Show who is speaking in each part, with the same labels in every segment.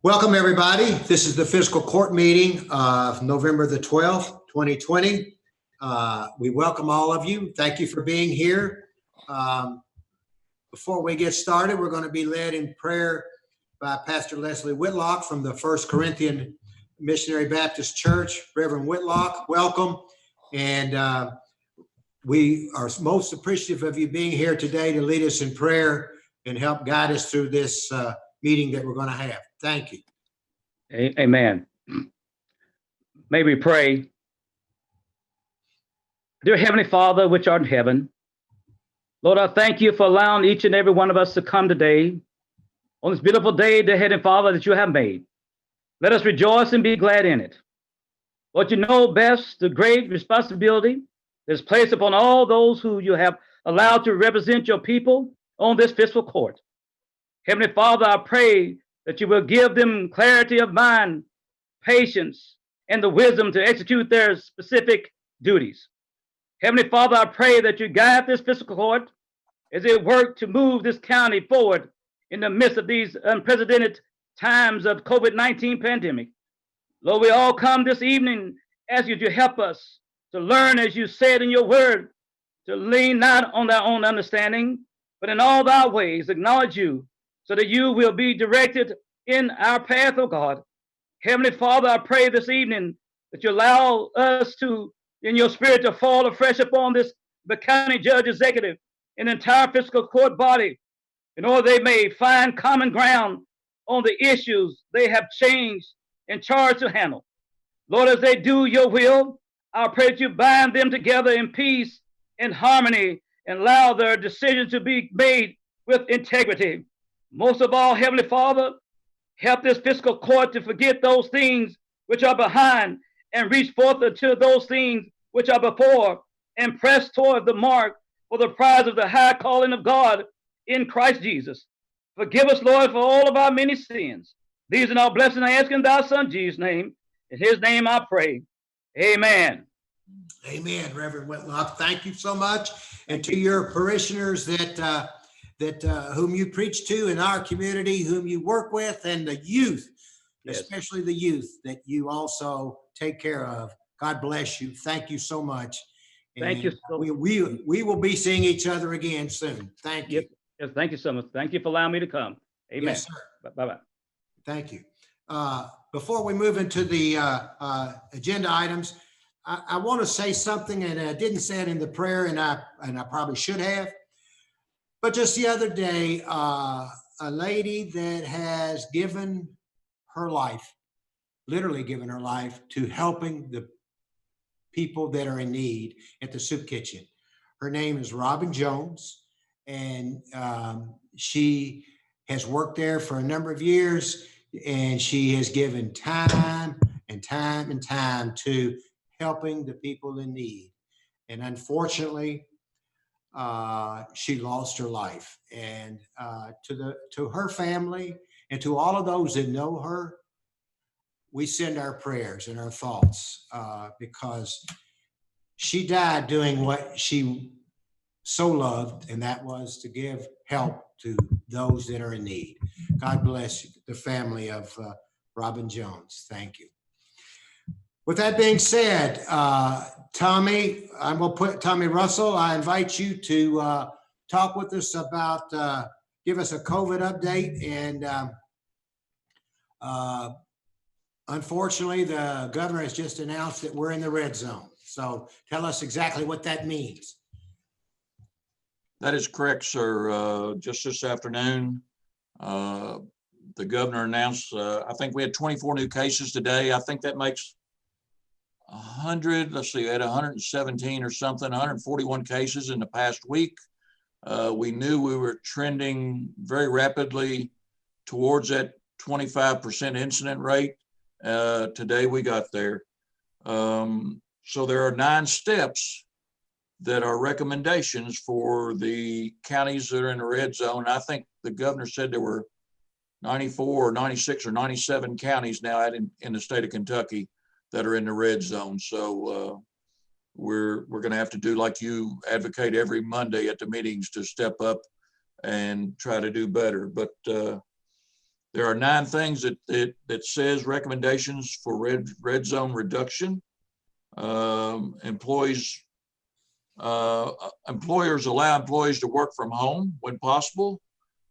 Speaker 1: Welcome, everybody. This is the fiscal court meeting of November the 12th, 2020. We welcome all of you. Thank you for being here. Before we get started, we're going to be led in prayer by Pastor Leslie Whitlock from the First Corinthian Missionary Baptist Church. Reverend Whitlock, welcome. And we are most appreciative of you being here today to lead us in prayer and help guide us through this meeting that we're going to have. Thank you.
Speaker 2: Amen. May we pray. Dear Heavenly Father, which art in heaven, Lord, I thank you for allowing each and every one of us to come today on this beautiful day, dear Heavenly Father, that you have made. Let us rejoice and be glad in it. Lord, you know best the great responsibility that is placed upon all those who you have allowed to represent your people on this fiscal court. Heavenly Father, I pray that you will give them clarity of mind, patience, and the wisdom to execute their specific duties. Heavenly Father, I pray that you guide this fiscal court as it works to move this county forward in the midst of these unprecedented times of COVID-19 pandemic. Lord, we all come this evening ask you to help us to learn, as you said in your word, to lean not on our own understanding, but in all thy ways acknowledge you, so that you will be directed in our path, oh God. Heavenly Father, I pray this evening that you allow us to, in your spirit, to fall afresh upon the county judge executive and entire fiscal court body, in order they may find common ground on the issues they have changed and charged to handle. Lord, as they do your will, I pray that you bind them together in peace and harmony and allow their decisions to be made with integrity. Most of all, Heavenly Father, help this fiscal court to forget those things which are behind and reach forth unto those things which are before and press toward the mark for the prize of the high calling of God in Christ Jesus. Forgive us, Lord, for all of our many sins. These are our blessings I ask in thy Son, Jesus' name. In his name I pray. Amen.
Speaker 1: Amen, Reverend Whitlock. Thank you so much. And to your parishioners that whom you preach to in our community, whom you work with, and the youth, yes, especially the youth that you also take care of. God bless you. Thank you so much.
Speaker 2: Thank you.
Speaker 1: We will be seeing each other again soon. Thank you.
Speaker 2: Yes, thank you so much. Thank you for allowing me to come. Amen.
Speaker 1: Yes, sir.
Speaker 2: Bye-bye.
Speaker 1: Thank you. Before we move into the agenda items, I want to say something, and I didn't say it in the prayer, and I probably should have. But just the other day, a lady that has given her life, literally given her life to helping the people that are in need at the soup kitchen. Her name is Robin Jones, and she has worked there for a number of years, and she has given time and time and time to helping the people in need. And unfortunately, she lost her life. And to her family and to all of those that know her, we send our prayers and our thoughts because she died doing what she so loved, and that was to give help to those that are in need. God bless you, the family of Robin Jones. Thank you. With that being said, Tommy, I'm going to put Tommy Russell. I invite you to talk with us about, give us a COVID update. And unfortunately, the governor has just announced that we're in the red zone. So tell us exactly what that means.
Speaker 3: That is correct, sir. Just this afternoon, the governor announced, I think we had 24 new cases today. I think that makes 100, let's see, we had 117 or something, 141 cases in the past week. We knew we were trending very rapidly towards that 25% incident rate. Today we got there. So there are 9 steps that are recommendations for the counties that are in the red zone. I think the governor said there were 94 or 96 or 97 counties now in the state of Kentucky that are in the red zone. So we're going to have to do like you advocate every Monday at the meetings, to step up and try to do better. But There are 9 things that says recommendations for red zone reduction. Employers allow employees to work from home when possible.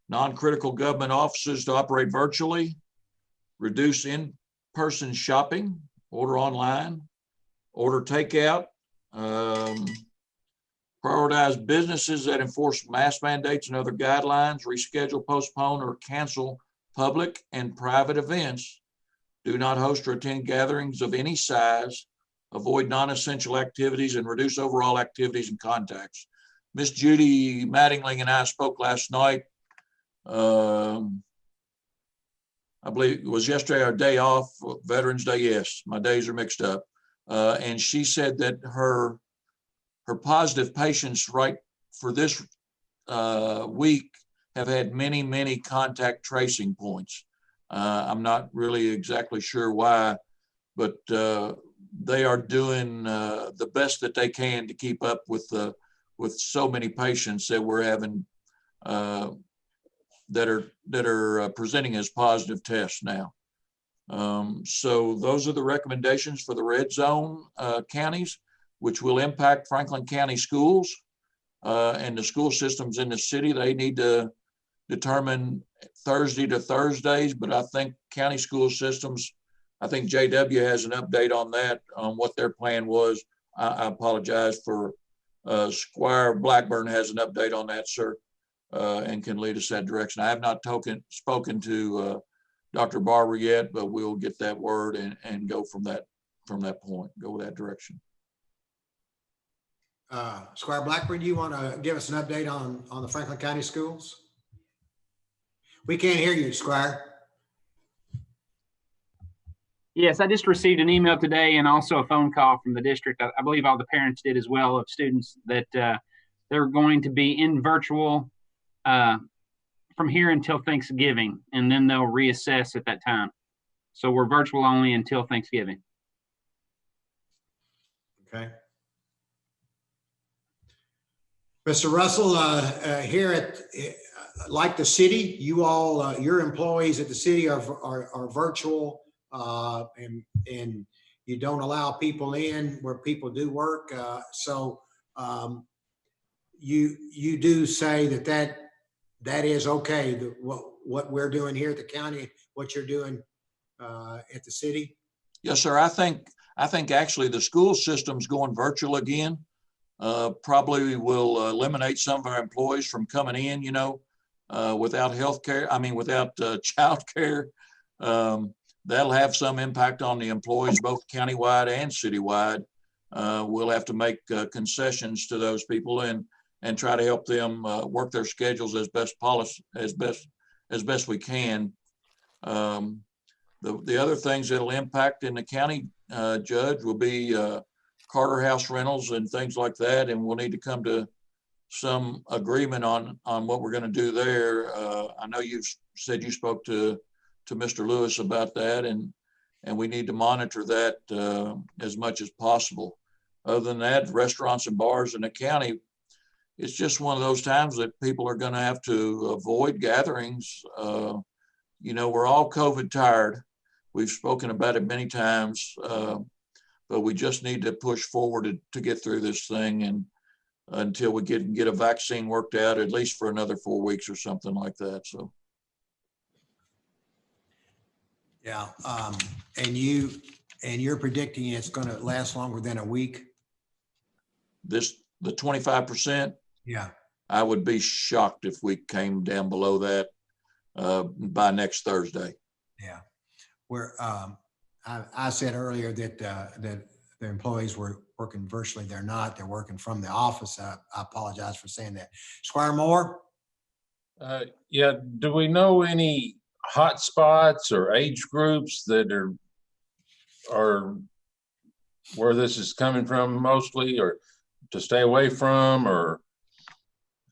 Speaker 3: Non-critical government offices to operate virtually. Reduce in-person shopping, order online, order takeout. Prioritize businesses that enforce mask mandates and other guidelines. Reschedule, postpone, or cancel public and private events. Do not host or attend gatherings of any size. Avoid non-essential activities and reduce overall activities and contacts. Miss Judy Mattingly and I spoke last night. I believe it was yesterday, our day off, Veterans Day. Yes, my days are mixed up. And she said that her positive patients right for this week have had many contact tracing points. I'm not really exactly sure why, but they are doing the best that they can to keep up with so many patients that we're having that are presenting as positive tests now. So those are the recommendations for the red zone counties, which will impact Franklin County schools and the school systems in the city. They need to determine Thursday to Thursdays, but I think county school systems, I think JW has an update on that, on what their plan was. I apologize for Squire Blackburn has an update on that, sir, and can lead us that direction. I have not spoken to Dr. Barber yet, but we'll get that word and go from that point, go that direction.
Speaker 1: Squire Blackburn, do you want to give us an update on the Franklin County schools? We can't hear you, Squire.
Speaker 4: Yes, I just received an email today and also a phone call from the district. I believe all the parents did as well, of students that they're going to be in virtual from here until Thanksgiving, and then they'll reassess at that time. So we're virtual only until Thanksgiving.
Speaker 1: Okay. Mr. Russell, here at like the city, you all, your employees at the city are virtual, and you don't allow people in where people do work. So you do say that is okay. What we're doing here at the county, what you're doing at the city.
Speaker 3: Yes, sir. I think actually the school system's going virtual again. Probably will eliminate some of our employees from coming in, without health care, without child care. That'll have some impact on the employees, both countywide and citywide. We'll have to make concessions to those people and try to help them work their schedules as best we can. The other things that'll impact in the county, Judge, will be Carter House rentals and things like that, and we'll need to come to some agreement on what we're going to do there. I know you've said you spoke to Mr. Lewis about that, and we need to monitor that as much as possible. Other than that, restaurants and bars in the county, it's just one of those times that people are going to have to avoid gatherings. We're all COVID tired. We've spoken about it many times. But we just need to push forward to get through this thing, and until we get a vaccine worked out, at least for another 4 weeks or something like that. So,
Speaker 1: Yeah, and you're predicting it's going to last longer than a week.
Speaker 3: The 25%.
Speaker 1: Yeah,
Speaker 3: I would be shocked if we came down below that by next Thursday.
Speaker 1: Yeah, I said earlier that the employees were working virtually. They're not. They're working from the office. I apologize for saying that. Squire Moore?
Speaker 5: Yeah. Do we know any hot spots or age groups that are where this is coming from mostly, or to stay away from? Or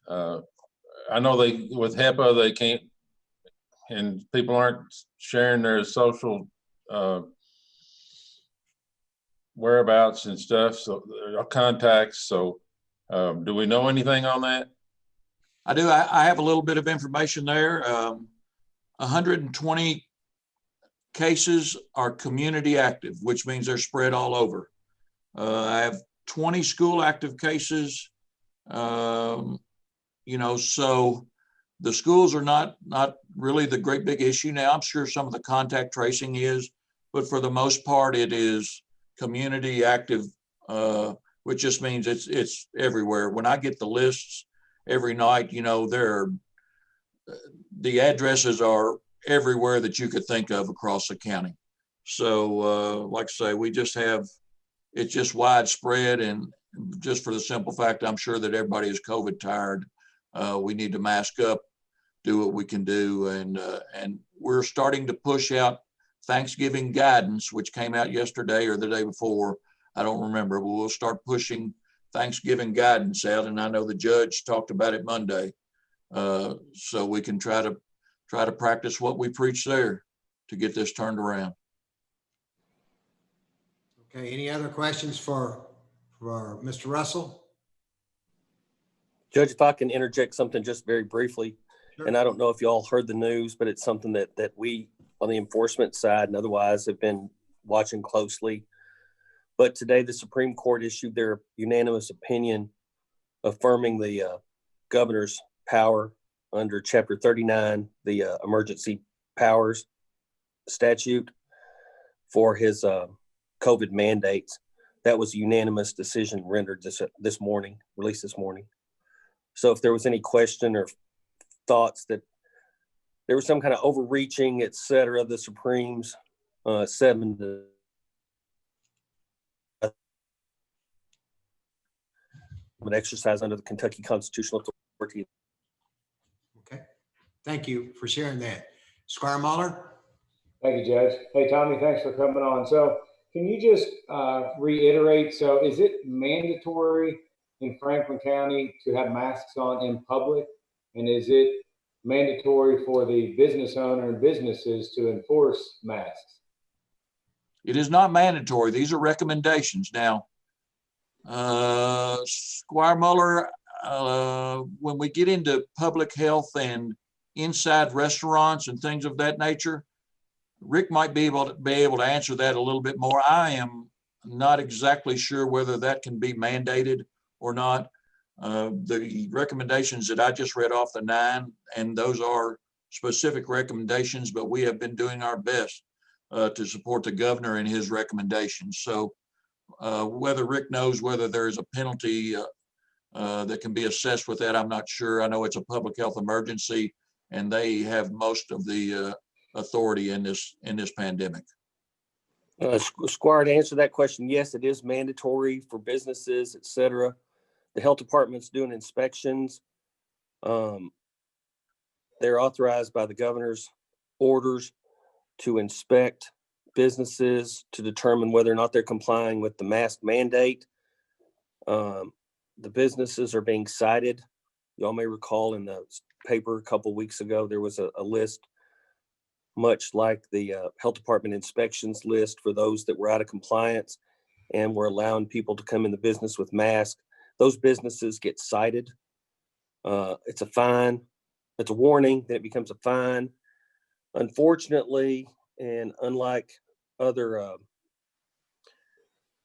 Speaker 5: I know with HEPA they can't, and people aren't sharing their social whereabouts and stuff, so contacts. So do we know anything on that?
Speaker 3: I do. I have a little bit of information there. 120 cases are community active, which means they're spread all over. I have 20 school active cases. You know, so the schools are not really the great big issue now. I'm sure some of the contact tracing is, but for the most part, it is community active, which just means it's everywhere. When I get the lists every night, you know, the addresses are everywhere that you could think of across the county. So like I say, it's just widespread, and just for the simple fact, I'm sure that everybody is COVID tired. We need to mask up, do what we can do. And we're starting to push out Thanksgiving guidance, which came out yesterday or the day before. I don't remember, but we'll start pushing Thanksgiving guidance out. And I know the judge talked about it Monday. So we can try to practice what we preach there to get this turned around.
Speaker 1: Okay, any other questions for Mr. Russell?
Speaker 6: Judge, if I can interject something just very briefly,
Speaker 1: Sure.
Speaker 6: and I don't know if you all heard the news, but it's something that we on the enforcement side and otherwise have been watching closely. But today the Supreme Court issued their unanimous opinion affirming the governor's power under Chapter 39, the emergency powers statute for his COVID mandates. That was a unanimous decision rendered this morning, released this morning. So if there was any question or thoughts that there was some kind of overreaching, et cetera, the Supremes said an exercise under the Kentucky constitutional authority.
Speaker 1: Okay, thank you for sharing that. Squire Muller?
Speaker 7: Thank you, Judge. Hey, Tommy, thanks for coming on. So can you just reiterate, so is it mandatory in Franklin County to have masks on in public? And is it mandatory for the business owner and businesses to enforce masks?
Speaker 3: It is not mandatory. These are recommendations. Now, Squire Muller, when we get into public health and inside restaurants and things of that nature, Rick might be able to answer that a little bit more. I am not exactly sure whether that can be mandated or not. The recommendations that I just read off the 9, and those are specific recommendations, but we have been doing our best to support the governor in his recommendations. So whether Rick knows whether there is a penalty that can be assessed with that, I'm not sure. I know it's a public health emergency, and they have most of the authority in this pandemic.
Speaker 6: Squire, to answer that question, yes, it is mandatory for businesses, et cetera. The health department's doing inspections. They're authorized by the governor's orders to inspect businesses to determine whether or not they're complying with the mask mandate. The businesses are being cited. Y'all may recall in the paper a couple weeks ago, there was a list much like the health department inspections list for those that were out of compliance and were allowing people to come in the business with masks. Those businesses get cited. It's a fine. It's a warning, then it becomes a fine. Unfortunately, and unlike other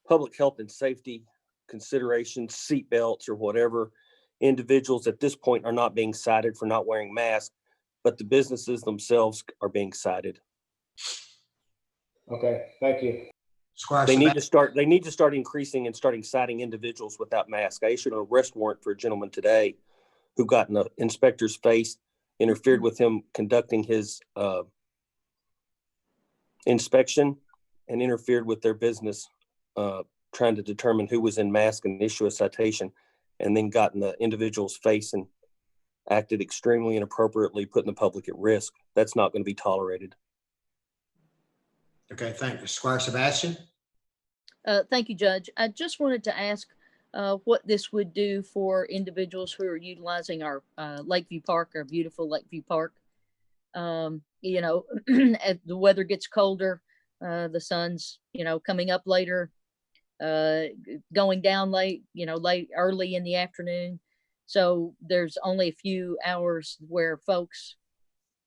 Speaker 6: public health and safety considerations, seat belts or whatever, individuals at this point are not being cited for not wearing masks, but the businesses themselves are being cited.
Speaker 7: Okay, thank you.
Speaker 1: Squire
Speaker 6: They
Speaker 1: Sebastian?
Speaker 6: need to start increasing and starting citing individuals without masks. I issued an arrest warrant for a gentleman today who got in an inspector's face, interfered with him conducting his inspection, and interfered with their business, trying to determine who was in mask and issue a citation, and then got in the individual's face and acted extremely inappropriately, putting the public at risk. That's not going to be tolerated.
Speaker 1: Okay, thank you. Squire Sebastian?
Speaker 8: Thank you, Judge. I just wanted to ask what this would do for individuals who are utilizing our Lakeview Park, our beautiful Lakeview Park. You know, as the weather gets colder, the sun's, you know, coming up later, going down late, you know, early in the afternoon. So there's only a few hours where folks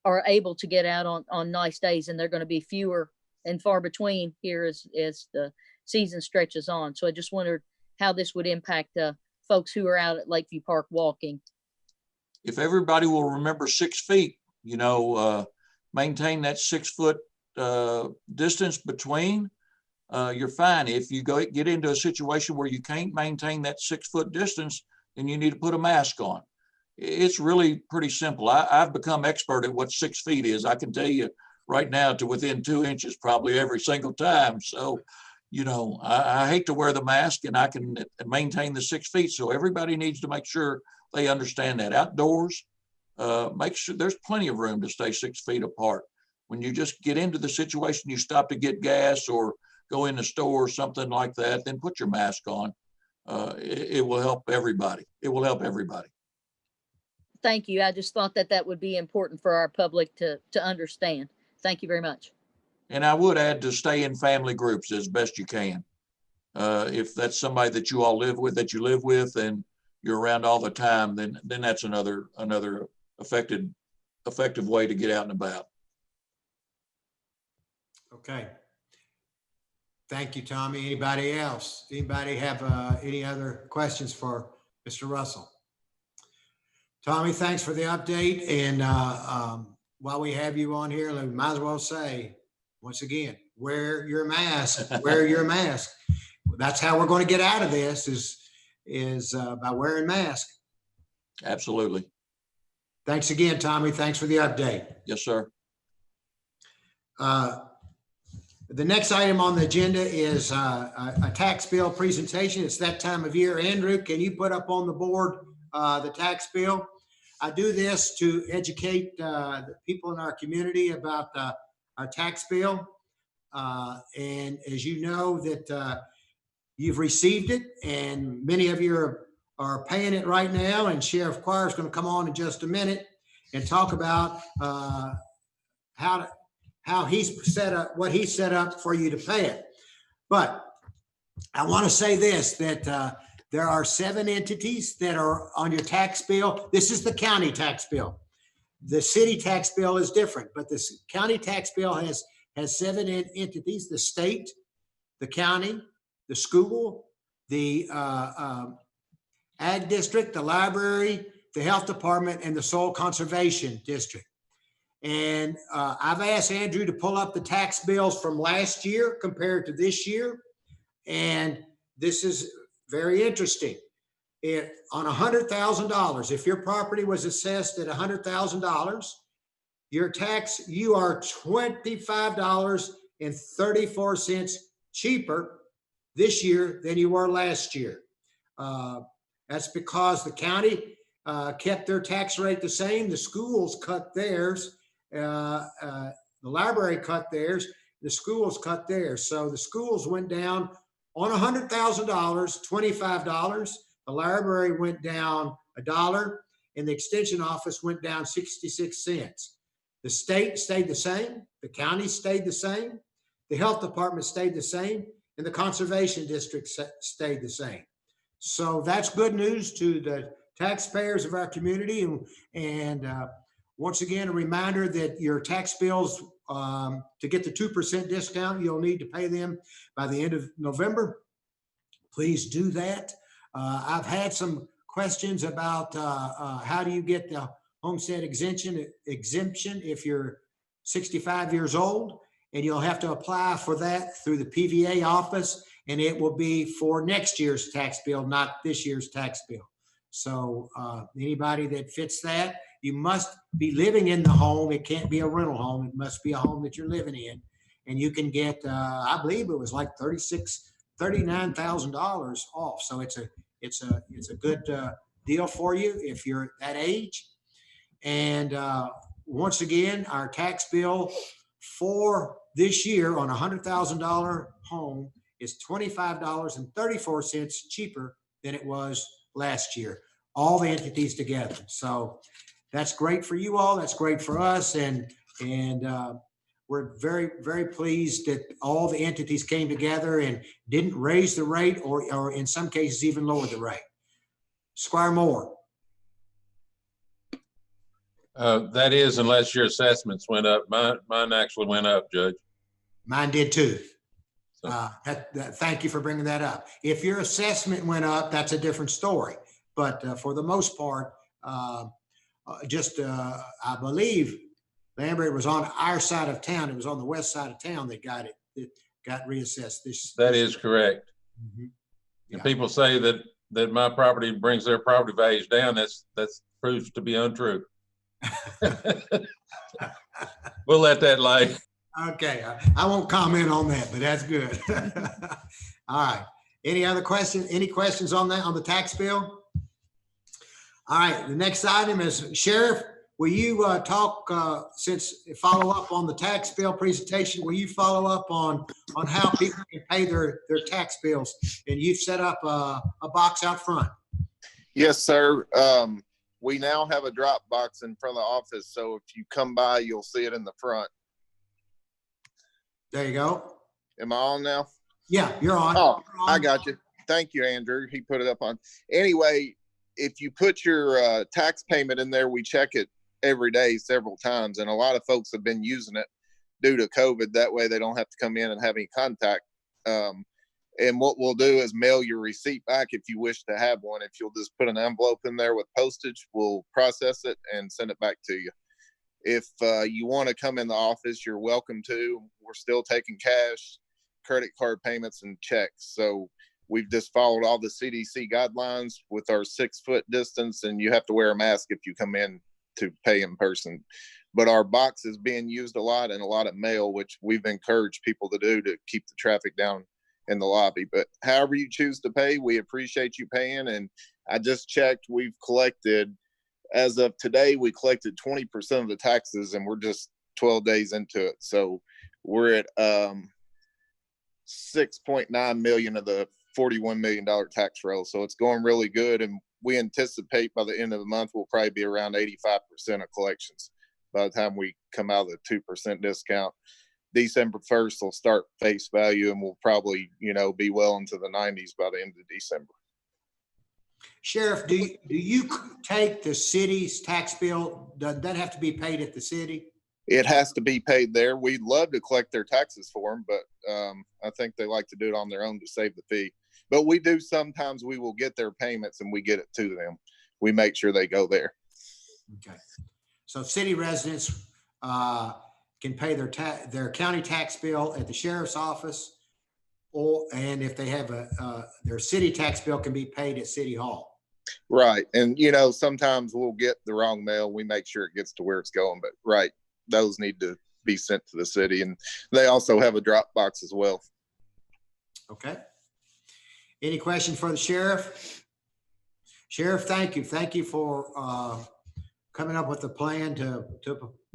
Speaker 8: are able to get out on nice days, and they're going to be fewer and far between here as the season stretches on. So I just wondered how this would impact folks who are out at Lakeview Park walking.
Speaker 3: If everybody will remember 6 feet, maintain that 6 foot distance between, you're fine. If you get into a situation where you can't maintain that 6 foot distance, then you need to put a mask on. It's really pretty simple. I've become expert at what 6 feet is. I can tell you right now to within 2 inches probably every single time. So, I hate to wear the mask, and I can maintain the 6 feet. So everybody needs to make sure they understand that. Outdoors, make sure there's plenty of room to stay 6 feet apart. When you just get into the situation, you stop to get gas or go in the store or something like that, then put your mask on. It will help everybody. It will help everybody.
Speaker 8: Thank you. I just thought that would be important for our public to understand. Thank you very much.
Speaker 3: And I would add to stay in family groups as best you can. If that's somebody that you all live with, that you live with, and you're around all the time, then that's another effective way to get out and about.
Speaker 1: Okay. Thank you, Tommy. Anybody else? Anybody have any other questions for Mr. Russell? Tommy, thanks for the update. And while we have you on here, we might as well say, once again, wear your mask, wear your mask. That's how we're going to get out of this is by wearing masks.
Speaker 3: Absolutely.
Speaker 1: Thanks again, Tommy. Thanks for the update.
Speaker 3: Yes, sir.
Speaker 1: The next item on the agenda is a tax bill presentation. It's that time of year. Andrew, can you put up on the board the tax bill? I do this to educate the people in our community about our tax bill. And as you know that you've received it, and many of you are paying it right now, and Sheriff Choir is going to come on in just a minute and talk about how he's set up, what he set up for you to pay it. But I want to say this, that there are 7 entities that are on your tax bill. This is the county tax bill. The city tax bill is different, but this county tax bill has 7 entities: the state, the county, the school, the ag district, the library, the health department, and the soil conservation district. And I've asked Andrew to pull up the tax bills from last year compared to this year. And this is very interesting. On $100,000, if your property was assessed at $100,000, your tax, you are $25.34 cheaper this year than you were last year. That's because the county kept their tax rate the same. The schools cut theirs. The library cut theirs. The schools cut theirs. So the schools went down on $100,000, $25. The library went down $1, and the extension office went down 66 cents. The state stayed the same. The county stayed the same. The health department stayed the same, and the conservation district stayed the same. So that's good news to the taxpayers of our community. And once again, a reminder that your tax bills, to get the 2% discount, you'll need to pay them by the end of November. Please do that. I've had some questions about how do you get the homestead exemption if you're 65 years old, and you'll have to apply for that through the PVA office, and it will be for next year's tax bill, not this year's tax bill. So anybody that fits that, you must be living in the home. It can't be a rental home. It must be a home that you're living in. And you can get, I believe it was like $39,000 off. So it's a good deal for you if you're that age. And once again, our tax bill for this year on a $100,000 home is $25.34 cheaper than it was last year, all the entities together. So that's great for you all. That's great for us. And we're very, very pleased that all the entities came together and didn't raise the rate or in some cases even lower the rate. Squire Moore.
Speaker 5: That is, unless your assessments went up. Mine actually went up, Judge.
Speaker 1: Mine did too.
Speaker 5: So-
Speaker 1: Thank you for bringing that up. If your assessment went up, that's a different story. But for the most part, I believe, Lambert, was on our side of town. It was on the west side of town that got it. It got reassessed.
Speaker 5: That is correct.
Speaker 1: Mhm.
Speaker 5: And
Speaker 1: Yeah.
Speaker 5: people say that my property brings their property values down. That's proves to be untrue. We'll let that lie.
Speaker 1: Okay, I won't comment on that, but that's good. All right. Any other questions? Any questions on that, on the tax bill? All right, the next item is Sheriff, will you follow up on the tax bill presentation? Will you follow up on how people can pay their tax bills? And you've set up a box out front.
Speaker 9: Yes, sir. We now have a drop box in front of the office, so if you come by, you'll see it in the front.
Speaker 1: There you go.
Speaker 9: Am I on now?
Speaker 1: Yeah, you're on.
Speaker 9: Oh,
Speaker 1: You're on.
Speaker 9: I got you. Thank you, Andrew. He put it up on. Anyway, if you put your tax payment in there, we check it every day several times, and a lot of folks have been using it due to COVID. That way they don't have to come in and have any contact. And what we'll do is mail your receipt back if you wish to have one. If you'll just put an envelope in there with postage, we'll process it and send it back to you. If you want to come in the office, you're welcome to. We're still taking cash, credit card payments, and checks. So we've just followed all the CDC guidelines with our 6-foot distance, and you have to wear a mask if you come in to pay in person. But our box is being used a lot, and a lot of mail, which we've encouraged people to do to keep the traffic down in the lobby. But however you choose to pay, we appreciate you paying. And I just checked, we've collected, as of today, we collected 20% of the taxes, and we're just 12 days into it. So we're at 6.9 million of the $41 million tax roll. So it's going really good. And we anticipate by the end of the month, we'll probably be around 85% of collections by the time we come out of the 2% discount. December 1st will start face value, and we'll probably, be well into the 90s by the end of December.
Speaker 1: Sheriff, do you take the city's tax bill? Does that have to be paid at the city?
Speaker 9: It has to be paid there. We'd love to collect their taxes for them, but I think they like to do it on their own to save the fee. But we do sometimes, we will get their payments and we get it to them. We make sure they go there.
Speaker 1: Okay. So city residents can pay their county tax bill at the sheriff's office, and if they have their city tax bill can be paid at City Hall.
Speaker 9: Right. And, sometimes we'll get the wrong mail. We make sure it gets to where it's going, but right. Those need to be sent to the city, and they also have a drop box as well.
Speaker 1: Okay. Any questions for the sheriff? Sheriff, thank you. Thank you for coming up with a plan to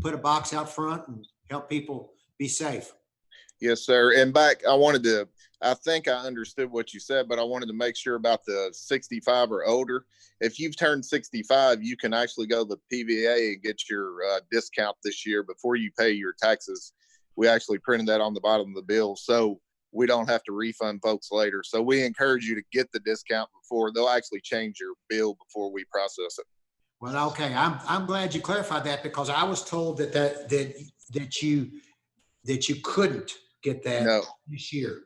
Speaker 1: put a box out front and help people be safe.
Speaker 9: Yes, sir. And I think I understood what you said, but I wanted to make sure about the 65 or older. If you've turned 65, you can actually go to the PVA and get your discount this year before you pay your taxes. We actually printed that on the bottom of the bill, so we don't have to refund folks later. So we encourage you to get the discount before they'll actually change your bill before we process it.
Speaker 1: Well, okay. I'm glad you clarified that, because I was told that you couldn't get that this year.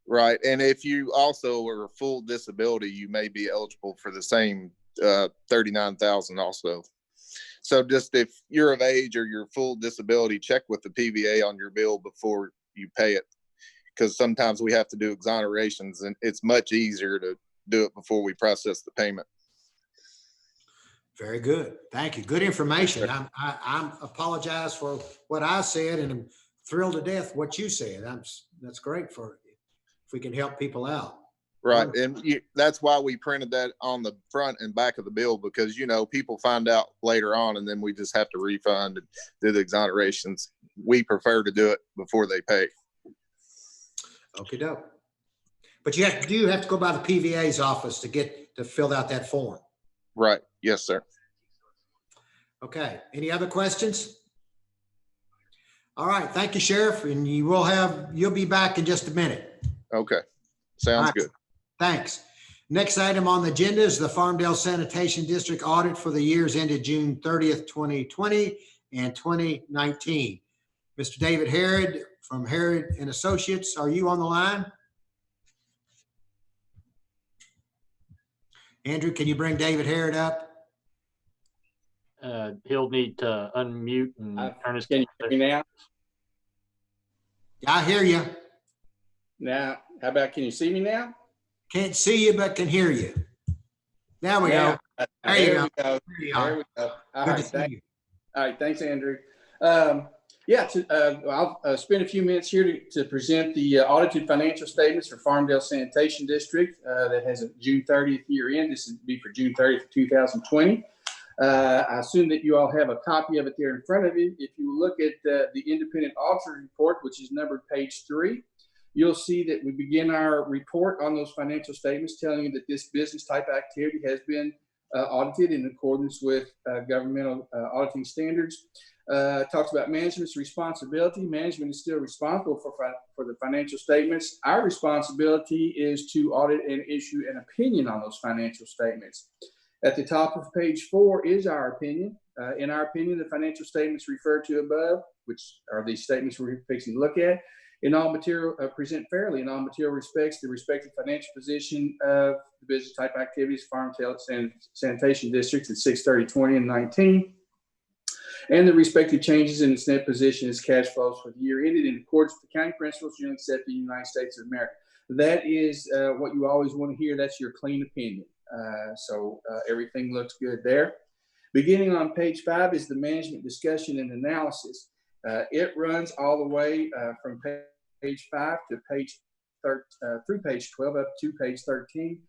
Speaker 9: Right. And if you also are full disability, you may be eligible for the same $39,000 also. So just if you're of age or you're full disability, check with the PVA on your bill before you pay it, because sometimes we have to do exonerations, and it's much easier to do it before we process the payment.
Speaker 1: Very good. Thank you. Good information. I'm apologize for what I said, and I'm thrilled to death what you said. That's great if we can help people out.
Speaker 9: Right. And that's why we printed that on the front and back of the bill, because, people find out later on, and then we just have to refund and do the exonerations. We prefer to do it before they pay.
Speaker 1: Okay, dope. But you do have to go by the PVA's office to fill out that form.
Speaker 9: Right. Yes, sir.
Speaker 1: Okay. Any other questions? All right. Thank you, Sheriff. And you'll be back in just a minute.
Speaker 9: Okay. Sounds good.
Speaker 1: Thanks. Next item on the agenda is the Farmdale Sanitation District audit for the years ended June 30th, 2020 and 2019. Mr. David Harrod from Harrod and Associates, are you on the line? Andrew, can you bring David Harrod up?
Speaker 10: He'll need to unmute and turn his.
Speaker 11: Can you hear me now?
Speaker 1: I hear you.
Speaker 11: Now, how about, can you see me now?
Speaker 1: Can't see you, but can hear you. There we go. There you go.
Speaker 11: There
Speaker 1: you are.
Speaker 11: we go. All
Speaker 1: Good
Speaker 11: right,
Speaker 1: to see
Speaker 11: thank
Speaker 1: you.
Speaker 11: All right, thanks, Andrew. I'll spend a few minutes here to present the audited financial statements for Farmdale Sanitation District that has a June 30th year end. This would be for June 30th, 2020. I assume that you all have a copy of it there in front of you. If you look at the independent auditor report, which is numbered page 3, you'll see that we begin our report on those financial statements telling you that this business type activity has been audited in accordance with governmental auditing standards. Talks about management's responsibility. Management is still responsible for the financial statements. Our responsibility is to audit and issue an opinion on those financial statements. At the top of page 4 is our opinion. In our opinion, the financial statements referred to above, which are these statements we're fixing to look at, in all material, present fairly in all material respects the respective financial position of the business type activities, Farmdale Sanitation Districts at 6/30/20 and 19, and the respective changes in its net position as cash flows for the year ended in accordance with the county principles generally accepted in the United States of America. That is what you always want to hear. That's your clean opinion. So everything looks good there. Beginning on page 5 is the management discussion and analysis. It runs all the way from page 5 to through page 12 up to page 13.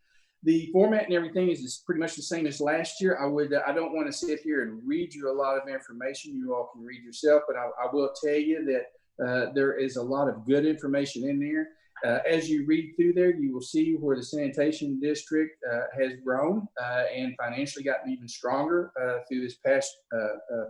Speaker 11: The format and everything is pretty much the same as last year. I don't want to sit here and read you a lot of information. You all can read yourself, but I will tell you that there is a lot of good information in there. As you read through there, you will see where the sanitation district has grown and financially gotten even stronger through this past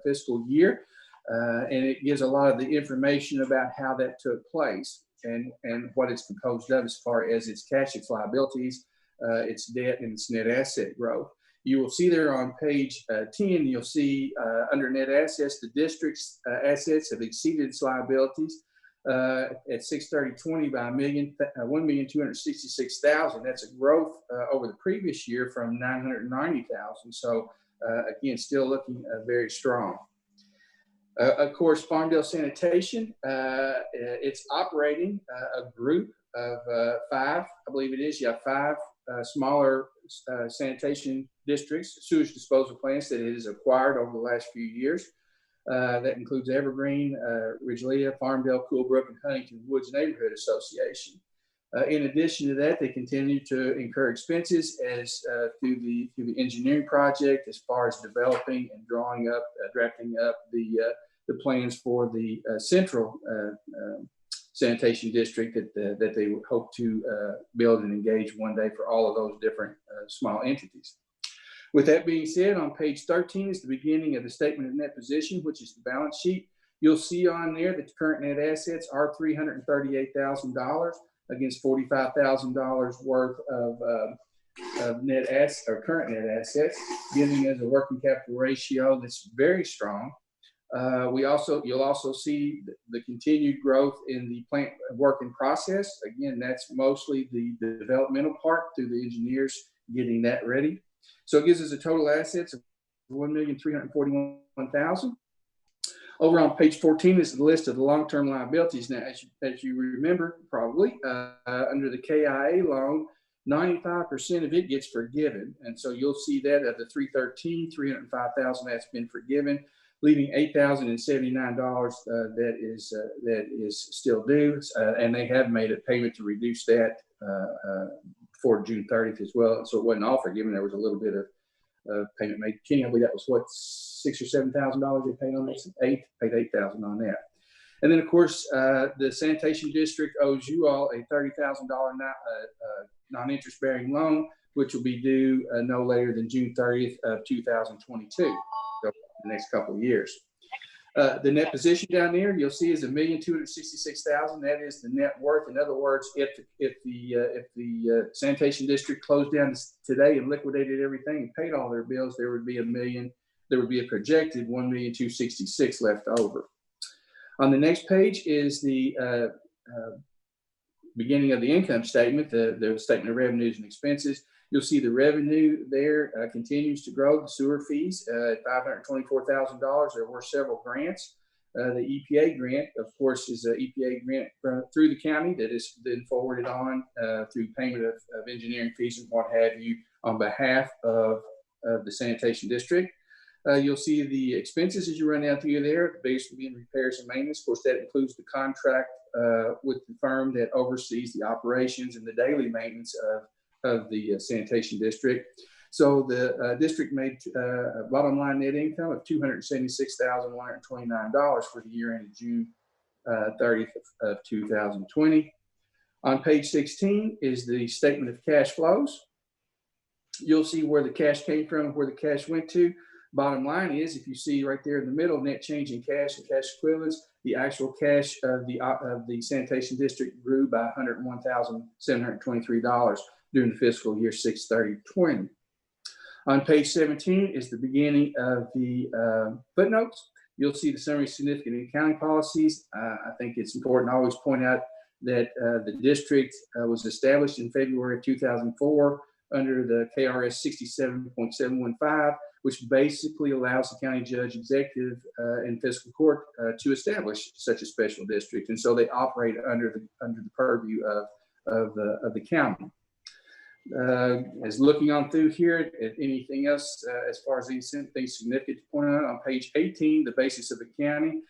Speaker 11: fiscal year. And it gives a lot of the information about how that took place and what it's composed of as far as its cash, its liabilities, its debt, and its net asset growth. You will see there on page 10, you'll see under net assets, the district's assets have exceeded its liabilities at 6/30/20 by $1,266,000. That's a growth over the previous year from $990,000. So again, still looking very strong. Of course, Farmdale Sanitation, it's operating a group of 5, I believe it is, 5 smaller sanitation districts, sewage disposal plants that it has acquired over the last few years. That includes Evergreen, Ridgelea, Farmdale, Coolbrook, and Huntington Woods Neighborhood Association. In addition to that, they continue to incur expenses as through the engineering project as far as developing and drafting up the plans for the central sanitation district that they would hope to build and engage one day for all of those different small entities. With that being said, on page 13 is the beginning of the statement of net position, which is the balance sheet. You'll see on there that the current net assets are $338,000 against $45,000 worth of net assets or current net assets, giving us a working capital ratio that's very strong. You'll also see the continued growth in the plant work in process. Again, that's mostly the developmental part through the engineers getting that ready. So it gives us a total assets of $1,341,000. Over on page 14 is the list of the long-term liabilities. Now, as you remember, probably under the KIA loan, 95% of it gets forgiven, and so you'll see that of the $305,000 that's been forgiven, leaving $8,079 that is still due, and they have made a payment to reduce that for June 30th as well. So it wasn't all forgiven. There was a little bit of payment made. Kenny, I believe that was what, $6,000 or $7,000 they paid on this? Paid $8,000 on that. And then of course, the sanitation district owes you all a $30,000 non-interest bearing loan, which will be due no later than June 30th of 2022, so the next couple of years. The net position down there, you'll see is $1,266,000. That is the net worth. In other words, if the sanitation district closed down today and liquidated everything and paid all their bills, there would be a projected $1,266,000 left over. On the next page is the beginning of the income statement, the statement of revenues and expenses. You'll see the revenue there continues to grow. The sewer fees at $524,000. There were several grants. The EPA grant, of course, is an EPA grant through the county that has been forwarded on through payment of engineering fees and what have you on behalf of the sanitation district. You'll see the expenses as you run down through there, the biggest will be in repairs and maintenance. Of course, that includes the contract with the firm that oversees the operations and the daily maintenance of the sanitation district. So the district made a bottom line net income of $276,129 for the year ended June 30th of 2020. On page 16 is the statement of cash flows. You'll see where the cash came from, where the cash went to. Bottom line is, if you see right there in the middle, net change in cash and cash equivalents, the actual cash of the sanitation district grew by $101,723 during the fiscal year 6/30/20. On page 17 is the beginning of the footnotes. You'll see the summary of significant accounting policies. I think it's important to always point out that the district was established in February of 2004 under the KRS 67.715, which basically allows the county judge, executive, and fiscal court to establish such a special district. And so they operate under the purview of the county. As looking on through here, at anything else as far as anything significant to point out, on page 18, the basis of the county,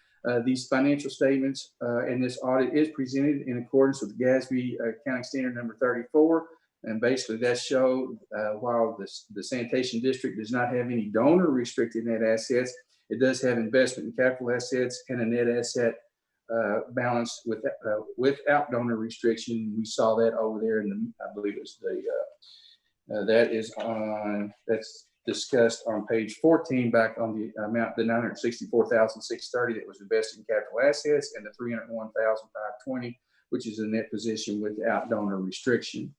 Speaker 11: these financial statements and this audit is presented in accordance with GASB accounting standard number 34. And basically that showed while the sanitation district does not have any donor restricted net assets, it does have investment and capital assets and a net asset balance without donor restriction. We saw that over there in the, I believe it's that's discussed on page 14 back on the amount, the $964,630 that was invested in capital assets and the $301,520, which is a net position without donor restriction.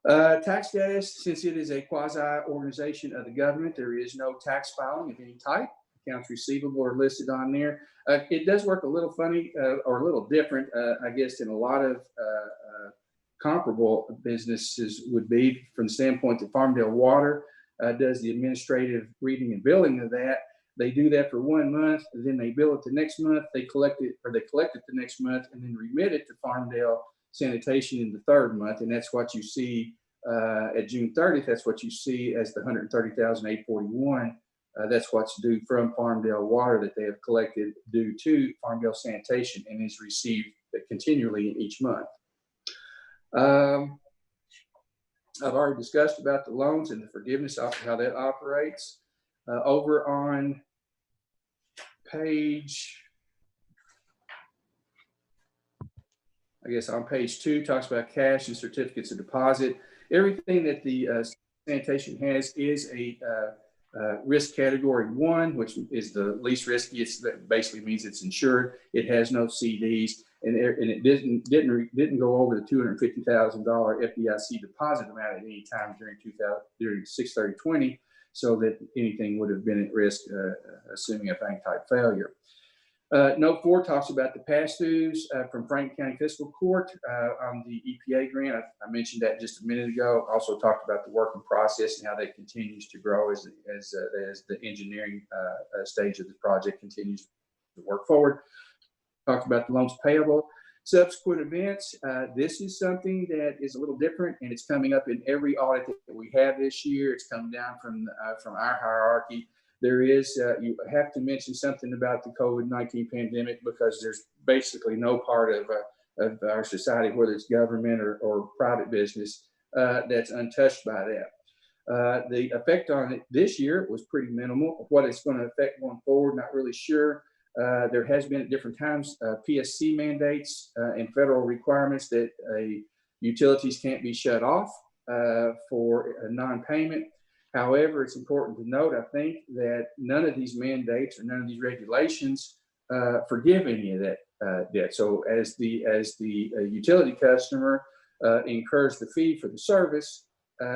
Speaker 11: Tax status, since it is a quasi-organization of the government, there is no tax filing of any type. Accounts receivable are listed on there. It does work a little funny or a little different, I guess, than a lot of comparable businesses would be from the standpoint that Farmdale Water does the administrative reading and billing of that. They do that for 1 month, and then they bill it the next month. They collect it the next month and then remit it to Farmdale Sanitation in the 3rd month. And that's what you see at June 30th. That's what you see as the $130,841. That's what's due from Farmdale Water that they have collected due to Farmdale Sanitation and is received continually each month. I've already discussed about the loans and the forgiveness, how that operates. Over on page, I guess on page 2, talks about cash and certificates of deposit. Everything that the sanitation has is a risk category 1, which is the least risky. That basically means it's insured. It has no CDs, and it didn't go over the $250,000 FDIC deposit amount at any time during 6/30/20, so that anything would have been at risk, assuming a bank type failure. Note 4 talks about the pass-throughs from Franklin County Fiscal Court on the EPA grant. I mentioned that just a minute ago. Also talked about the work in process and how that continues to grow as the engineering stage of the project continues to work forward. Talked about the loans payable. Subsequent events, this is something that is a little different, and it's coming up in every audit that we have this year. It's come down from our hierarchy. There is, you have to mention something about the COVID-19 pandemic, because there's basically no part of our society, whether it's government or private business, that's untouched by that. The effect on it this year was pretty minimal. What it's going to affect going forward, not really sure. There has been at different times PSC mandates and federal requirements that utilities can't be shut off for a non-payment. However, it's important to note, I think, that none of these mandates or none of these regulations forgive any of that debt. So as the utility customer incurs the fee for the service,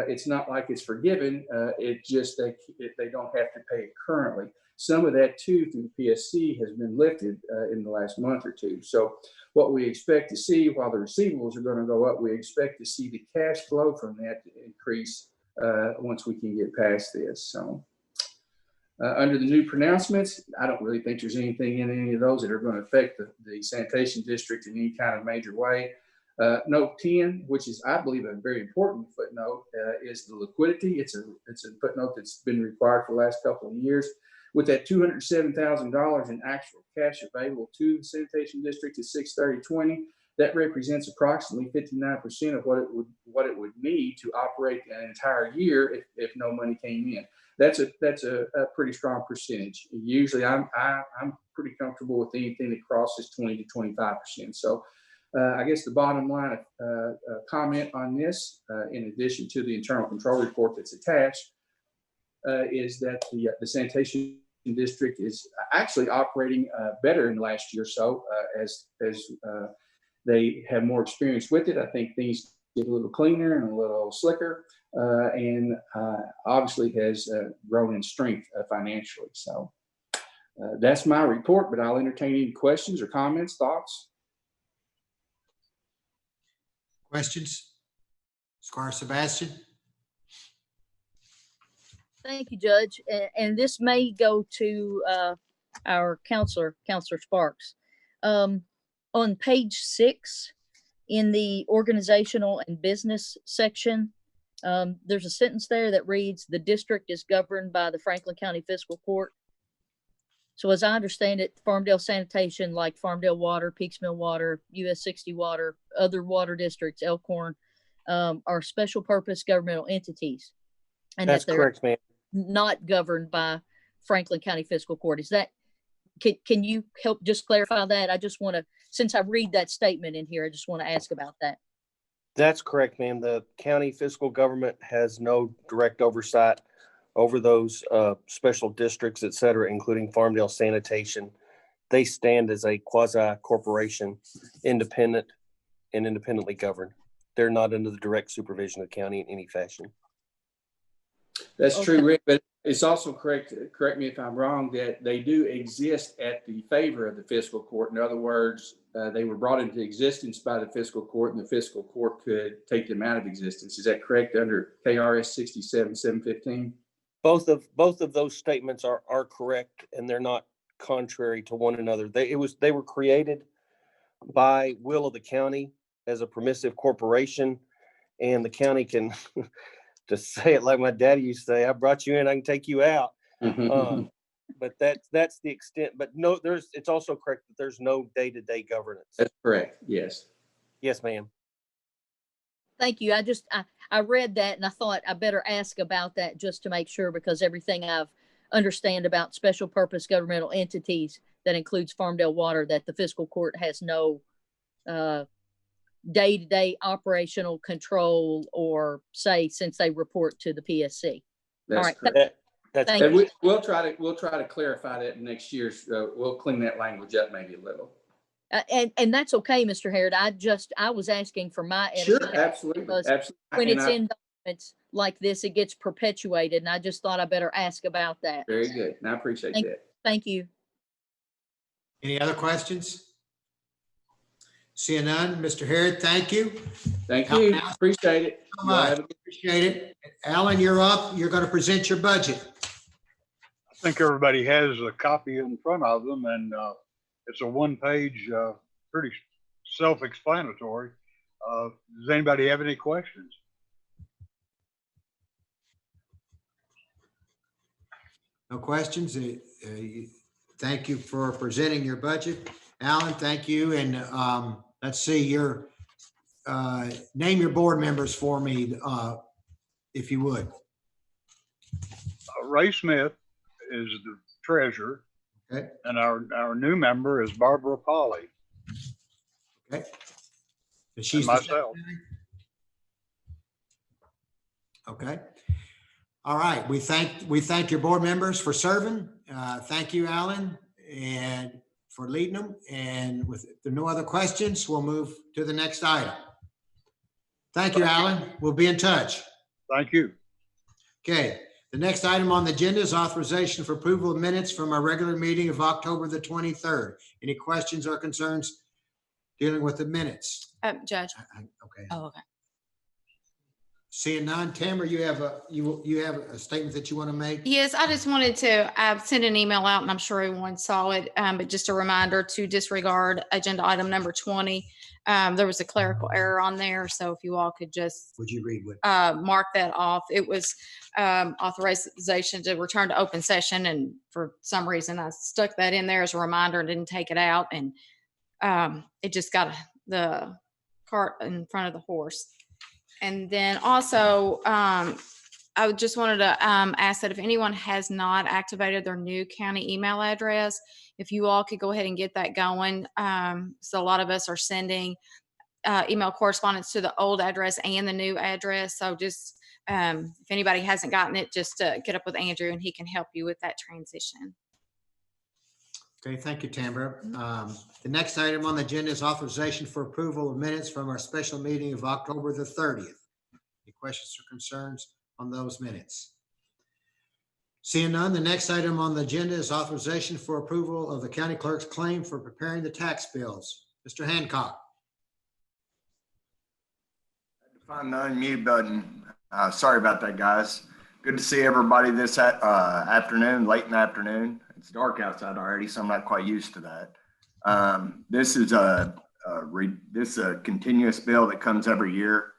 Speaker 11: it's not like it's forgiven. It just they don't have to pay it currently. Some of that too through the PSC has been lifted in the last month or two. So what we expect to see, while the receivables are going to go up, we expect to see the cash flow from that increase once we can get past this. So under the new pronouncements, I don't really think there's anything in any of those that are going to affect the sanitation district in any kind of major way. Note 10, which is, I believe, a very important footnote, is the liquidity. It's a footnote that's been required for the last couple of years. With that $207,000 in actual cash available to the sanitation district at 6/30/20, that represents approximately 59% of what it would need to operate an entire year if no money came in. That's a pretty strong percentage. Usually, I'm pretty comfortable with anything that crosses 20 to 25%. So. I guess the bottom line comment on this, in addition to the internal control report that's attached, is that the sanitation district is actually operating better in the last year or so as they have more experience with it. I think things get a little cleaner and a little slicker, and obviously has grown in strength financially. So that's my report, but I'll entertain any questions or comments, thoughts.
Speaker 1: Questions? Squire Sebastian?
Speaker 8: Thank you, Judge. And this may go to our Counselor Sparks. On page 6 in the organizational and business section, there's a sentence there that reads, "The district is governed by the Franklin County Fiscal Court." So as I understand it, Farmdale Sanitation, like Farmdale Water, Peaks Mill Water, US 60 Water, other water districts, Elkhorn, are special purpose governmental entities. And
Speaker 6: That's
Speaker 8: that they're
Speaker 6: correct, ma'am.
Speaker 8: not governed by Franklin County Fiscal Court. Is that, can you help just clarify that? I just want to, since I read that statement in here, I just want to ask about that.
Speaker 6: That's correct, ma'am. The county fiscal government has no direct oversight over those special districts, et cetera, including Farmdale Sanitation. They stand as a quasi-corporation, independent and independently governed. They're not under the direct supervision of the county in any fashion.
Speaker 11: That's
Speaker 8: Okay.
Speaker 11: true, Rick, but it's also correct me if I'm wrong, that they do exist at the favor of the fiscal court. In other words, they were brought into existence by the fiscal court, and the fiscal court could take them out of existence. Is that correct under KRS 67-715?
Speaker 6: Both of those statements are correct, and they're not contrary to one another. They were created by will of the county as a permissive corporation, and the county can to say it like my daddy used to say, "I brought you in, I can take you out." But that's the extent. But no, it's also correct that there's no day-to-day governance.
Speaker 11: That's correct. Yes.
Speaker 6: Yes, ma'am.
Speaker 8: Thank you. I read that and I thought I better ask about that just to make sure, because everything I've understand about special purpose governmental entities that includes Farmdale Water, that the fiscal court has no day-to-day operational control or say, since they report to the PSC.
Speaker 11: That's
Speaker 8: all right.
Speaker 11: correct.
Speaker 8: Thank
Speaker 11: And
Speaker 8: you.
Speaker 11: we'll try to clarify that next year. We'll clean that language up maybe a little.
Speaker 8: And that's okay, Mr. Harrod. I was asking for my
Speaker 11: Sure,
Speaker 8: edification,
Speaker 11: absolutely,
Speaker 8: because
Speaker 11: absolutely.
Speaker 8: when
Speaker 11: And
Speaker 8: it's in documents like this, it gets perpetuated, and I just thought I better ask about that.
Speaker 11: very good, and I appreciate that.
Speaker 8: Thank you.
Speaker 1: Any other questions? Seeing none, Mr. Harrod, thank you.
Speaker 11: Thank you. Appreciate it.
Speaker 1: So much. Appreciate it. Alan, you're up. You're going to present your budget.
Speaker 12: I think everybody has a copy in front of them, and it's a one-page, pretty self-explanatory. Does anybody have any questions?
Speaker 1: No questions? Thank you for presenting your budget. Alan, thank you. And let's see, name your board members for me, if you would.
Speaker 12: Ray Smith is the treasurer.
Speaker 1: Okay.
Speaker 12: And our new member is Barbara Polly.
Speaker 1: Okay. And she's
Speaker 12: and myself.
Speaker 1: Okay. All right, we thank your board members for serving. Thank you, Alan, and for leading them. And with no other questions, we'll move to the next item. Thank you, Alan. We'll be in touch.
Speaker 12: Thank you.
Speaker 1: Okay, the next item on the agenda is authorization for approval of minutes from our regular meeting of October the 23rd. Any questions or concerns dealing with the minutes?
Speaker 13: Judge.
Speaker 1: Okay.
Speaker 13: Oh, okay.
Speaker 1: Seeing none, Tamara, you have a statement that you want to make?
Speaker 13: Yes, I just wanted to send an email out, and I'm sure everyone saw it, but just a reminder to disregard agenda item number 20. There was a clerical error on there, so if you all could just
Speaker 1: Would you read what?
Speaker 13: mark that off. It was authorization to return to open session, and for some reason I stuck that in there as a reminder and didn't take it out, and it just got the cart in front of the horse. And then also, I just wanted to ask that if anyone has not activated their new county email address, if you all could go ahead and get that going. So a lot of us are sending email correspondence to the old address and the new address. So just if anybody hasn't gotten it, just get up with Andrew and he can help you with that transition.
Speaker 1: Okay, thank you, Tamara. The next item on the agenda is authorization for approval of minutes from our special meeting of October the 30th. Any questions or concerns on those minutes? Seeing none, the next item on the agenda is authorization for approval of the county clerk's claim for preparing the tax bills. Mr. Hancock.
Speaker 14: Find the unmute button. Sorry about that, guys. Good to see everybody this afternoon, late in the afternoon. It's dark outside already, so I'm not quite used to that. This is a continuous bill that comes every year.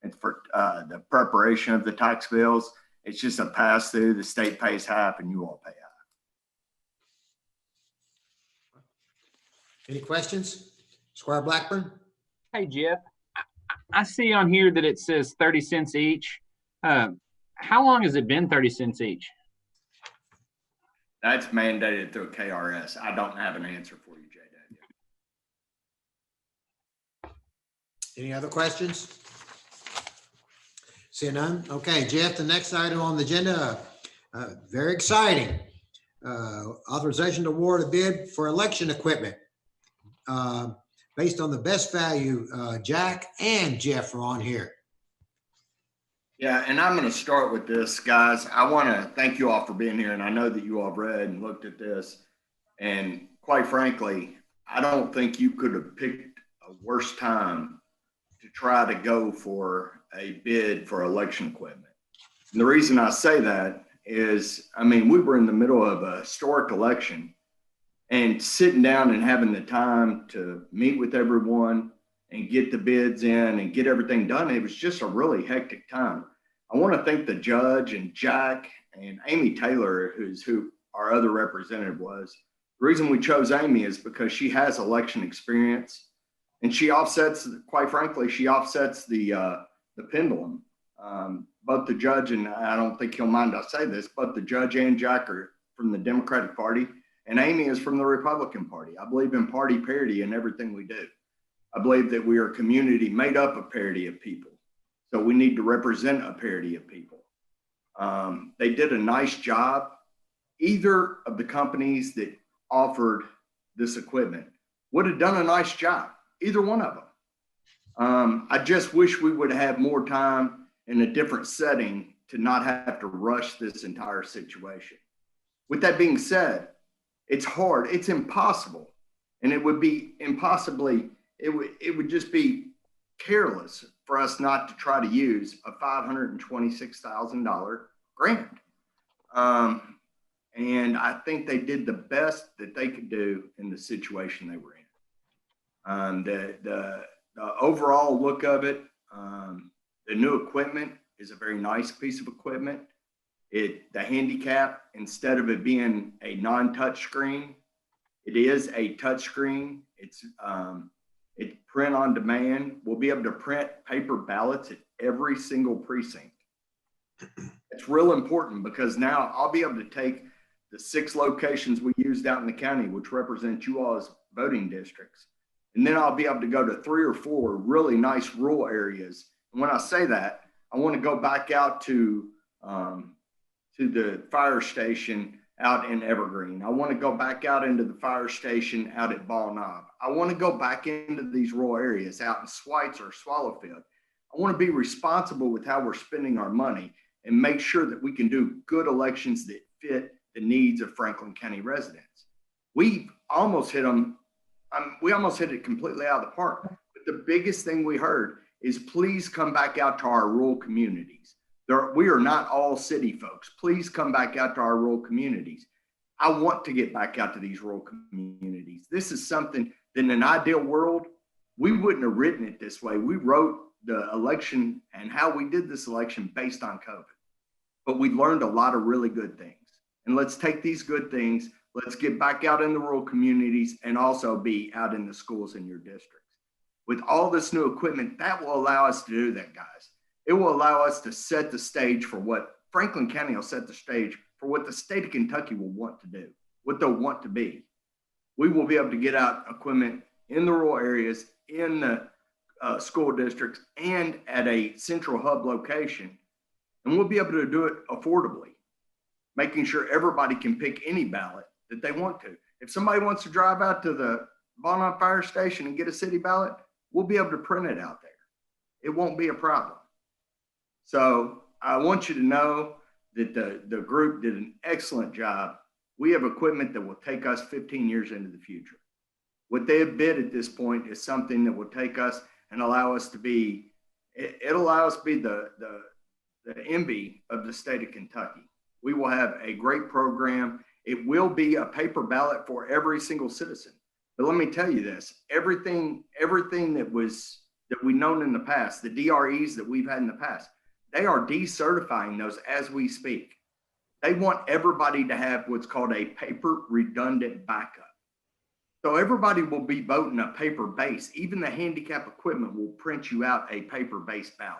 Speaker 14: It's for the preparation of the tax bills. It's just a pass through. The state pays half and you all pay half.
Speaker 1: Any questions? Squire Blackburn?
Speaker 4: Hey, Jeff. I see on here that it says 30 cents each. How long has it been 30 cents each?
Speaker 14: That's mandated through KRS. I don't have an answer for you, JW.
Speaker 1: Any other questions? Seeing none? Okay, Jeff, the next item on the agenda, very exciting. Authorization to award a bid for election equipment. Based on the best value, Jack and Jeff are on here.
Speaker 14: Yeah, and I'm going to start with this, guys. I want to thank you all for being here, and I know that you all have read and looked at this. And quite frankly, I don't think you could have picked a worse time to try to go for a bid for election equipment. And the reason I say that is, I mean, we were in the middle of a historic election, and sitting down and having the time to meet with everyone and get the bids in and get everything done, it was just a really hectic time. I want to thank the judge and Jack and Amy Taylor, who our other representative was. The reason we chose Amy is because she has election experience, and she offsets, quite frankly, she offsets the pendulum. Both the judge, and I don't think he'll mind I say this, but the judge and Jack are from the Democratic Party, and Amy is from the Republican Party. I believe in party parity in everything we do. I believe that we are a community made up of parity of people. So we need to represent a parity of people. They did a nice job. Either of the companies that offered this equipment would have done a nice job, either one of them. I just wish we would have more time in a different setting to not have to rush this entire situation. With that being said, it's hard, it's impossible. And it would be impossibly, it would just be careless for us not to try to use a $526,000 grant. And I think they did the best that they could do in the situation they were in. The overall look of it, the new equipment is a very nice piece of equipment. The handicap, instead of it being a non-touch screen, it is a touch screen. It's print on demand. We'll be able to print paper ballots at every single precinct. It's real important because now I'll be able to take the 6 locations we used out in the county, which represent you all as voting districts. And then I'll be able to go to 3 or 4 really nice rural areas. And when I say that, I want to go back out to to the fire station out in Evergreen. I want to go back out into the fire station out at Ball Knob. I want to go back into these rural areas out in Schweitzer, Swallowfield. I want to be responsible with how we're spending our money and make sure that we can do good elections that fit the needs of Franklin County residents. We almost hit them. We almost hit it completely out of the park. But the biggest thing we heard is please come back out to our rural communities. We are not all city folks. Please come back out to our rural communities. I want to get back out to these rural communities. This is something that in an ideal world, we wouldn't have written it this way. We wrote the election and how we did this election based on COVID. But we learned a lot of really good things. And let's take these good things, let's get back out in the rural communities and also be out in the schools in your districts. With all this new equipment, that will allow us to do that, guys. It will allow us to set the stage for what Franklin County will set the stage for what the state of Kentucky will want to do, what they'll want to be. We will be able to get out equipment in the rural areas, in the school districts, and at a central hub location. And we'll be able to do it affordably, making sure everybody can pick any ballot that they want to. If somebody wants to drive out to the Bonnet Fire Station and get a city ballot, we'll be able to print it out there. It won't be a problem. So I want you to know that the group did an excellent job. We have equipment that will take us 15 years into the future. What they have bid at this point is something that will take us and allow us to be, it'll allow us to be the envy of the state of Kentucky. We will have a great program. It will be a paper ballot for every single citizen. But let me tell you this, everything that we've known in the past, the DREs that we've had in the past, they are decertifying those as we speak. They want everybody to have what's called a paper redundant backup. So everybody will be voting a paper base. Even the handicap equipment will print you out a paper-based ballot.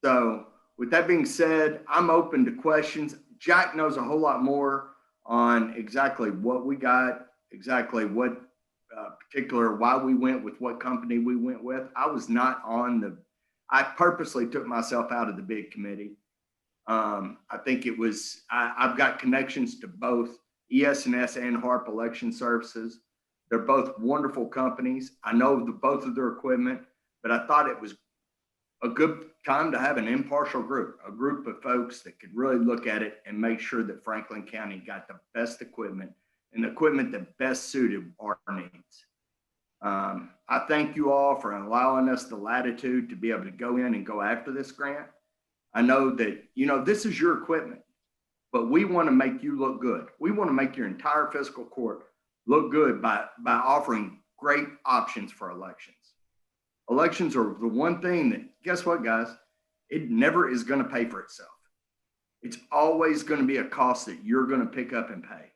Speaker 14: So with that being said, I'm open to questions. Jack knows a whole lot more on exactly what we got, exactly what particular, why we went with what company we went with. I was not on I purposely took myself out of the bid committee. I think it was, I've got connections to both ES&S and HARP Election Services. They're both wonderful companies. I know both of their equipment, but I thought it was a good time to have an impartial group, a group of folks that could really look at it and make sure that Franklin County got the best equipment and the equipment that best suited our needs. I thank you all for allowing us the latitude to be able to go in and go after this grant. I know that, this is your equipment, but we want to make you look good. We want to make your entire fiscal court look good by offering great options for elections. Elections are the one thing that, guess what, guys? It never is going to pay for itself. It's always going to be a cost that you're going to pick up and pay.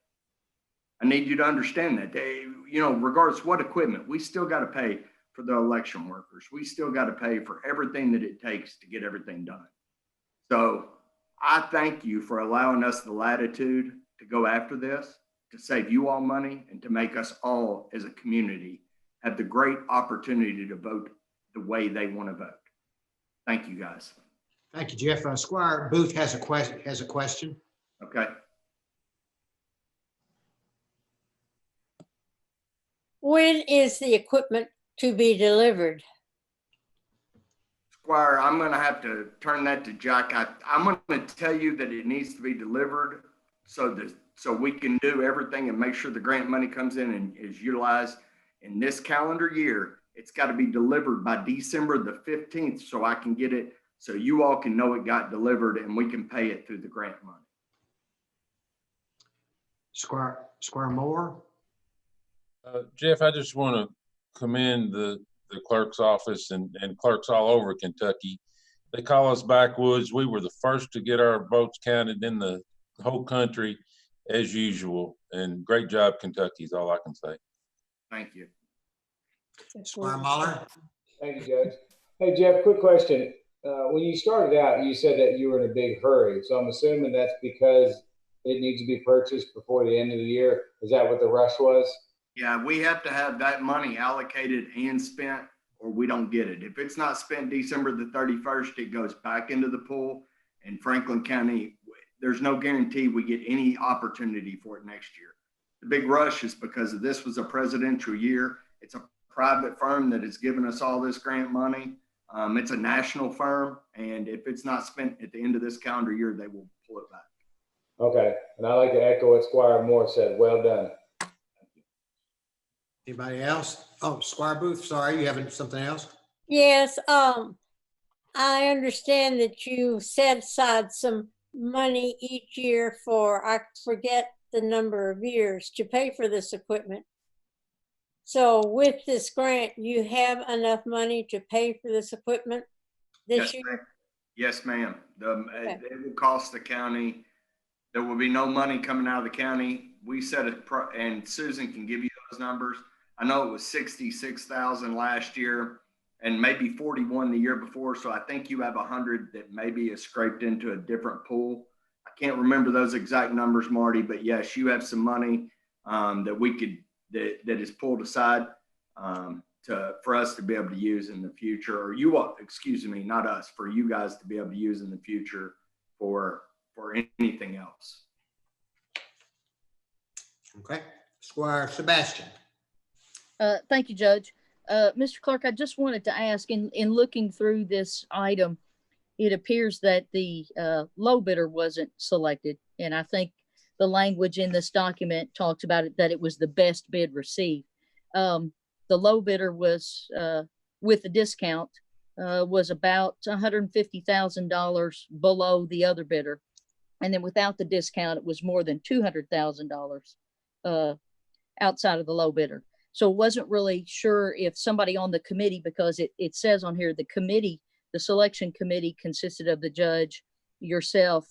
Speaker 14: I need you to understand that. Regardless of what equipment, we still got to pay for the election workers. We still got to pay for everything that it takes to get everything done. So I thank you for allowing us the latitude to go after this, to save you all money, and to make us all as a community have the great opportunity to vote the way they want to vote. Thank you, guys.
Speaker 1: Thank you, Jeff. Squire Booth has a question.
Speaker 14: Okay.
Speaker 15: When is the equipment to be delivered?
Speaker 14: Squire, I'm going to have to turn that to Jack. I'm going to tell you that it needs to be delivered so we can do everything and make sure the grant money comes in and is utilized in this calendar year. It's got to be delivered by December the 15th so I can get it, so you all can know it got delivered and we can pay it through the grant money.
Speaker 1: Squire Moore.
Speaker 5: Jeff, I just want to commend the clerk's office and clerks all over Kentucky. They call us backwoods. We were the first to get our votes counted in the whole country as usual. And great job, Kentucky, is all I can say.
Speaker 14: Thank you.
Speaker 1: Squire Muller.
Speaker 7: Thank you, Judge. Hey, Jeff, quick question. When you started out, you said that you were in a big hurry. So I'm assuming that's because it needs to be purchased before the end of the year. Is that what the rush was?
Speaker 14: Yeah, we have to have that money allocated and spent or we don't get it. If it's not spent December the 31st, it goes back into the pool. And Franklin County, there's no guarantee we get any opportunity for it next year. The big rush is because of this was a presidential year. It's a private firm that has given us all this grant money. It's a national firm, and if it's not spent at the end of this calendar year, they will pull it back.
Speaker 7: Okay, and I'd like to echo what Squire Moore said. Well done.
Speaker 1: Anybody else? Oh, Squire Booth, sorry, you having something else?
Speaker 15: Yes, I understand that you set aside some money each year for, I forget the number of years, to pay for this equipment. So with this grant, you have enough money to pay for this equipment this year?
Speaker 14: Yes, ma'am. It will cost the county. There will be no money coming out of the county. We set it, and Susan can give you those numbers. I know it was 66,000 last year and maybe 41 the year before. So I think you have 100 that maybe is scraped into a different pool. I can't remember those exact numbers, Marty, but yes, you have some money that we could, that is pulled aside for us to be able to use in the future, or excuse me, not us, for you guys to be able to use in the future for anything else.
Speaker 1: Okay, Squire Sebastian.
Speaker 8: Thank you, Judge. Mr. Clerk, I just wanted to ask, in looking through this item, it appears that the low bidder wasn't selected. And I think the language in this document talks about it, that it was the best bid received. The low bidder was, with the discount, was about $150,000 below the other bidder. And then without the discount, it was more than $200,000 outside of the low bidder. So wasn't really sure if somebody on the committee, because it says on here, the committee, the selection committee consisted of the judge, yourself,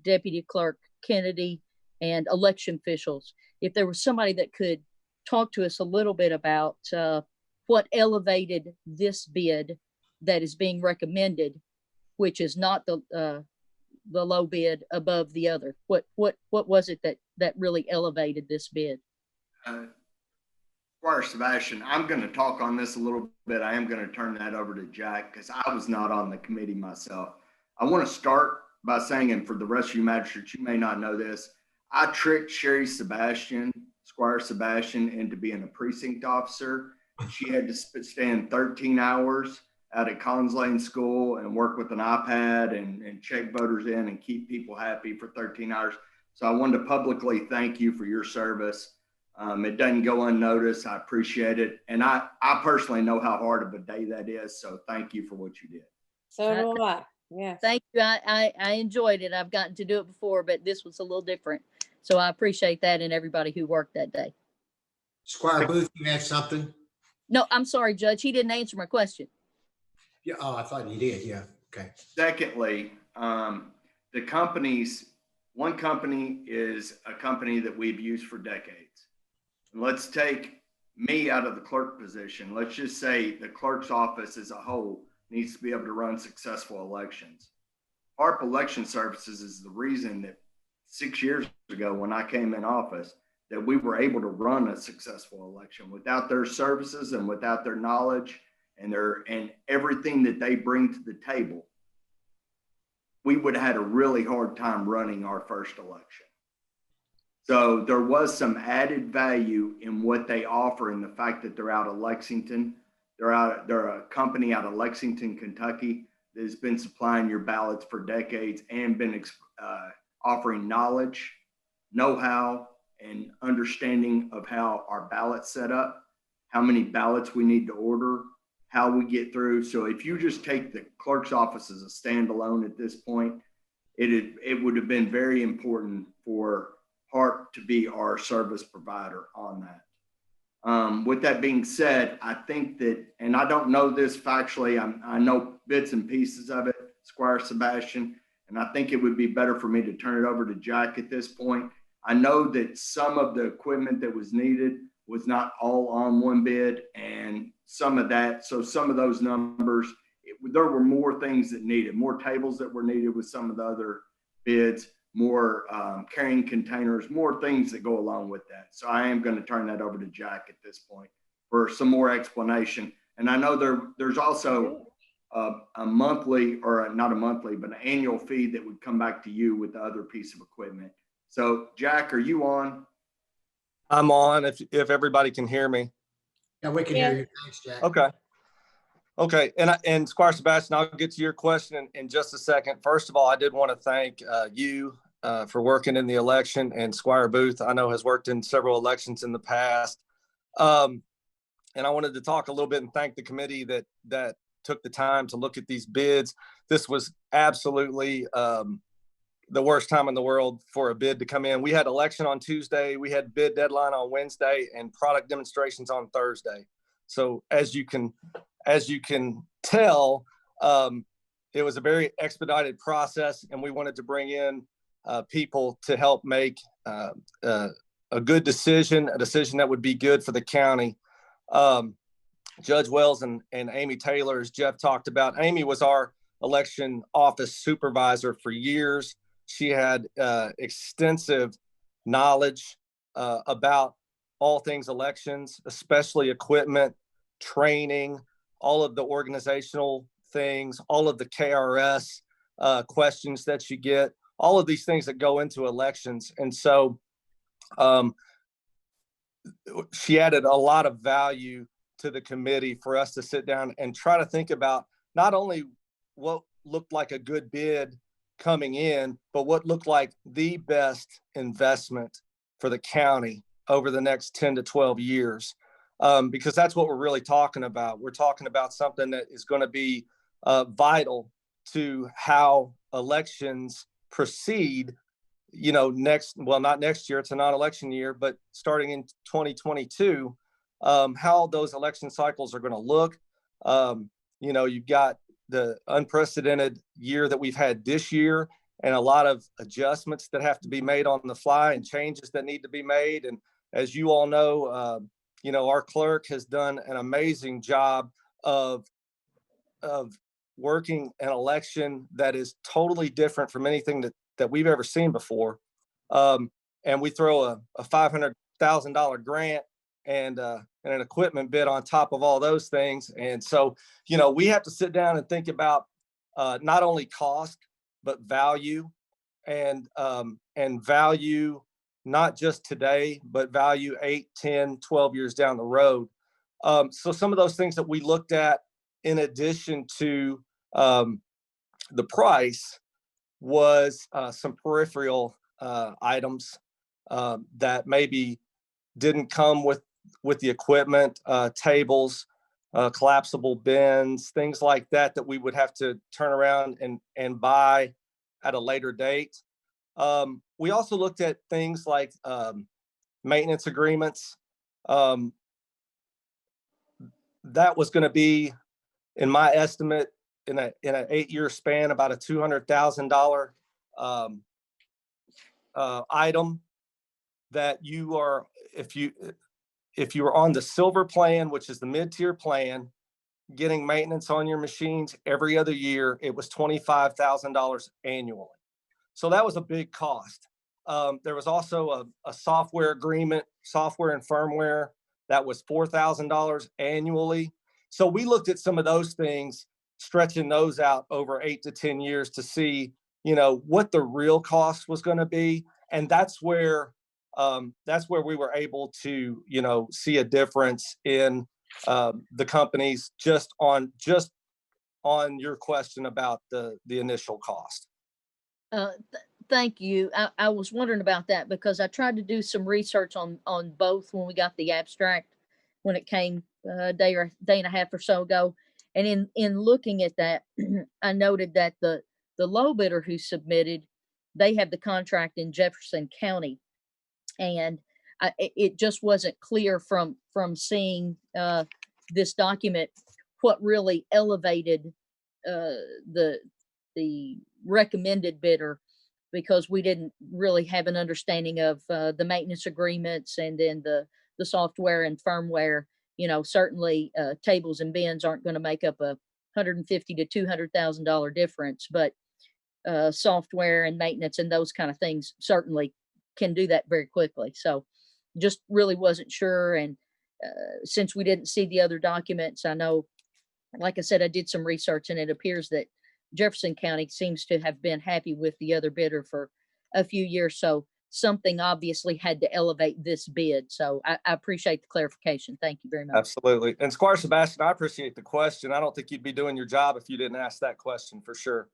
Speaker 8: Deputy Clerk Kennedy, and election officials. If there was somebody that could talk to us a little bit about what elevated this bid that is being recommended, which is not the low bid above the other. What was it that really elevated this bid?
Speaker 14: Squire Sebastian, I'm going to talk on this a little bit. I am going to turn that over to Jack because I was not on the committee myself. I want to start by saying, and for the rest of you magistrates, you may not know this, I tricked Sherry Sebastian, Squire Sebastian, into being a precinct officer. She had to spend 13 hours out at Collins Lane School and work with an iPad and check voters in and keep people happy for 13 hours. So I wanted to publicly thank you for your service. It doesn't go unnoticed. I appreciate it. And I personally know how hard of a day that is. So thank you for what you did.
Speaker 15: So do I. Yeah.
Speaker 8: Thank you. I enjoyed it. I've gotten to do it before, but this was a little different. So I appreciate that and everybody who worked that day.
Speaker 1: Squire Booth, you had something?
Speaker 8: No, I'm sorry, Judge. He didn't answer my question.
Speaker 1: Yeah. Oh, I thought you did. Yeah. Okay.
Speaker 14: Secondly, the companies, one company is a company that we've used for decades. Let's take me out of the clerk position. Let's just say the clerk's office as a whole needs to be able to run successful elections. HARP Election Services is the reason that 6 years ago when I came in office that we were able to run a successful election. Without their services and without their knowledge and everything that they bring to the table, we would have had a really hard time running our first election. So there was some added value in what they offer in the fact that they're out of Lexington. They're a company out of Lexington, Kentucky that has been supplying your ballots for decades and been offering knowledge, know-how, and understanding of how our ballots set up, how many ballots we need to order, how we get through. So if you just take the clerk's office as a standalone at this point, it would have been very important for HARP to be our service provider on that. With that being said, I think that, and I don't know this factually, I know bits and pieces of it, Squire Sebastian, and I think it would be better for me to turn it over to Jack at this point. I know that some of the equipment that was needed was not all on one bid, and some of that, so some of those numbers, there were more things that needed, more tables that were needed with some of the other bids, more carrying containers, more things that go along with that. So I am going to turn that over to Jack at this point for some more explanation. And I know there's also a monthly, or not a monthly, but an annual fee that would come back to you with the other piece of equipment. So Jack, are you on?
Speaker 16: I'm on if everybody can hear me.
Speaker 1: Yeah, we can hear you. Thanks, Jack.
Speaker 16: Okay. Okay. And Squire Sebastian, I'll get to your question in just a second. First of all, I did want to thank you for working in the election, and Squire Booth, I know, has worked in several elections in the past. And I wanted to talk a little bit and thank the committee that took the time to look at these bids. This was absolutely the worst time in the world for a bid to come in. We had election on Tuesday, we had bid deadline on Wednesday, and product demonstrations on Thursday. So as you can tell, it was a very expedited process, and we wanted to bring in people to help make a good decision, a decision that would be good for the county. Judge Wells and Amy Taylor, as Jeff talked about, Amy was our election office supervisor for years. She had extensive knowledge about all things elections, especially equipment, training, all of the organizational things, all of the KRS questions that you get, all of these things that go into elections. And so she added a lot of value to the committee for us to sit down and try to think about not only what looked like a good bid coming in, but what looked like the best investment for the county over the next 10 to 12 years. Because that's what we're really talking about. We're talking about something that is going to be vital to how elections proceed, not next year, it's a non-election year, but starting in 2022, how those election cycles are going to look. You've got the unprecedented year that we've had this year, and a lot of adjustments that have to be made on the fly and changes that need to be made. And as you all know, our clerk has done an amazing job of working an election that is totally different from anything that we've ever seen before. And we throw a $500,000 grant and an equipment bid on top of all those things. And so, we have to sit down and think about not only cost, but value, and value, not just today, but value 8, 10, 12 years down the road. So some of those things that we looked at, in addition to the price, was some peripheral items that maybe didn't come with the equipment, tables, collapsible bins, things like that we would have to turn around and buy at a later date. We also looked at things like maintenance agreements. That was going to be, in my estimate, in an 8-year span, about a $200,000 item that you are, if you are on the silver plan, which is the mid-tier plan, getting maintenance on your machines every other year, it was $25,000 annually. So that was a big cost. There was also a software agreement, software and firmware, that was $4,000 annually. So we looked at some of those things, stretching those out over 8 to 10 years to see, what the real cost was going to be. And that's where we were able to, see a difference in the companies, just on your question about the initial cost.
Speaker 8: Thank you. I was wondering about that because I tried to do some research on both when we got the abstract, when it came a day and a half or so ago. And in looking at that, I noted that the low bidder who submitted, they have the contract in Jefferson County. And it just wasn't clear from seeing this document what really elevated the recommended bidder, because we didn't really have an understanding of the maintenance agreements and then the software and firmware. Certainly tables and bins aren't going to make up $150,000 to $200,000 difference, but software and maintenance and those kind of things certainly can do that very quickly. So just really wasn't sure. And since we didn't see the other documents, I know like I said, I did some research and it appears that Jefferson County seems to have been happy with the other bidder for a few years. So something obviously had to elevate this bid. So I appreciate the clarification. Thank you very much.
Speaker 16: Absolutely. And Squire Sebastian, I appreciate the question. I don't think you'd be doing your job if you didn't ask that question, for sure.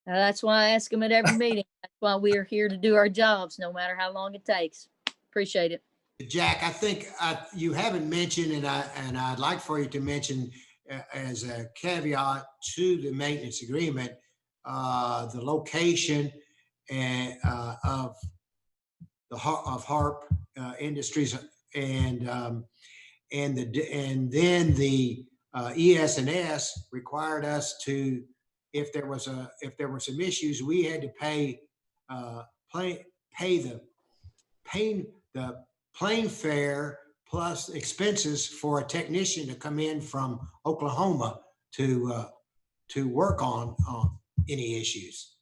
Speaker 8: That's why I ask them at every meeting. That's why we are here to do our jobs, no matter how long it takes. Appreciate it.
Speaker 1: Jack, I think you haven't mentioned, and I'd like for you to mention as a caveat to the maintenance agreement, the location and of HARP Industries and then the ES&S required us to, if there were some issues, we had to pay the plane fare plus expenses for a technician to come in from Oklahoma to work on any issues.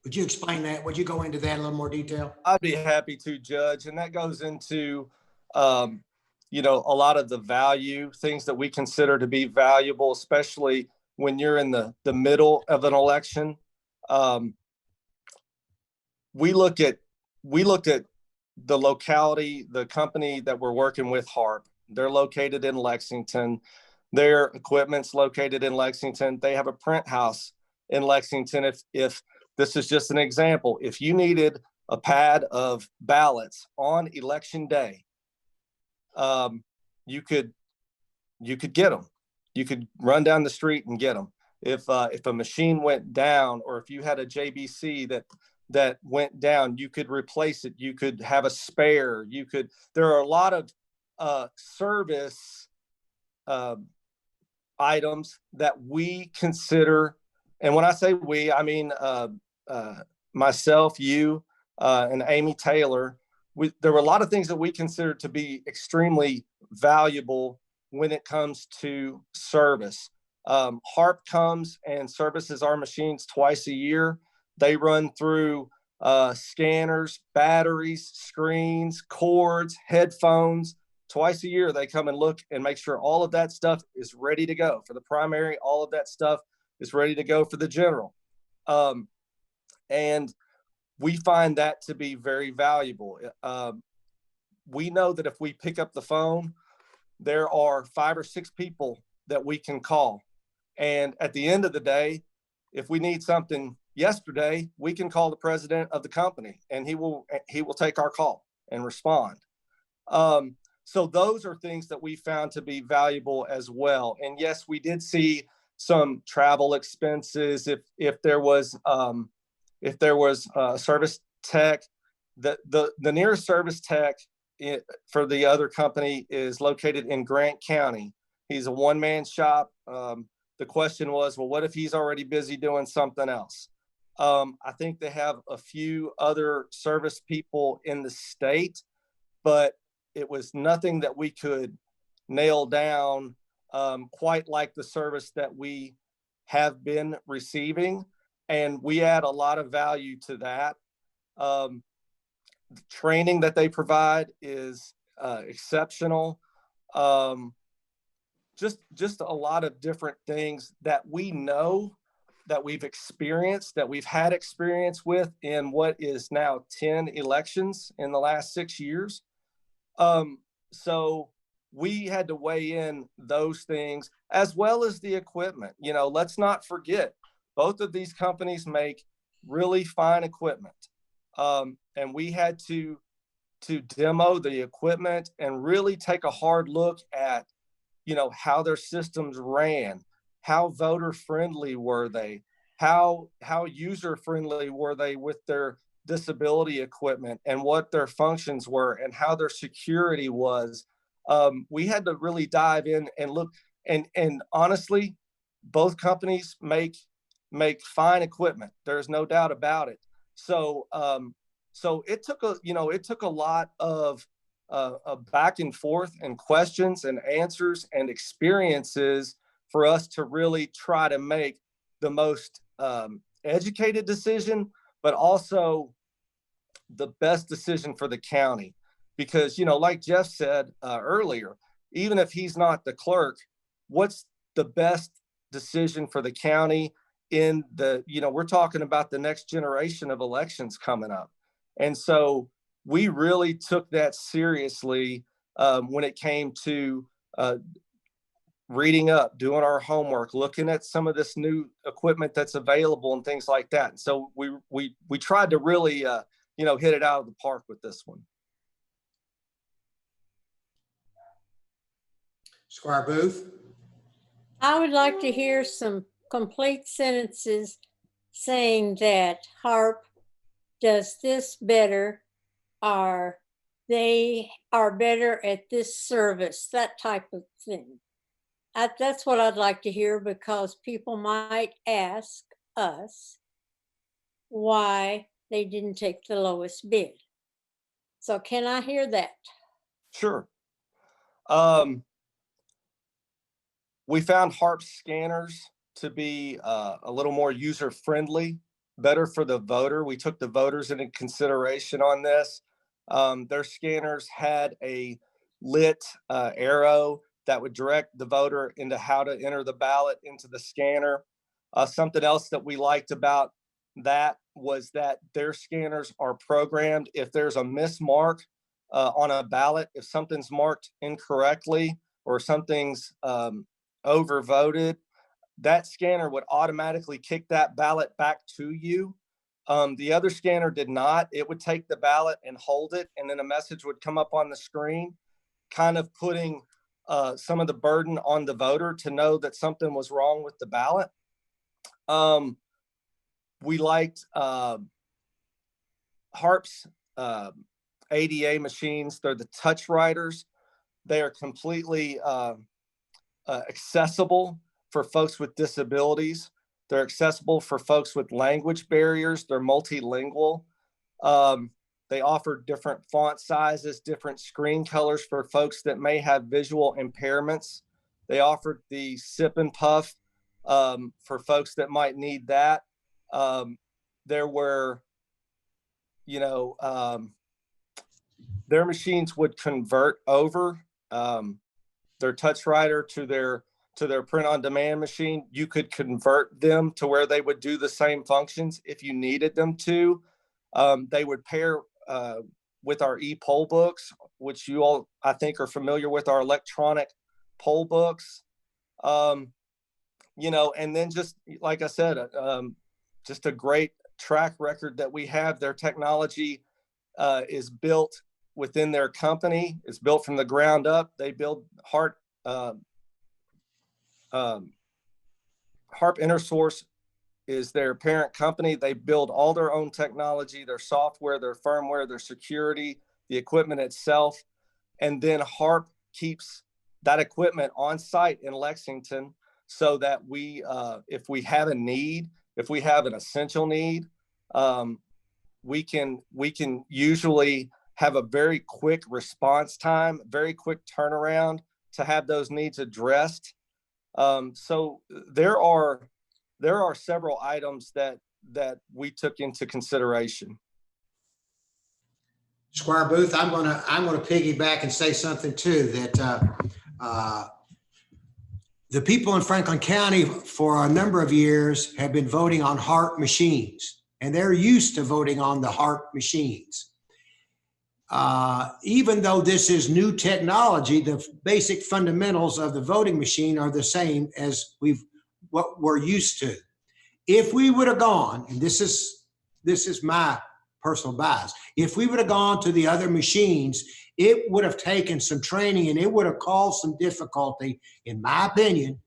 Speaker 1: Would you explain that? Would you go into that in a little more detail?
Speaker 16: I'd be happy to, Judge. And that goes into, you know, a lot of the value, things that we consider to be valuable, especially when you're in the middle of an election. We looked at the locality, the company that we're working with, HARP. They're located in Lexington. Their equipment's located in Lexington. They have a print house in Lexington. If this is just an example, if you needed a pad of ballots on election day, you could get them. You could run down the street and get them. If a machine went down, or if you had a JBC that went down, you could replace it. You could have a spare. There are a lot of service items that we consider. And when I say we, I mean myself, you, and Amy Taylor. There were a lot of things that we consider to be extremely valuable when it comes to service. HARP comes and services our machines twice a year. They run through scanners, batteries, screens, cords, headphones. Twice a year, they come and look and make sure all of that stuff is ready to go for the primary. All of that stuff is ready to go for the general. And we find that to be very valuable. We know that if we pick up the phone, there are 5 or 6 people that we can call. And at the end of the day, if we need something yesterday, we can call the president of the company and he will take our call and respond. So those are things that we found to be valuable as well. And yes, we did see some travel expenses. If there was a service tech, the nearest service tech for the other company is located in Grant County. He's a one-man shop. The question was, well, what if he's already busy doing something else? I think they have a few other service people in the state, but it was nothing that we could nail down quite like the service that we have been receiving. And we add a lot of value to that. The training that they provide is exceptional. Just a lot of different things that we know, that we've experienced, that we've had experience with in what is now 10 elections in the last 6 years. So we had to weigh in those things as well as the equipment. You know, let's not forget, both of these companies make really fine equipment. And we had to demo the equipment and really take a hard look at, you know, how their systems ran, how voter friendly were they, how user friendly were they with their disability equipment, and what their functions were and how their security was. We had to really dive in and look, and honestly, both companies make fine equipment. There's no doubt about it. So it took a lot of back and forth and questions and answers and experiences for us to really try to make the most educated decision, but also the best decision for the county. Because, you know, like Jeff said earlier, even if he's not the clerk, what's the best decision for the county in the, we're talking about the next generation of elections coming up. And so we really took that seriously when it came to reading up, doing our homework, looking at some of this new equipment that's available and things like that. And so we tried to really, hit it out of the park with this one.
Speaker 1: Squire Booth.
Speaker 15: I would like to hear some complete sentences saying that HARP does this better, or they are better at this service, that type of thing. That's what I'd like to hear, because people might ask us why they didn't take the lowest bid. So can I hear that?
Speaker 16: Sure. We found HARP scanners to be a little more user-friendly, better for the voter. We took the voters into consideration on this. Their scanners had a lit arrow that would direct the voter into how to enter the ballot into the scanner. Something else that we liked about that was that their scanners are programmed. If there's a mismark on a ballot, if something's marked incorrectly or something's overvoted, that scanner would automatically kick that ballot back to you. The other scanner did not. It would take the ballot and hold it, and then a message would come up on the screen, kind of putting some of the burden on the voter to know that something was wrong with the ballot. We liked HARP's ADA machines. They're the touch writers. They are completely accessible for folks with disabilities. They're accessible for folks with language barriers. They're multilingual. They offer different font sizes, different screen colors for folks that may have visual impairments. They offered the sip and puff for folks that might need that. There were, their machines would convert over their touch writer to their print on demand machine. You could convert them to where they would do the same functions if you needed them to. They would pair with our e-poll books, which you all, I think, are familiar with, our electronic poll books. And then just like I said, just a great track record that we have. Their technology is built within their company. It's built from the ground up. They build HARP InterSource is their parent company. They build all their own technology, their software, their firmware, their security, the equipment itself. And then HARP keeps that equipment on site in Lexington so that we, if we have a need, if we have an essential need, we can usually have a very quick response time, very quick turnaround to have those needs addressed. So there are several items that we took into consideration.
Speaker 1: Squire Booth, I'm gonna piggyback and say something too, that the people in Franklin County for a number of years have been voting on HARP machines, and they're used to voting on the HARP machines. Even though this is new technology, the basic fundamentals of the voting machine are the same as what we're used to. If we would have gone, and this is my personal bias, if we would have gone to the other machines, it would have taken some training and it would have caused some difficulty, in my opinion,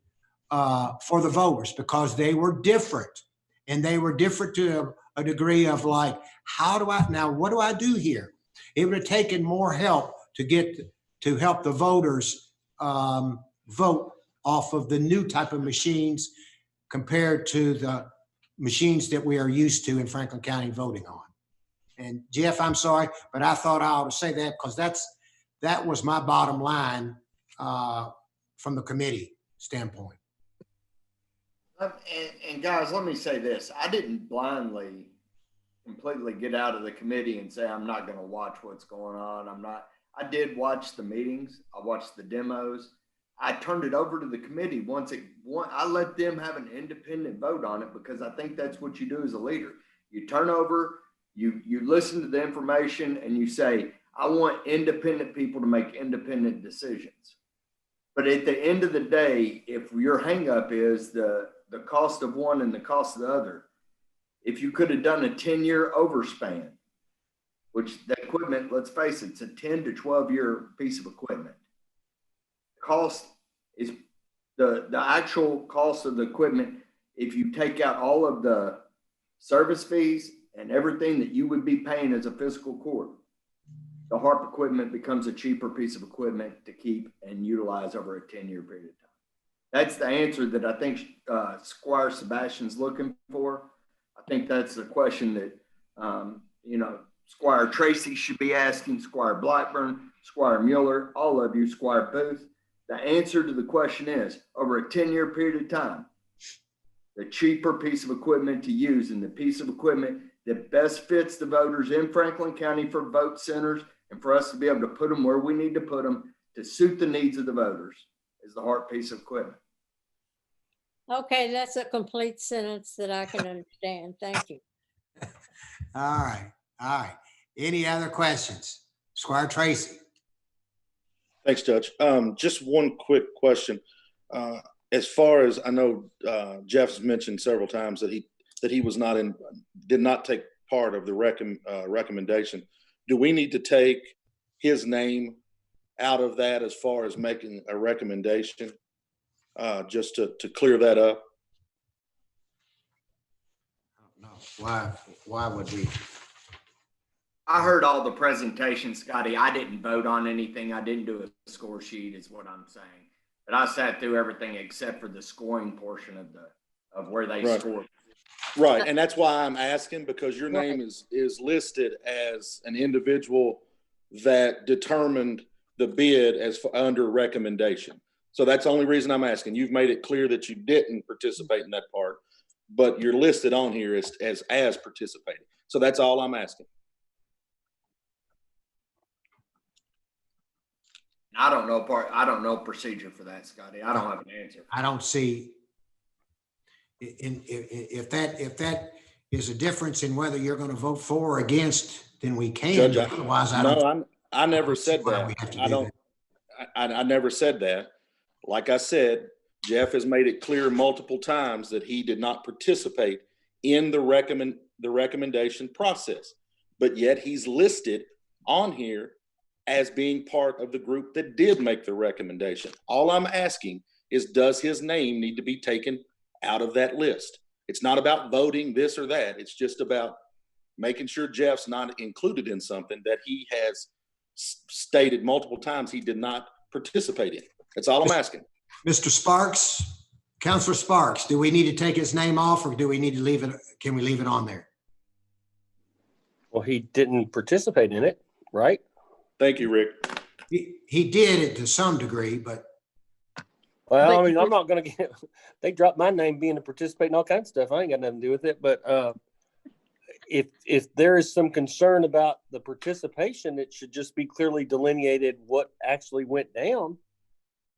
Speaker 1: for the voters, because they were different. And they were different to a degree of like, what do I do here? It would have taken more help to help the voters vote off of the new type of machines compared to the machines that we are used to in Franklin County voting on. And Jeff, I'm sorry, but I thought I ought to say that because that was my bottom line from the committee standpoint.
Speaker 14: And guys, let me say this. I didn't blindly completely get out of the committee and say, I'm not going to watch what's going on. I did watch the meetings. I watched the demos. I turned it over to the committee I let them have an independent vote on it, because I think that's what you do as a leader. You turn over, you listen to the information, and you say, I want independent people to make independent decisions. But at the end of the day, if your hangup is the cost of one and the cost of the other, if you could have done a 10-year overspan, which the equipment, let's face it, it's a 10 to 12-year piece of equipment. Cost is the actual cost of the equipment. If you take out all of the service fees and everything that you would be paying as a fiscal court, the HARP equipment becomes a cheaper piece of equipment to keep and utilize over a 10-year period of time. That's the answer that I think Squire Sebastian's looking for. I think that's the question that, Squire Tracy should be asking, Squire Blackburn, Squire Mueller, all of you, Squire Booth. The answer to the question is, over a 10-year period of time, the cheaper piece of equipment to use and the piece of equipment that best fits the voters in Franklin County for vote centers and for us to be able to put them where we need to put them to suit the needs of the voters is the HARP piece of equipment.
Speaker 15: Okay, that's a complete sentence that I can understand. Thank you.
Speaker 1: All right. All right. Any other questions? Squire Tracy.
Speaker 17: Thanks, Judge. Just one quick question. As far as I know, Jeff's mentioned several times that he was not did not take part of the recommendation. Do we need to take his name out of that as far as making a recommendation, just to clear that up?
Speaker 1: I don't know. Why would we?
Speaker 14: I heard all the presentations, Scotty. I didn't vote on anything. I didn't do a score sheet is what I'm saying. But I sat through everything except for the scoring portion of where they scored.
Speaker 17: Right. And that's why I'm asking, because your name is listed as an individual that determined the bid as under recommendation. So that's the only reason I'm asking. You've made it clear that you didn't participate in that part, but you're listed on here as participating. So that's all I'm asking.
Speaker 14: I don't know procedure for that, Scotty. I don't have an answer.
Speaker 1: I don't see if that is a difference in whether you're going to vote for or against, then we can.
Speaker 17: Judge,
Speaker 1: otherwise,
Speaker 17: I never said that. I never said that. Like I said, Jeff has made it clear multiple times that he did not participate in the recommendation process, but yet he's listed on here as being part of the group that did make the recommendation. All I'm asking is, does his name need to be taken out of that list? It's not about voting this or that. It's just about making sure Jeff's not included in something that he has stated multiple times he did not participate in. That's all I'm asking.
Speaker 1: Mr. Sparks, Councilor Sparks, do we need to take his name off, or do we need to leave it? Can we leave it on there?
Speaker 6: Well, he didn't participate in it, right?
Speaker 17: Thank you, Rick.
Speaker 1: He did it to some degree, but.
Speaker 6: Well, I mean, I'm not going to get, they dropped my name being a participate in all kinds of stuff. I ain't got nothing to do with it. But if there is some concern about the participation, it should just be clearly delineated what actually went down,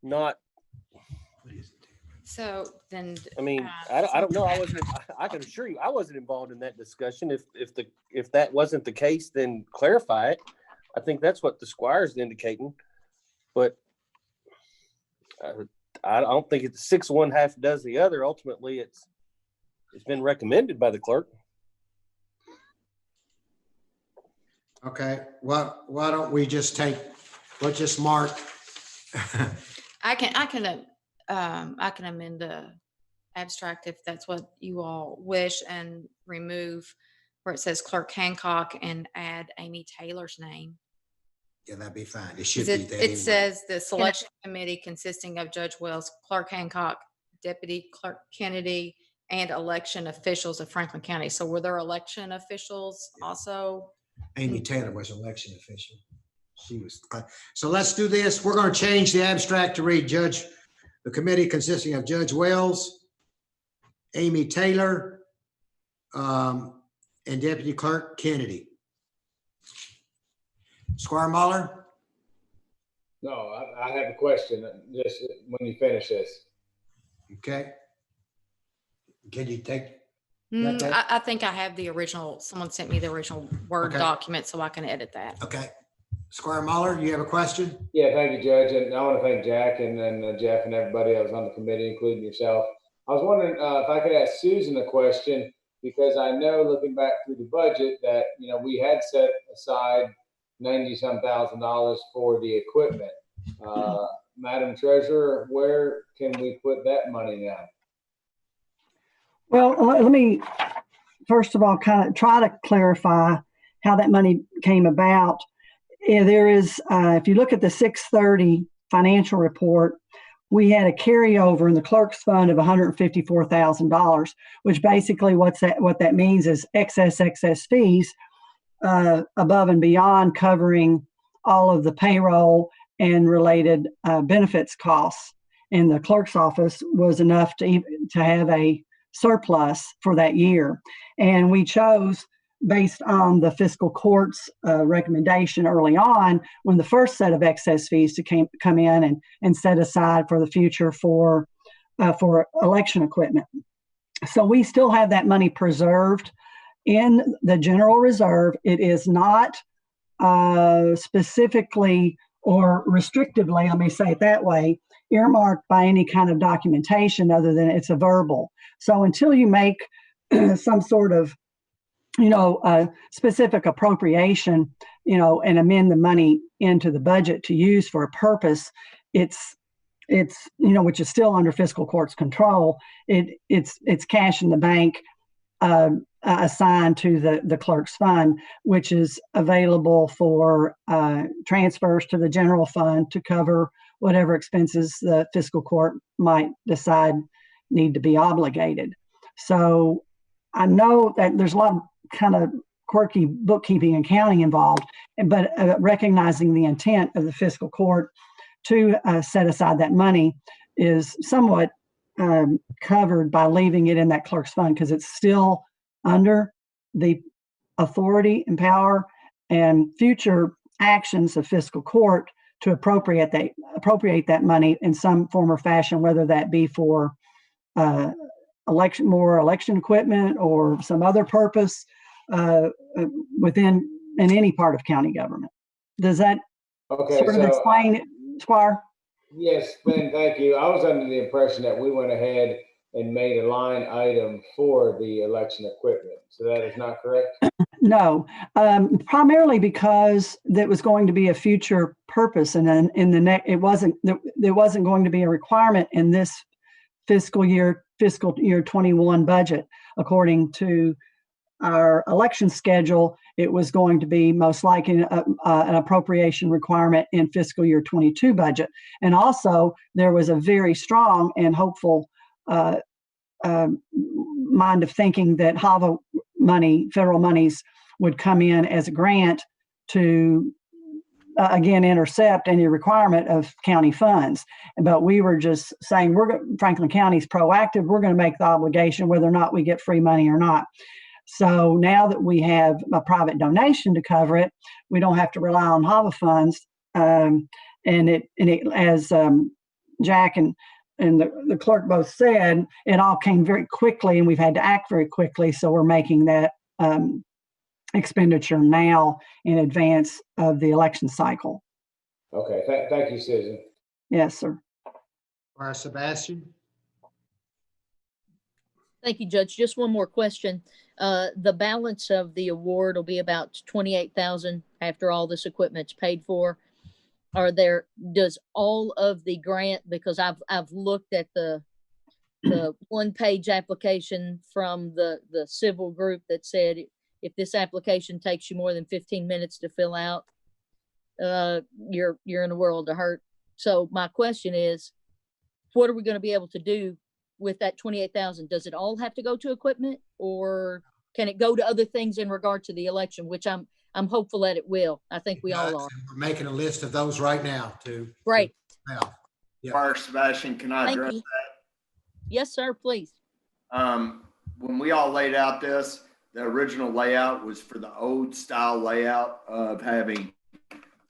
Speaker 6: not.
Speaker 13: So then,
Speaker 6: I mean, I don't know. I can assure you, I wasn't involved in that discussion. If that wasn't the case, then clarify it. I think that's what the Squire's indicating, but I don't think it's 6 1 half does the other. Ultimately, it's been recommended by the clerk.
Speaker 1: Okay. Well, why don't we just let's just mark.
Speaker 13: I can amend the abstract if that's what you all wish, and remove where it says Clerk Hancock and add Amy Taylor's name.
Speaker 1: Yeah, that'd be fine. It should
Speaker 13: It
Speaker 1: be there.
Speaker 13: says the selection committee consisting of Judge Wells, Clerk Hancock, Deputy Clerk Kennedy, and election officials of Franklin County. So were there election officials also?
Speaker 1: Amy Taylor was election official. She was. So let's do this. We're going to change the abstract to read the committee consisting of Judge Wells, Amy Taylor, and Deputy Clerk Kennedy. Squire Muller?
Speaker 7: No, I have a question just when you finish this.
Speaker 1: Okay. Can you take? got that?
Speaker 13: I think I have the original, someone sent me the original Word
Speaker 1: Okay.
Speaker 13: document, so I can edit that.
Speaker 1: Okay. Squire Muller, you have a question?
Speaker 7: Yeah, thank you, Judge. And I want to thank Jack and Jeff and everybody that was on the committee, including yourself. I was wondering if I could ask Susan a question, because I know looking back through the budget that, we had set aside $90-some thousand for the equipment. Madam Treasurer, where can we put that money now?
Speaker 18: Well, let me first of all kind of try to clarify how that money came about. Yeah, there is, if you look at the 6/30 financial report, we had a carryover in the clerk's fund of $154,000, which basically what that means is excess fees above and beyond covering all of the payroll and related benefits costs. And the clerk's office was enough to have a surplus for that year. And we chose, based on the fiscal court's recommendation early on, when the first set of excess fees to come in and set aside for the future for election equipment. So we still have that money preserved in the general reserve. It is not specifically or restrictively, let me say it that way, earmarked by any kind of documentation other than it's a verbal. So until you make some sort of specific appropriation, and amend the money into the budget to use for a purpose, it's which is still under fiscal court's control. It's cash in the bank assigned to the clerk's fund, which is available for transfers to the general fund to cover whatever expenses the fiscal court might decide need to be obligated. So I know that there's a lot of kind of quirky bookkeeping and counting involved, but recognizing the intent of the fiscal court to set aside that money is somewhat covered by leaving it in that clerk's fund, because it's still under the authority and power and future actions of fiscal court to appropriate that money in some form or fashion, whether that be for election equipment or some other purpose in any part of county government. Does that sort of explain it, Squire?
Speaker 7: Yes, Ben, thank you. I was under the impression that we went ahead and made a line item for the election equipment. So that is not correct?
Speaker 18: No, primarily because that was going to be a future purpose, and then it wasn't going to be a requirement in this fiscal year 21 budget. According to our election schedule, it was going to be most likely an appropriation requirement in fiscal year 22 budget. And also there was a very strong and hopeful mind of thinking that HAVA money, federal monies, would come in as a grant to again intercept any requirement of county funds. But we were just saying, Franklin County's proactive, we're going to make the obligation whether or not we get free money or not. So now that we have a private donation to cover it, we don't have to rely on HAVA funds. And it as Jack and the clerk both said, it all came very quickly, and we've had to act very quickly. So we're making that expenditure now in advance of the election cycle.
Speaker 7: Okay, thank you, Susan.
Speaker 18: Yes, sir.
Speaker 1: Sebastian.
Speaker 8: Thank you, Judge. Just one more question. The balance of the award will be about $28,000 after all this equipment's paid for. Does all of the grant, because I've looked at the one-page application from the civil group that said if this application takes you more than 15 minutes to fill out, you're in a world of hurt. So my question is, what are we going to be able to do with that $28,000? Does it all have to go to equipment, or can it go to other things in regard to the election, which I'm hopeful that it will. I think we all are.
Speaker 1: We're making a list of those right now too.
Speaker 8: Great.
Speaker 14: First, Sebastian, can I address that?
Speaker 8: Yes, sir, please.
Speaker 14: When we all laid out this, the original layout was for the old style layout of having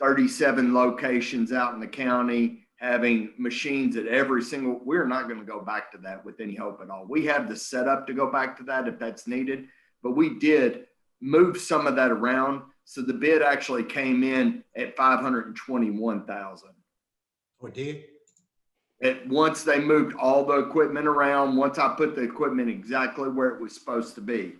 Speaker 14: 37 locations out in the county, having machines at every single, we're not going to go back to that with any hope at all. We have the setup to go back to that if that's needed, but we did move some of that around. So the bid actually came in at 521,000.
Speaker 1: What did?
Speaker 14: Once they moved all the equipment around, once I put the equipment exactly where it was supposed to be.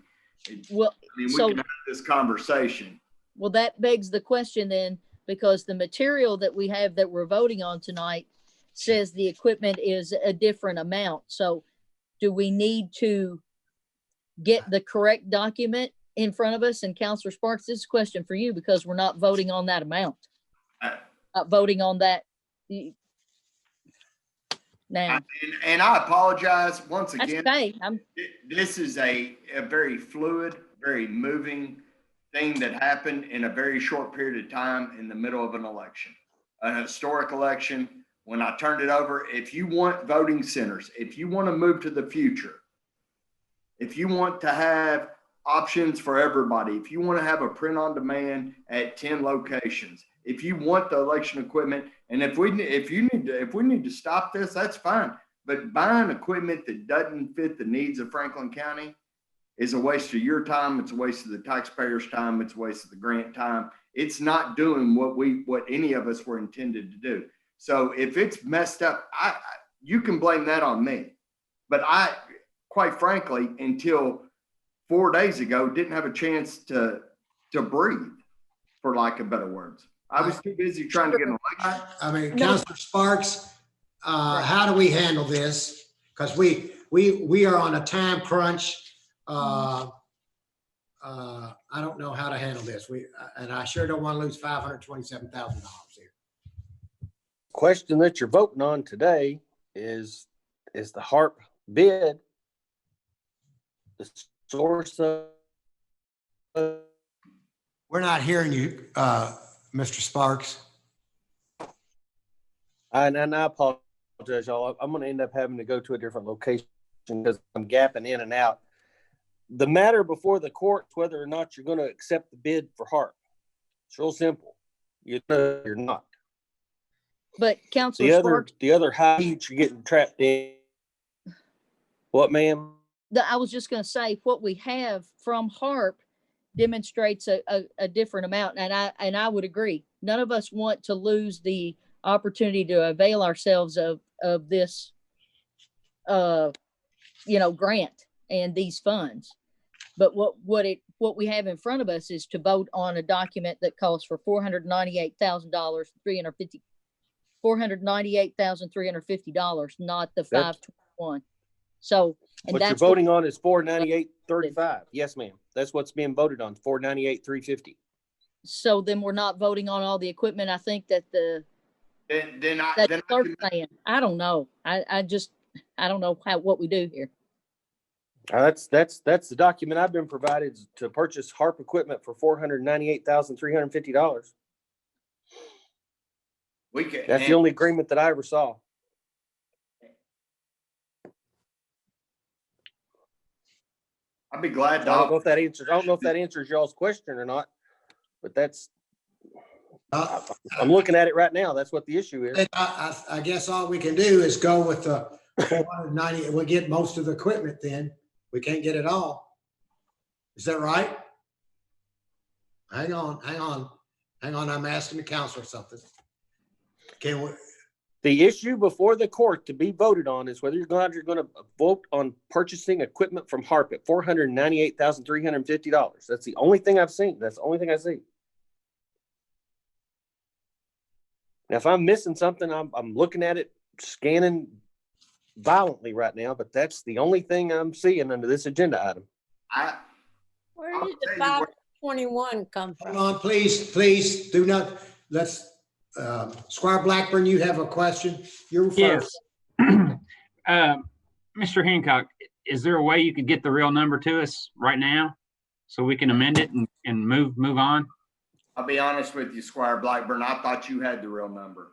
Speaker 8: Well,
Speaker 14: I mean, we
Speaker 8: so
Speaker 14: can have this conversation.
Speaker 8: well, that begs the question then, because the material that we have that we're voting on tonight says the equipment is a different amount. So do we need to get the correct document in front of us? And Counselor Sparks, this is a question for you because we're not voting on that amount. Not voting on that now.
Speaker 14: And I apologize once again.
Speaker 8: Okay.
Speaker 14: This is a very fluid, very moving thing that happened in a very short period of time in the middle of an election, an historic election. When I turned it over, if you want voting centers, if you want to move to the future, if you want to have options for everybody, if you want to have a print on demand at 10 locations, if you want the election equipment, and if we need to stop this, that's fine. But buying equipment that doesn't fit the needs of Franklin County is a waste of your time. It's a waste of the taxpayers' time. It's a waste of the grant time. It's not doing what any of us were intended to do. So if it's messed up, you can blame that on me. But I, quite frankly, until 4 days ago, didn't have a chance to breathe, for lack of better words. I was too busy trying to get an election.
Speaker 1: I mean, Councilor Sparks, how do we handle this? Because we are on a time crunch. I don't know how to handle this. And I sure don't want to lose $527,000 here.
Speaker 6: Question that you're voting on today is the HARP bid the source of?
Speaker 1: We're not hearing you, Mr. Sparks.
Speaker 6: And I apologize, y'all. I'm going to end up having to go to a different location because I'm gapping in and out. The matter before the courts, whether or not you're going to accept the bid for HARP. It's real simple. You know you're not.
Speaker 8: But Councilor Sparks,
Speaker 6: the other height you're getting trapped in. What, ma'am?
Speaker 8: I was just going to say what we have from HARP demonstrates a different amount, and I would agree. None of us want to lose the opportunity to avail ourselves of this, grant and these funds. But what we have in front of us is to vote on a document that calls for $498,350, not the 521. So, and
Speaker 6: what you're voting on is $498.35. Yes, ma'am. That's what's being voted on. $498,350.
Speaker 8: So then we're not voting on all the equipment. I think that I don't know. I don't know what we do here.
Speaker 6: That's the document I've been provided to purchase HARP equipment for $498,350. That's the only agreement that I ever saw.
Speaker 14: I'd be glad.
Speaker 6: I don't know if that answers y'all's question or not, but that's. I'm looking at it right now. That's what the issue is.
Speaker 1: I guess all we can do is go with the 490. We'll get most of the equipment then. We can't get it all. Is that right? Hang on. I'm asking the counselor something. Can we?
Speaker 6: The issue before the court to be voted on is whether you're going to vote on purchasing equipment from HARP at $498,350. That's the only thing I've seen. That's the only thing I see. Now, if I'm missing something, I'm looking at it, scanning violently right now, but that's the only thing I'm seeing under this agenda item.
Speaker 15: Where did the 521 come from?
Speaker 1: Hold on, please do not. Let's. Squire Blackburn, you have a question? You're first.
Speaker 4: Yes. Mr. Hancock, is there a way you could get the real number to us right now so we can amend it and move on?
Speaker 14: I'll be honest with you, Squire Blackburn. I thought you had the real number.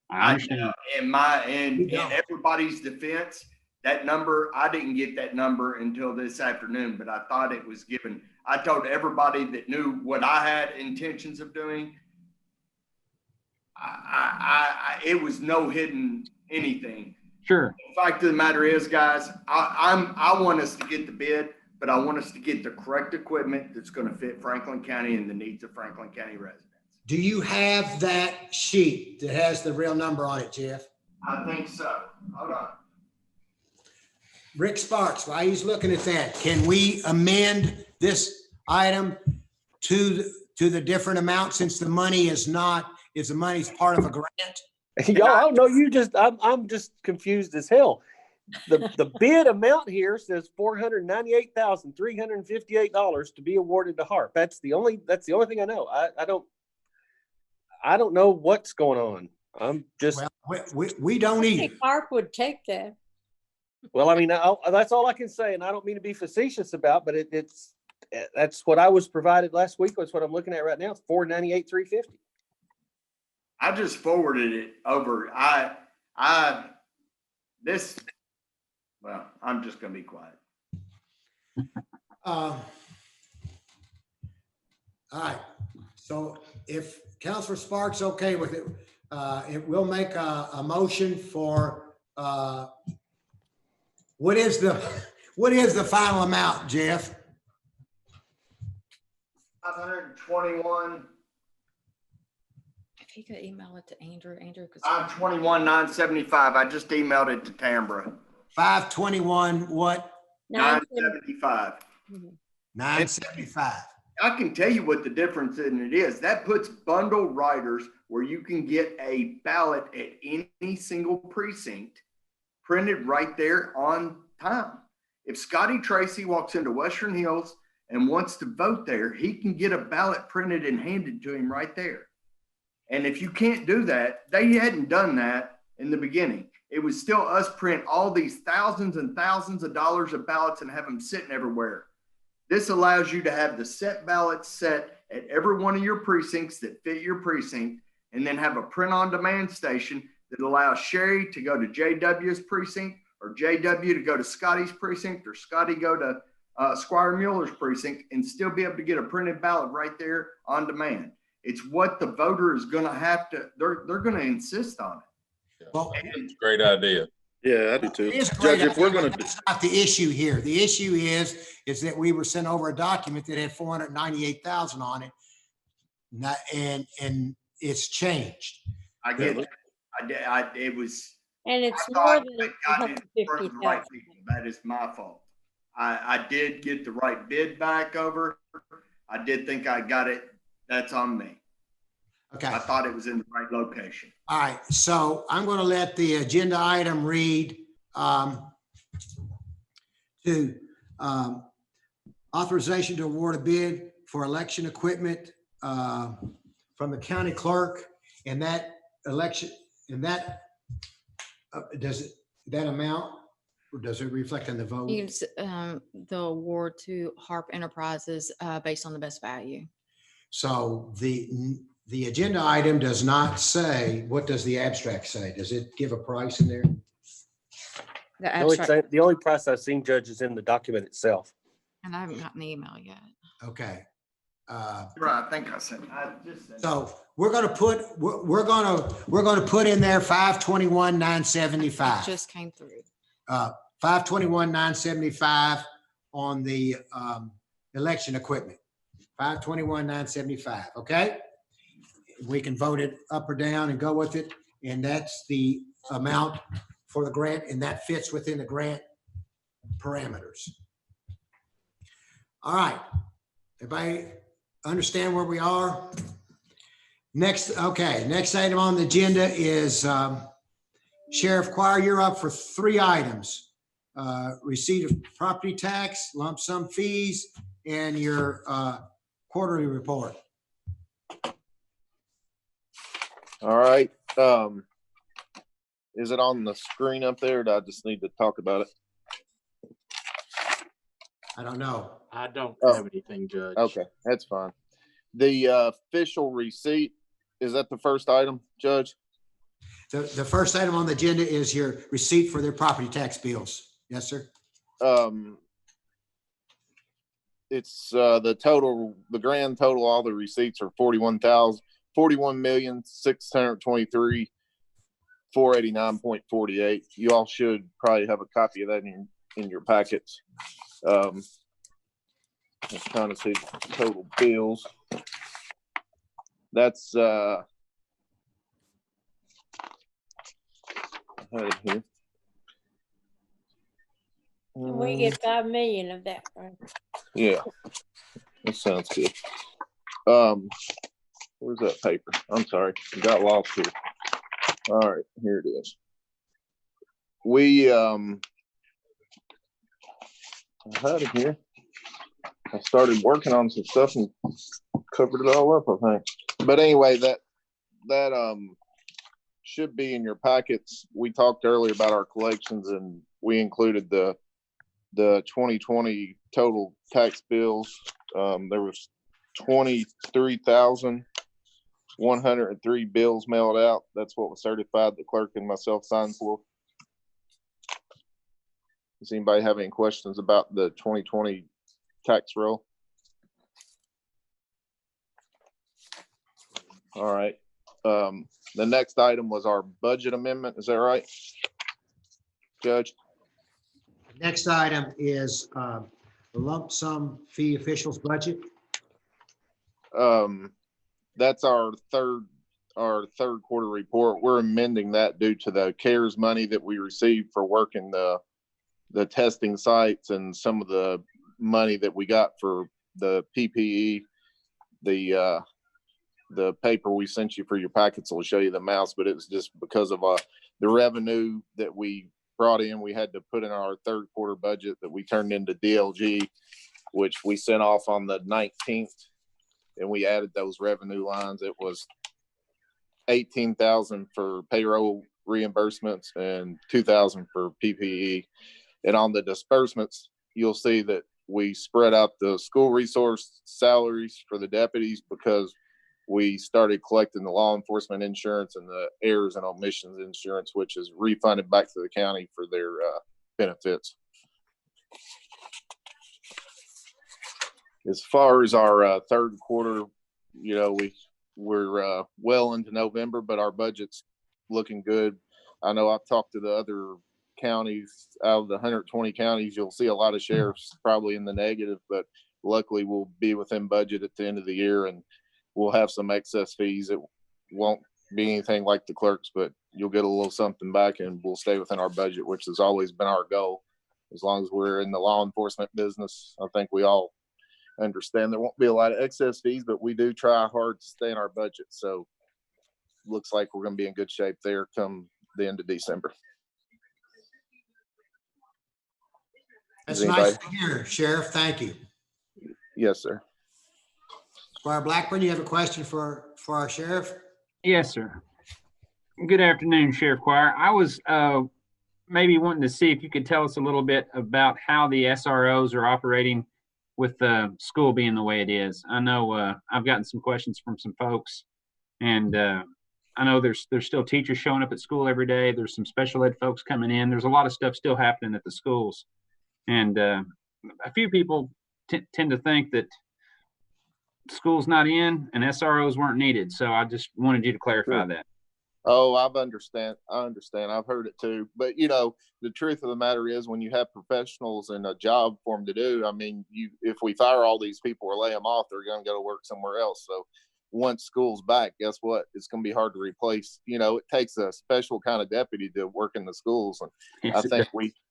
Speaker 4: I understand.
Speaker 14: In everybody's defense, that number, I didn't get that number until this afternoon, but I thought it was given. I told everybody that knew what I had intentions of doing. it was no hidden anything.
Speaker 4: Sure.
Speaker 14: The fact of the matter is, guys, I want us to get the bid, but I want us to get the correct equipment that's going to fit Franklin County and the needs of Franklin County residents.
Speaker 1: Do you have that sheet that has the real number on it, Jeff?
Speaker 14: I think so. Hold on.
Speaker 1: Rick Sparks, while he's looking at that, can we amend this item to the different amount since the money is the money's part of a grant?
Speaker 6: Y'all, I don't know. I'm just confused as hell. The bid amount here says $498,358 to be awarded to HARP. That's the only thing I know. I don't know what's going on. I'm just.
Speaker 1: Well, we don't
Speaker 15: I
Speaker 1: either.
Speaker 15: think HARP would take that.
Speaker 6: Well, I mean, that's all I can say, and I don't mean to be facetious about, but that's what I was provided last week. That's what I'm looking at right now. It's $498,350.
Speaker 14: I just forwarded it over. Well, I'm just going to be quiet.
Speaker 1: All right. So if Councilor Sparks okay with it, it will make a motion for what is the final amount, Jeff?
Speaker 14: 521.
Speaker 13: If he could email it to Andrew, because
Speaker 14: 521,975. I just emailed it to Tambra.
Speaker 1: 521 what?
Speaker 14: 975.
Speaker 1: 975.
Speaker 14: I can tell you what the difference in it is. That puts bundle riders where you can get a ballot at any single precinct printed right there on time. If Scotty Tracy walks into Western Hills and wants to vote there, he can get a ballot printed and handed to him right there. And if you can't do that, they hadn't done that in the beginning. It was still us print all these thousands and thousands of dollars of ballots and have them sitting everywhere. This allows you to have the set ballots set at every one of your precincts that fit your precinct, and then have a print on demand station that allows Sherry to go to JW's precinct, or JW to go to Scotty's precinct, or Scotty go to Squire Mueller's precinct, and still be able to get a printed ballot right there on demand. It's what the voter is going to have to, they're going to insist on it.
Speaker 1: Well,
Speaker 5: It's a great idea.
Speaker 17: Yeah, I do too.
Speaker 1: it is a
Speaker 17: Judge,
Speaker 1: great
Speaker 17: if we're
Speaker 1: idea,
Speaker 17: going
Speaker 1: but
Speaker 17: to,
Speaker 1: that's not the issue here. The issue is that we were sent over a document that had 498,000 on it. And it's changed.
Speaker 14: I get it. It was.
Speaker 15: And it's
Speaker 14: I
Speaker 15: more
Speaker 14: thought
Speaker 15: than
Speaker 14: I got it in front of the right
Speaker 15: 150,000.
Speaker 14: people. That is my fault. I did get the right bid back over. I did think I got it. That's on me.
Speaker 1: Okay.
Speaker 14: I thought it was in the right location.
Speaker 1: All right. So I'm going to let the agenda item read to authorization to award a bid for election equipment from the county clerk, and that election, and that that amount, or does it reflect on the vote?
Speaker 13: you can the award to HARP Enterprises based on the best value.
Speaker 1: So the agenda item does not say, what does the abstract say? Does it give a price in there?
Speaker 6: The only price I've seen, Judge, is in the document itself.
Speaker 13: And I haven't gotten the email yet.
Speaker 1: Okay.
Speaker 14: Right, I think I said.
Speaker 1: So we're going to put in there 521,975.
Speaker 13: It just came through.
Speaker 1: 521,975 on the election equipment. 521,975. Okay. We can vote it up or down and go with it. And that's the amount for the grant, and that fits within the grant parameters. All right. Everybody understand where we are? Next item on the agenda is Sheriff Choir, you're up for 3 items. Receipt of property tax, lump sum fees, and your quarterly report.
Speaker 9: All right. Is it on the screen up there, or do I just need to talk about it?
Speaker 1: I don't know.
Speaker 10: I don't have anything, Judge.
Speaker 9: Okay, that's fine. The official receipt, is that the first item, Judge?
Speaker 1: The first item on the agenda is your receipt for their property tax bills. Yes, sir.
Speaker 9: It's the grand total, all the receipts are $41,623,489.48. You all should probably have a copy of that in your packets. Let's kind of see total bills. That's I had it here.
Speaker 15: And we get 5 million of that, right?
Speaker 9: Yeah, that sounds good. Where's that paper? I'm sorry, I got lost here. All right, here it is. We I had it here. I started working on some stuff and covered it all up, I think. But anyway, that should be in your packets. We talked earlier about our collections, and we included the 2020 total tax bills. There was 23,103 bills mailed out. That's what was certified. The clerk and myself signed for. Does anybody have any questions about the 2020 tax roll? All right. The next item was our budget amendment. Is that right, Judge?
Speaker 1: Next item is the lump sum fee officials budget.
Speaker 9: That's our third quarter report. We're amending that due to the CARES money that we received for working the testing sites and some of the money that we got for the PPE. The paper we sent you for your packets will show you the amounts, but it was just because of the revenue that we brought in, we had to put in our third quarter budget that we turned into DLG, which we sent off on the 19th, and we added those revenue lines. It was 18,000 for payroll reimbursements and 2,000 for PPE. And on the disbursements, you'll see that we spread out the school resource salaries for the deputies because we started collecting the law enforcement insurance and the errors and omissions insurance, which is refunded back to the county for their benefits. As far as our third quarter, we're well into November, but our budget's looking good. I know I've talked to the other counties. Out of the 120 counties, you'll see a lot of sheriffs probably in the negative, but luckily we'll be within budget at the end of the year, and we'll have some excess fees. It won't be anything like the clerks, but you'll get a little something back, and we'll stay within our budget, which has always been our goal. As long as we're in the law enforcement business, I think we all understand there won't be a lot of excess fees, but we do try hard to stay in our budget. So looks like we're going to be in good shape there come the end of December.
Speaker 1: That's nice to hear, Sheriff. Thank you.
Speaker 9: Yes, sir.
Speaker 1: Squire Blackburn, you have a question for our sheriff?
Speaker 4: Yes, sir. Good afternoon, Sheriff Quire. I was maybe wanting to see if you could tell us a little bit about how the SROs are operating with the school being the way it is. I know I've gotten some questions from some folks, and I know there's still teachers showing up at school every day. There's some special ed folks coming in. There's a lot of stuff still happening at the schools. And a few people tend to think that school's not in and SROs weren't needed. So I just wanted you to clarify that.
Speaker 9: Oh, I understand. I've heard it too. But, the truth of the matter is when you have professionals and a job for them to do, I mean, if we fire all these people or lay them off, they're going to go to work somewhere else. So once school's back, guess what? It's going to be hard to replace. It takes a special kind of deputy to work in the schools. And
Speaker 4: Yes,
Speaker 9: I think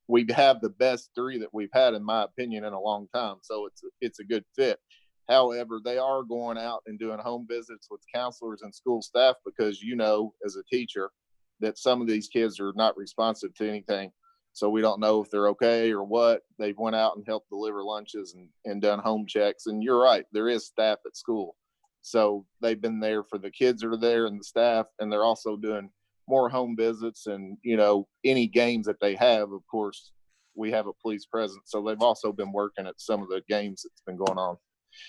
Speaker 9: we have the best three that we've had, in my opinion, in a long time. So it's a good fit. However, they are going out and doing home visits with counselors and school staff because, as a teacher, that some of these kids are not responsive to anything. So we don't know if they're okay or what. They've went out and helped deliver lunches and done home checks. And you're right, there is staff at school. So they've been there for the kids that are there and the staff, and they're also doing more home visits and, any games that they have. Of course, we have a police presence. So they've also been working at some of the games that's been going on.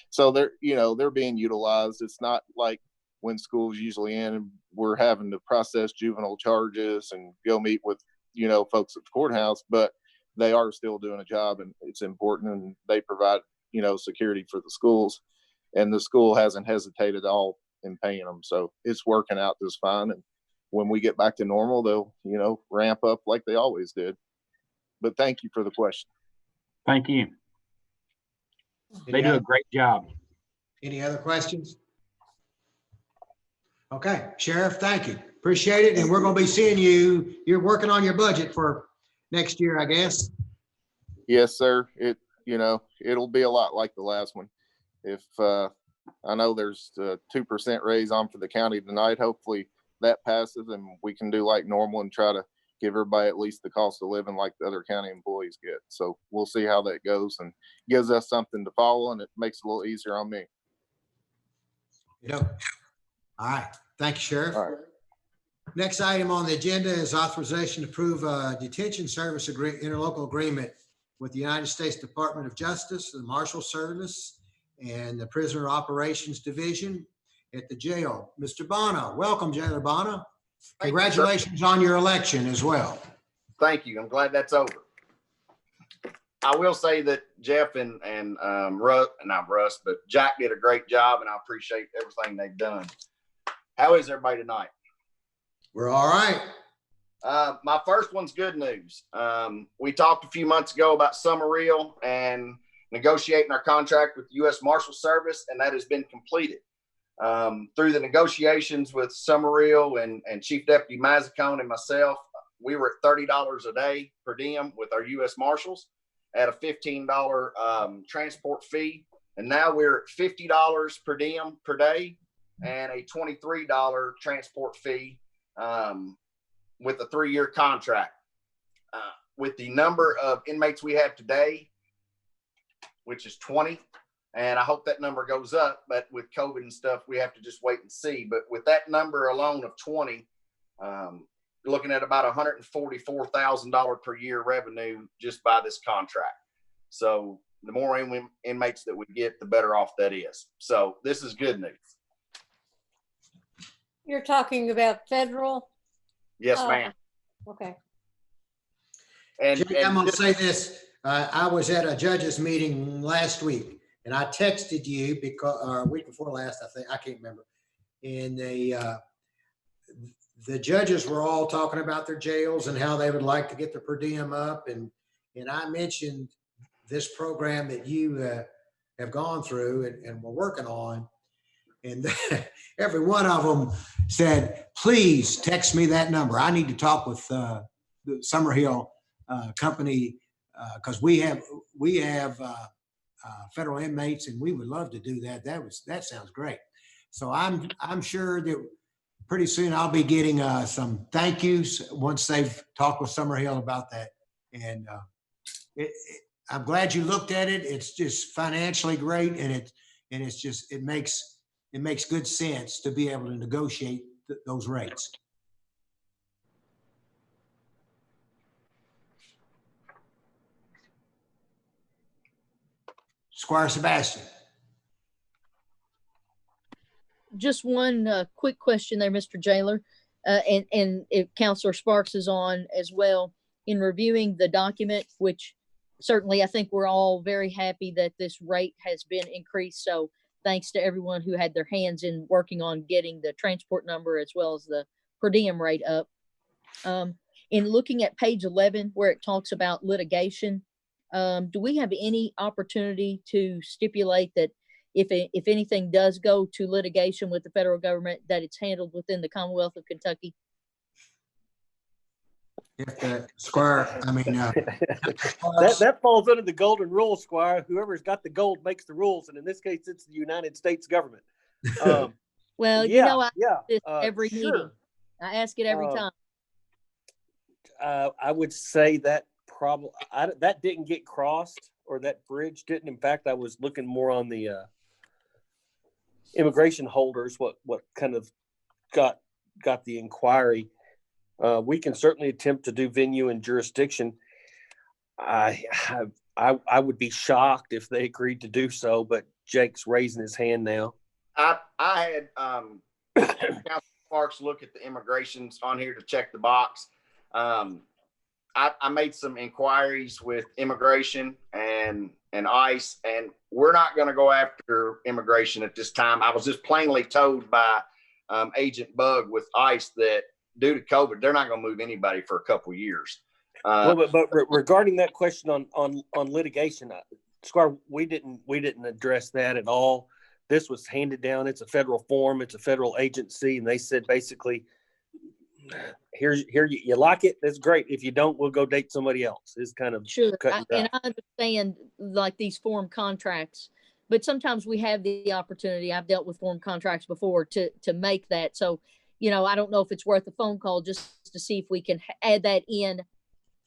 Speaker 9: So they're being utilized. It's not like when school's usually in, we're having to process juvenile charges and go meet with, folks at the courthouse, but they are still doing a job, and it's important, and they provide, security for the schools. And the school hasn't hesitated at all and paying them. So it's working out just fine. And when we get back to normal, they'll, you know, ramp up like they always did. But thank you for the question.
Speaker 4: Thank you. They do a great job.
Speaker 1: Any other questions? Okay, Sheriff, thank you. Appreciate it. And we're going to be seeing you. You're working on your budget for next year, I guess.
Speaker 9: Yes, sir. You know, it'll be a lot like the last one. If I know there's a 2% raise on for the county tonight, hopefully that passes and we can do like normal and try to give everybody at least the cost of living like the other county employees get. So we'll see how that goes, and gives us something to follow, and it makes it a little easier on me.
Speaker 1: You know. All right. Thank you, Sheriff.
Speaker 9: All right.
Speaker 1: Next item on the agenda is authorization to approve a detention service interlocal agreement with the United States Department of Justice, the Marshal Service, and the Prisoner Operations Division at the jail. Mr. Bono, welcome, Jailer Bono. Congratulations on your election as well.
Speaker 19: Thank you. I'm glad that's over. I will say that Jeff and not Russ, but Jack did a great job, and I appreciate everything they've done. How is everybody tonight?
Speaker 1: We're all right.
Speaker 19: My first one's good news. We talked a few months ago about Summerreal and negotiating our contract with the U.S. Marshal Service, and that has been completed. Through the negotiations with Summerreal and Chief Deputy Mazzacone and myself, we were at $30 a day per diem with our U.S. Marshals at a $15 transport fee. And now we're at $50 per diem per day and a $23 transport fee with a 3-year contract. With the number of inmates we have today, which is 20, and I hope that number goes up, but with COVID and stuff, we have to just wait and see. But with that number alone of 20, you're looking at about $144,000 per year revenue just by this contract. So the more inmates that we get, the better off that is. So this is good news.
Speaker 15: You're talking about federal?
Speaker 19: Yes, ma'am.
Speaker 15: Okay.
Speaker 1: And I'm going to say this. I was at a judges meeting last week, and I texted you because, or a week before last, I think, I can't remember. And the judges were all talking about their jails and how they would like to get the per diem up. And I mentioned this program that you have gone through and we're working on. And every one of them said, please text me that number. I need to talk with the Summerhill company because we have federal inmates and we would love to do that. That sounds great. So I'm sure that pretty soon I'll be getting some thank yous once they've talked with Summerhill about that. And I'm glad you looked at it. It's just financially great, and it makes good sense to be able to negotiate those rates. Squire Sebastian.
Speaker 8: Just one quick question there, Mr. Jailer, and if Counselor Sparks is on as well. In reviewing the document, which certainly I think we're all very happy that this rate has been increased. So thanks to everyone who had their hands in working on getting the transport number as well as the per diem rate up. In looking at page 11, where it talks about litigation, do we have any opportunity to stipulate that if anything does go to litigation with the federal government, that it's handled within the Commonwealth of Kentucky?
Speaker 1: Squire, I mean,
Speaker 6: that falls under the golden rule, Squire. Whoever's got the gold makes the rules, and in this case, it's the United States government.
Speaker 8: Well,
Speaker 6: yeah,
Speaker 8: you know, I
Speaker 6: yeah,
Speaker 8: this every
Speaker 6: sure.
Speaker 8: meeting. I ask it every time.
Speaker 6: I would say that probably that didn't get crossed, or that bridge didn't. In fact, I was looking more on the immigration holders. What kind of got the inquiry? We can certainly attempt to do venue and jurisdiction. I would be shocked if they agreed to do so, but Jake's raising his hand now.
Speaker 19: I had Councilor Sparks look at the immigrations on here to check the box. I made some inquiries with immigration and and ICE, and we're not going to go after immigration at this time. I was just plainly told by Agent Bug with ICE that due to COVID, they're not going to move anybody for a couple of years.
Speaker 6: Well, but regarding that question on litigation, Squire, we didn't address that at all. This was handed down. It's a federal form. It's a federal agency, and they said basically, here you like it. That's great. If you don't, we'll go date somebody else. It's kind of
Speaker 8: Sure.
Speaker 6: cut and dry.
Speaker 8: And I understand like these form contracts, but sometimes we have the opportunity. I've dealt with form contracts before to make that. So, you know, I don't know if it's worth a phone call just to see if we can add that in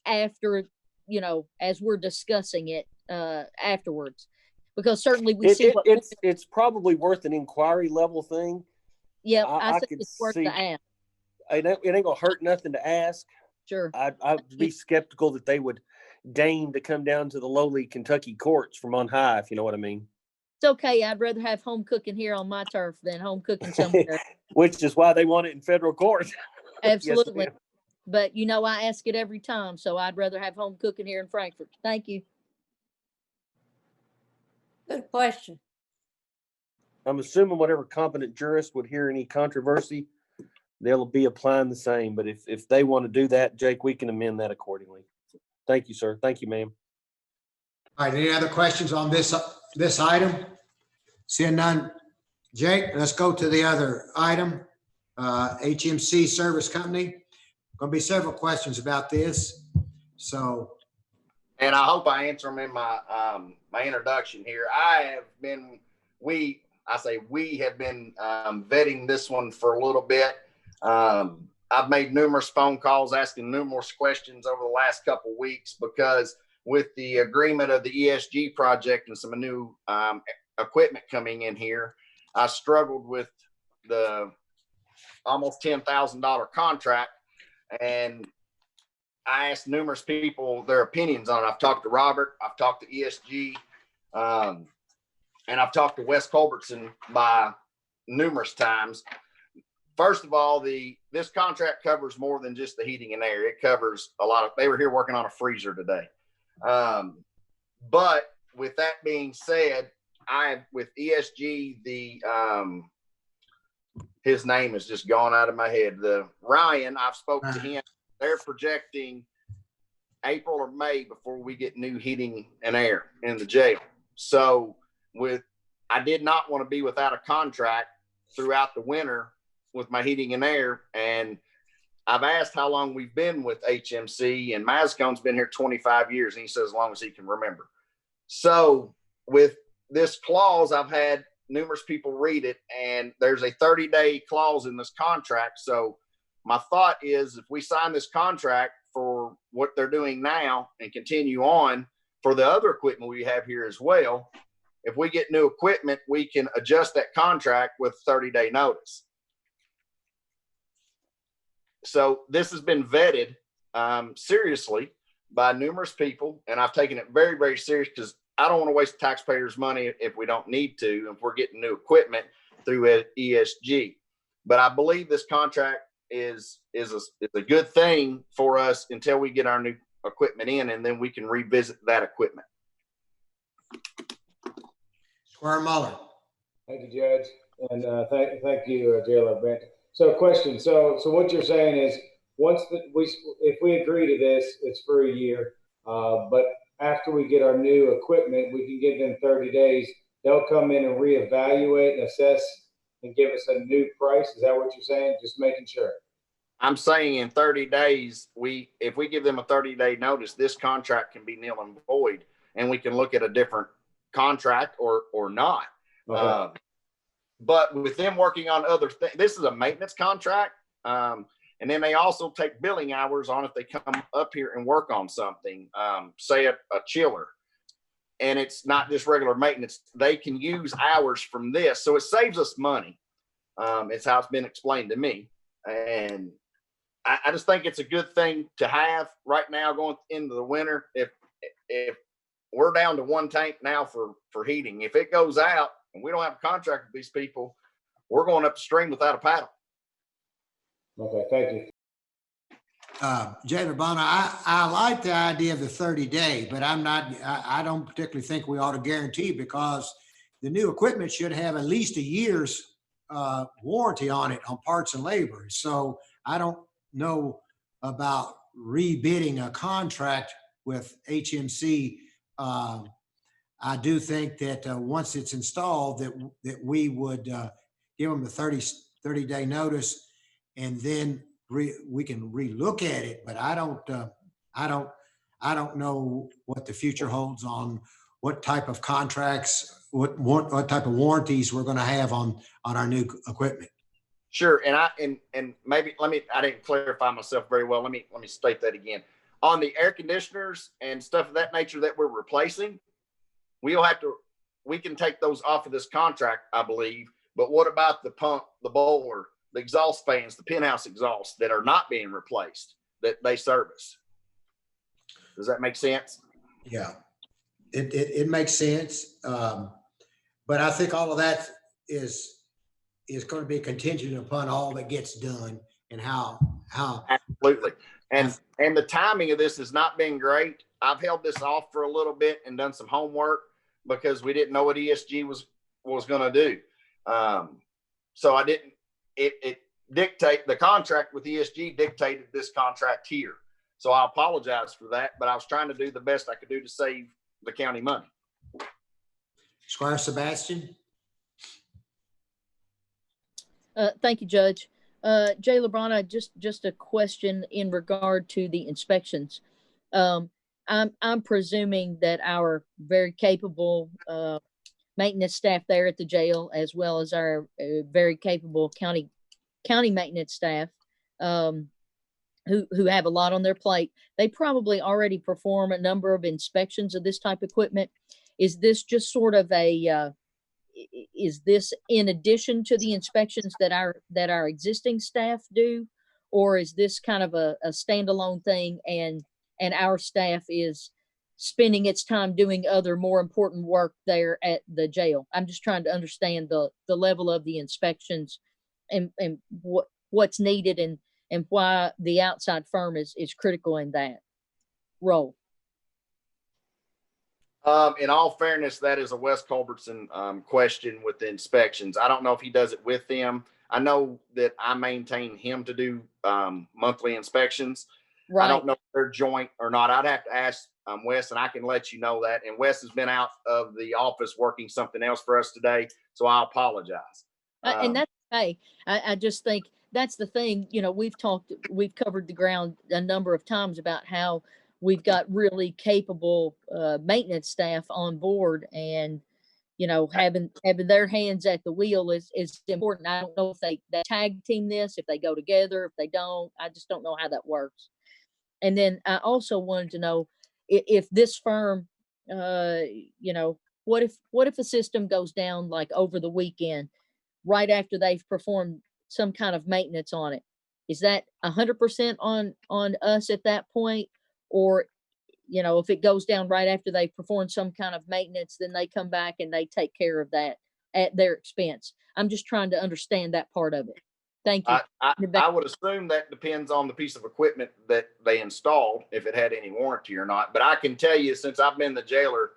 Speaker 8: after, you know, as we're discussing it afterwards, because certainly we see what
Speaker 6: it's probably worth an inquiry level thing.
Speaker 8: Yeah, I think it's worth
Speaker 6: see,
Speaker 8: the ask.
Speaker 6: It ain't gonna hurt nothing to ask.
Speaker 8: Sure.
Speaker 6: I'd be skeptical that they would deign to come down to the lowly Kentucky courts from on high, if you know what I mean.
Speaker 8: It's okay. I'd rather have home cooking here on my turf than home cooking somewhere.
Speaker 6: Which is why they want it in federal court.
Speaker 8: Absolutely.
Speaker 6: Yes,
Speaker 8: but you know, I ask it every time, so I'd rather have home cooking here in Frankfort. Thank you.
Speaker 15: Good question.
Speaker 6: I'm assuming whatever competent jurist would hear any controversy, they'll be applying the same. But if they want to do that, Jake, we can amend that accordingly. Thank you, sir. Thank you, ma'am.
Speaker 1: All right, any other questions on this item? Seeing none. Jake, let's go to the other item. HMC Service Company. Going to be several questions about this. So.
Speaker 19: And I hope I answer them in my my introduction here. We have been vetting this one for a little bit. I've made numerous phone calls asking numerous questions over the last couple of weeks, because with the agreement of the ESG project and some new equipment coming in here, I struggled with the almost $10,000 contract, and I asked numerous people their opinions on it. I've talked to Robert, I've talked to ESG, and I've talked to Wes Culbertson by numerous times. First of all, this contract covers more than just the heating and air. It covers a lot of, they were here working on a freezer today. But with that being said, with ESG, his name has just gone out of my head. Ryan, I've spoke to him. They're projecting April or May before we get new heating and air in the jail. So I did not want to be without a contract throughout the winter with my heating and air. And I've asked how long we've been with HMC, and Mazcone's been here 25 years. And he says as long as he can remember. So with this clause, I've had numerous people read it, and there's a 30-day clause in this contract. So my thought is, if we sign this contract for what they're doing now and continue on for the other equipment we have here as well, if we get new equipment, we can adjust that contract with 30-day notice. So this has been vetted seriously by numerous people, and I've taken it very, very serious, because I don't want to waste taxpayers' money if we don't need to, if we're getting new equipment through ESG. But I believe this contract is a good thing for us until we get our new equipment in, and then we can revisit that equipment.
Speaker 1: Squire Muller.
Speaker 7: Thank you, Judge, and thank you, Jailer Brent. So, question. So what you're saying is, if we agree to this, it's for a year. But after we get our new equipment, we can give them 30 days. They'll come in and reevaluate and assess and give us a new price. Is that what you're saying? Just making sure.
Speaker 19: I'm saying in 30 days, if we give them a 30-day notice, this contract can be nil and void, and we can look at a different contract or not. Okay. But with them working on other things, this is a maintenance contract. And then they also take billing hours on if they come up here and work on something, say a chiller. And it's not just regular maintenance. They can use hours from this. So it saves us money. It's how it's been explained to me. And I just think it's a good thing to have right now going into the winter. If we're down to one tank now for heating, if it goes out and we don't have a contract with these people, we're going up the stream without a paddle.
Speaker 7: Okay, thank you.
Speaker 1: Jay Urbana, I like the idea of the 30-day, but I don't particularly think we ought to guarantee, because the new equipment should have at least a year's warranty on it on parts and labor. So I don't know about rebidding a contract with HMC. I do think that once it's installed, that we would give them a 30-day notice, and then we can relook at it. But I don't know what the future holds on what type of contracts, what type of warranties we're going to have on our new equipment.
Speaker 19: Sure, and maybe I didn't clarify myself very well. Let me state that again. On the air conditioners and stuff of that nature that we're replacing, we can take those off of this contract, I believe. But what about the pump, the boiler, the exhaust fans, the penthouse exhaust that are not being replaced that they service? Does that make sense?
Speaker 1: Yeah, it makes sense. But I think all of that is going to be contingent upon all that gets done and how.
Speaker 19: Absolutely. And the timing of this has not been great. I've held this off for a little bit and done some homework because we didn't know what ESG was going to do. So I didn't, it dictate the contract with ESG dictated this contract here. So I apologize for that, but I was trying to do the best I could do to save the county money.
Speaker 1: Squire Sebastian.
Speaker 8: Thank you, Judge. Jay Lebrana, just a question in regard to the inspections. I'm presuming that our very capable maintenance staff there at the jail, as well as our very capable county maintenance staff, who have a lot on their plate, they probably already perform a number of inspections of this type of equipment. Is this just sort of is this in addition to the inspections that our existing staff do, or is this kind of a standalone thing, and our staff is spending its time doing other more important work there at the jail? I'm just trying to understand the level of the inspections and what's needed and why the outside firm is critical in that role.
Speaker 19: In all fairness, that is a Wes Culbertson question with the inspections. I don't know if he does it with them. I know that I maintain him to do monthly inspections. Right. I don't know if they're joint or not. I'd have to ask Wes, and I can let you know that. And Wes has been out of the office working something else for us today, so I apologize.
Speaker 8: And that's okay. I just think that's the thing. You know, we've covered the ground a number of times about how we've got really capable maintenance staff on board, and having their hands at the wheel is important. I don't know if they tag team this, if they go together, if they don't. I just don't know how that works. And then I also wanted to know if this firm, what if a system goes down like over the weekend, right after they've performed some kind of maintenance on it? Is that 100% on us at that point? Or, if it goes down right after they perform some kind of maintenance, then they come back and they take care of that at their expense? I'm just trying to understand that part of it. Thank you.
Speaker 19: I would assume that depends on the piece of equipment that they installed, if it had any warranty or not. But I can tell you, since I've been the jailer,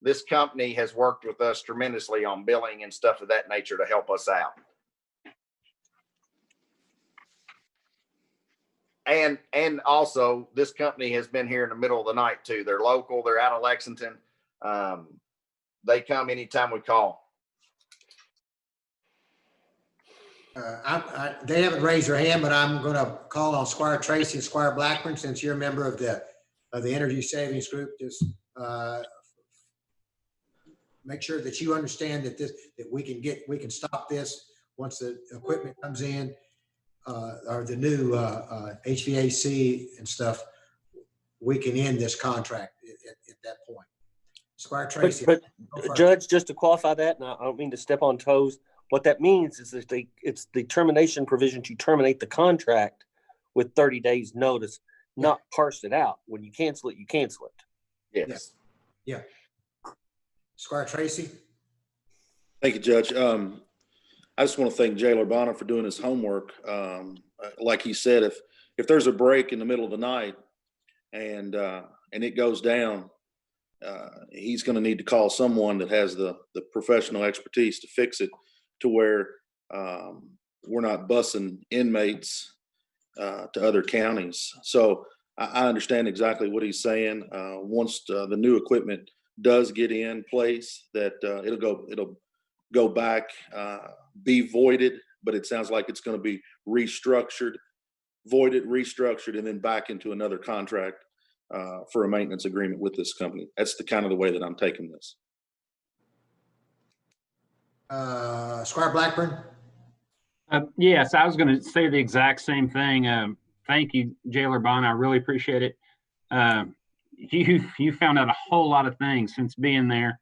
Speaker 19: this company has worked with us tremendously on billing and stuff of that nature to help us out. And also, this company has been here in the middle of the night too. They're local. They're out of Lexington. They come anytime we call.
Speaker 1: They haven't raised their hand, but I'm going to call on Squire Tracy and Squire Blackburn, since you're a member of the Energy Savings Group. Just make sure that you understand that we can stop this once the equipment comes in, or the new HVAC and stuff. We can end this contract at that point. Squire Tracy.
Speaker 6: But Judge, just to qualify that, and I don't mean to step on toes, what that means is that it's the termination provision to terminate the contract with 30 days notice, not parse it out. When you cancel it, you cancel it.
Speaker 19: Yes.
Speaker 1: Yeah. Squire Tracy.
Speaker 17: Thank you, Judge. I just want to thank Jay Urbana for doing his homework. Like he said, if there's a break in the middle of the night and it goes down, he's going to need to call someone that has the professional expertise to fix it, to where we're not busing inmates to other counties. So I understand exactly what he's saying. Once the new equipment does get in place, that it'll go back, be voided, but it sounds like it's going to be restructured, voided, restructured, and then back into another contract for a maintenance agreement with this company. That's the kind of the way that I'm taking this.
Speaker 1: Squire Blackburn.
Speaker 4: Yes, I was going to say the exact same thing. Thank you, Jailer Bond. I really appreciate it. You found out a whole lot of things since being there,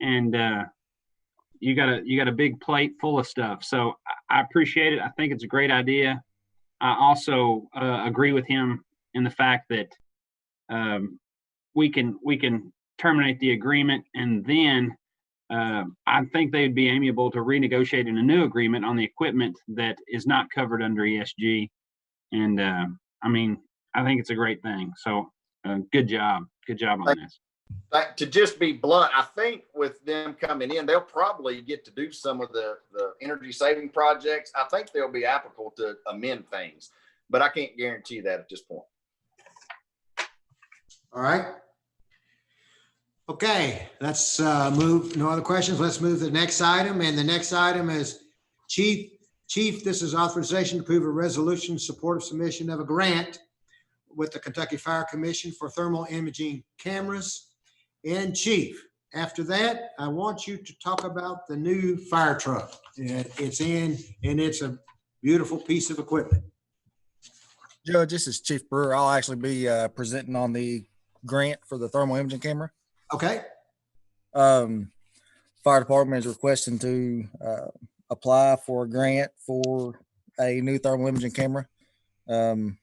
Speaker 4: and you got a big plate full of stuff. So I appreciate it. I think it's a great idea. I also agree with him in the fact that we can terminate the agreement, and then I think they'd be amiable to renegotiating a new agreement on the equipment that is not covered under ESG. And I mean, I think it's a great thing. So good job on this.
Speaker 19: To just be blunt, I think with them coming in, they'll probably get to do some of the energy saving projects. I think they'll be applicable to amend things, but I can't guarantee that at this point.
Speaker 1: All right. Okay, let's move. No other questions. Let's move to the next item. And the next item is Chief, this is authorization to approve a resolution in support of submission of a grant with the Kentucky Fire Commission for thermal imaging cameras. And Chief, after that, I want you to talk about the new fire truck. It's in, and it's a beautiful piece of equipment.
Speaker 20: Judge, this is Chief Brewer. I'll actually be presenting on the grant for the thermal imaging camera.
Speaker 1: Okay.
Speaker 20: Fire department is requesting to apply for a grant for a new thermal imaging camera. You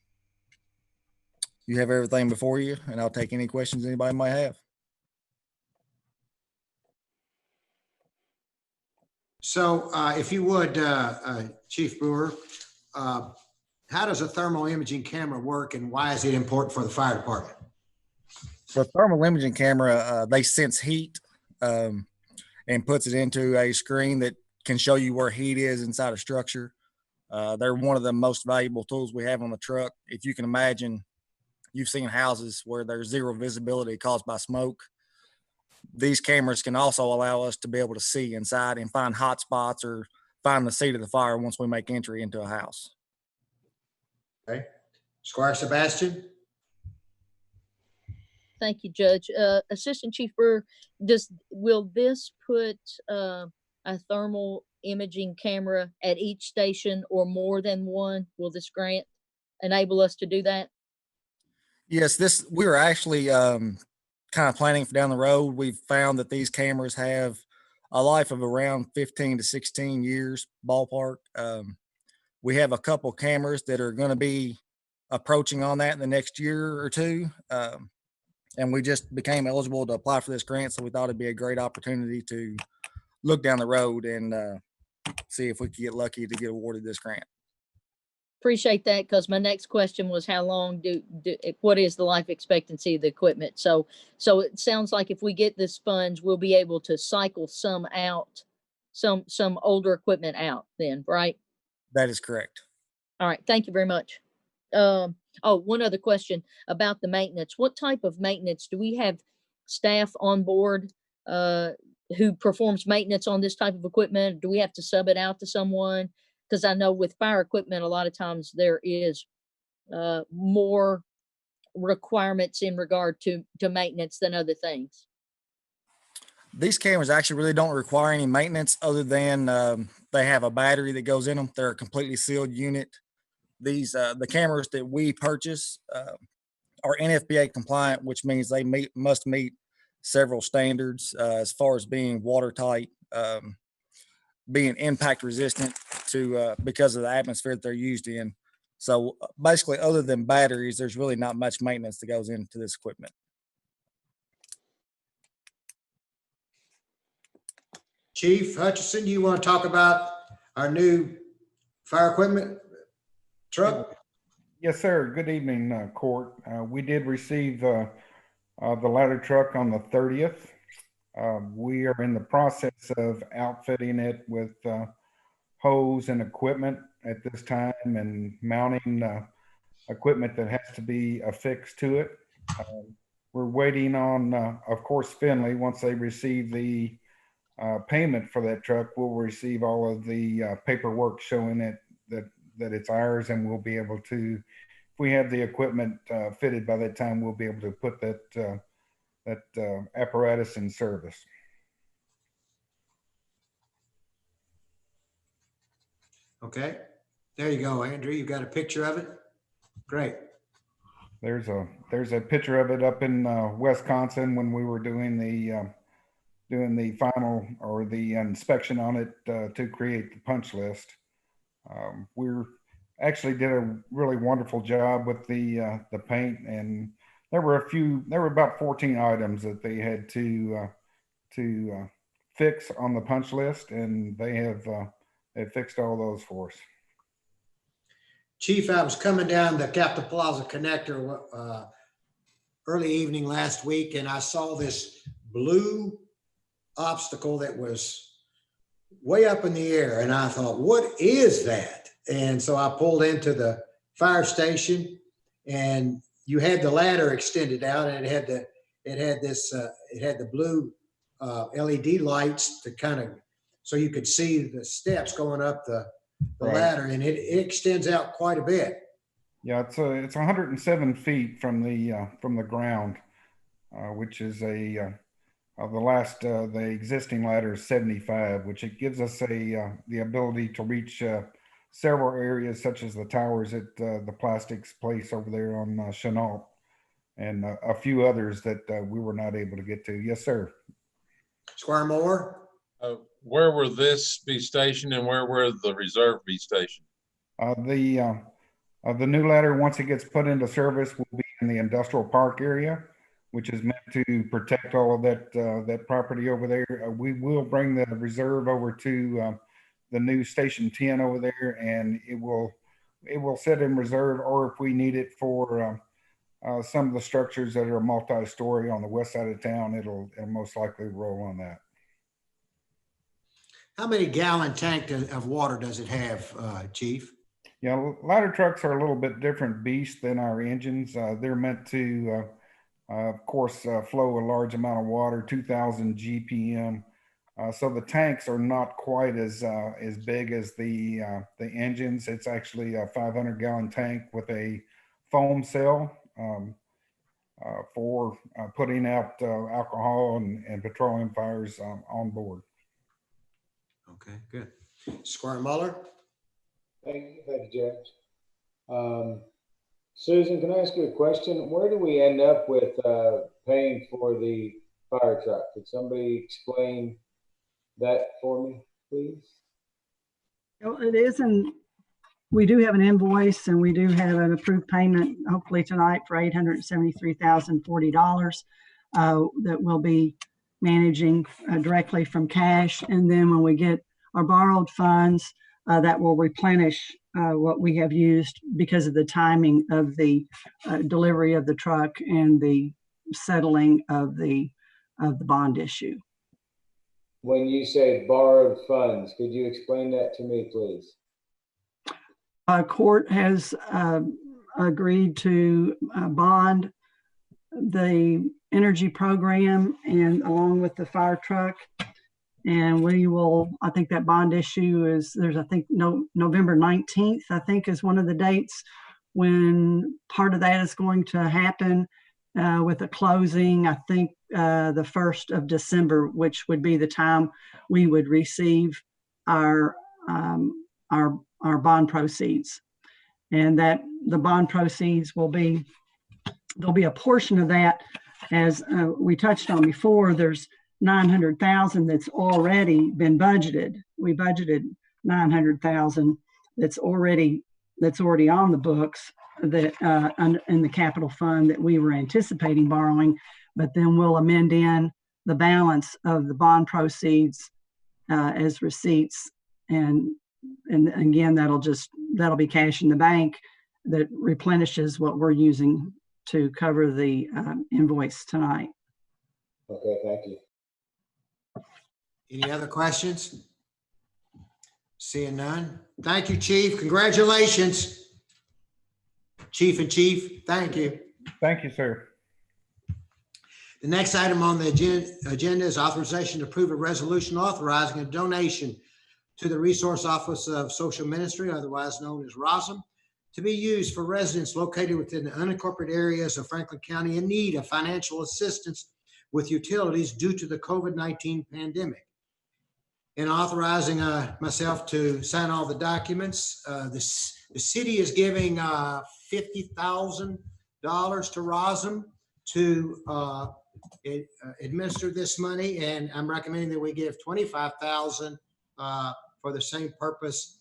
Speaker 20: have everything before you, and I'll take any questions anybody might have.
Speaker 1: So if you would, Chief Brewer, how does a thermal imaging camera work, and why is it important for the fire department?
Speaker 20: The thermal imaging camera, they sense heat and puts it into a screen that can show you where heat is inside a structure. They're one of the most valuable tools we have on the truck. If you can imagine, you've seen houses where there's zero visibility caused by smoke. These cameras can also allow us to be able to see inside and find hot spots or find the seat of the fire once we make entry into a house.
Speaker 1: Okay. Squire Sebastian.
Speaker 8: Thank you, Judge. Assistant Chief Brewer, will this put a thermal imaging camera at each station or more than one? Will this grant enable us to do that?
Speaker 20: Yes, we are actually kind of planning for down the road. We've found that these cameras have a life of around 15 to 16 years ballpark. We have a couple cameras that are going to be approaching on that in the next year or two. And we just became eligible to apply for this grant. So we thought it'd be a great opportunity to look down the road and see if we could get lucky to get awarded this grant.
Speaker 8: Appreciate that, because my next question was how long what is the life expectancy of the equipment? So it sounds like if we get this funds, we'll be able to cycle some out, some older equipment out then, right?
Speaker 20: That is correct.
Speaker 8: All right, thank you very much. One other question about the maintenance. What type of maintenance do we have staff on board who performs maintenance on this type of equipment? Do we have to sub it out to someone? Because I know with fire equipment, a lot of times there is more requirements in regard to maintenance than other things.
Speaker 20: These cameras actually really don't require any maintenance other than they have a battery that goes in them. They're a completely sealed unit. These the cameras that we purchase are NFPA compliant, which means they must meet several standards as far as being watertight, being impact resistant to because of the atmosphere that they're used in. So basically, other than batteries, there's really not much maintenance that goes into this equipment.
Speaker 1: Chief Hutchison, you want to talk about our new fire equipment truck?
Speaker 21: Yes, sir. Good evening, Court. We did receive the ladder truck on the 30th. We are in the process of outfitting it with hose and equipment at this time and mounting equipment that has to be affixed to it. We're waiting on, of course, Finley. Once they receive the payment for that truck, we'll receive all of the paperwork showing it that it's ours, and we'll be able to, if we have the equipment fitted by that time, we'll be able to put that apparatus in service.
Speaker 1: Okay, there you go, Andrew. You got a picture of it? Great.
Speaker 21: There's a picture of it up in Wisconsin when we were doing the final or the inspection on it to create the punch list. We're actually did a really wonderful job with the paint, and there were about 14 items that they had to fix on the punch list, and they fixed all those for us.
Speaker 1: Chief, I was coming down the Capitol Plaza connector early evening last week, and I saw this blue obstacle that was way up in the air, and I thought, what is that? And so I pulled into the fire station, and you had the ladder extended out, and it had the blue LED lights to kind of, so you could see the steps going up the
Speaker 21: Right.
Speaker 1: ladder, and it extends out quite a bit.
Speaker 21: Yeah, it's 107 feet from the ground, which is the existing ladder is 75, which it gives us the ability to reach several areas such as the towers at the plastics place over there on Chenault, and a few others that we were not able to get to. Yes, sir.
Speaker 1: Squire Moore?
Speaker 5: Where will this be stationed, and where will the reserve be stationed?
Speaker 21: The new ladder, once it gets put into service, will be in the industrial park area, which is meant to protect all of that property over there. We will bring the reserve over to the new Station 10 over there, and it will sit in reserve, or if we need it for some of the structures that are multi-story on the west side of town, it'll most likely roll on that.
Speaker 1: How many gallon tank of water does it have, Chief?
Speaker 21: Yeah, ladder trucks are a little bit different beast than our engines. They're meant to, of course, flow a large amount of water, 2,000 GPM. So the tanks are not quite as big as the engines. It's actually a 500-gallon tank with a foam cell for putting out alcohol and petroleum fires on board.
Speaker 1: Okay, good. Squire Muller?
Speaker 7: Thank you, Judge. Susan, can I ask you a question? Where do we end up with paying for the fire truck? Could somebody explain that for me, please?
Speaker 18: It isn't. We do have an invoice, and we do have an approved payment, hopefully tonight, for $873,040 that we'll be managing directly from cash. And then when we get our borrowed funds, that will replenish what we have used because of the timing of the delivery of the truck and the settling of the bond issue.
Speaker 7: When you say borrowed funds, could you explain that to me, please?
Speaker 18: Court has agreed to bond the energy program and along with the fire truck. And we will, I think that bond issue is, November 19th, I think is one of the dates when part of that is going to happen with a closing, I think the 1st of December, which would be the time we would receive our bond proceeds. And that the bond proceeds will be, there'll be a portion of that, as we touched on before, there's $900,000 that's already been budgeted. We budgeted $900,000 that's already on the books that in the capital fund that we were anticipating borrowing, but then we'll amend in the balance of the bond proceeds as receipts, and again that'll be cash in the bank that replenishes what we're using to cover the invoice tonight.
Speaker 7: Okay, thank you.
Speaker 1: Any other questions? Seeing none. Thank you, Chief. Congratulations. Chief and Chief, thank you.
Speaker 21: Thank you, sir.
Speaker 1: The next item on the agenda is authorization to approve a resolution authorizing a donation to the Resource Office of Social Ministry, otherwise known as ROSM, to be used for residents located within the unincorporated areas of Franklin County in need of financial assistance with utilities due to the COVID-19 pandemic. And authorizing myself to sign all the documents. The city is giving $50,000 to ROSM to administer this money, and I'm recommending that we give $25,000 for the same purpose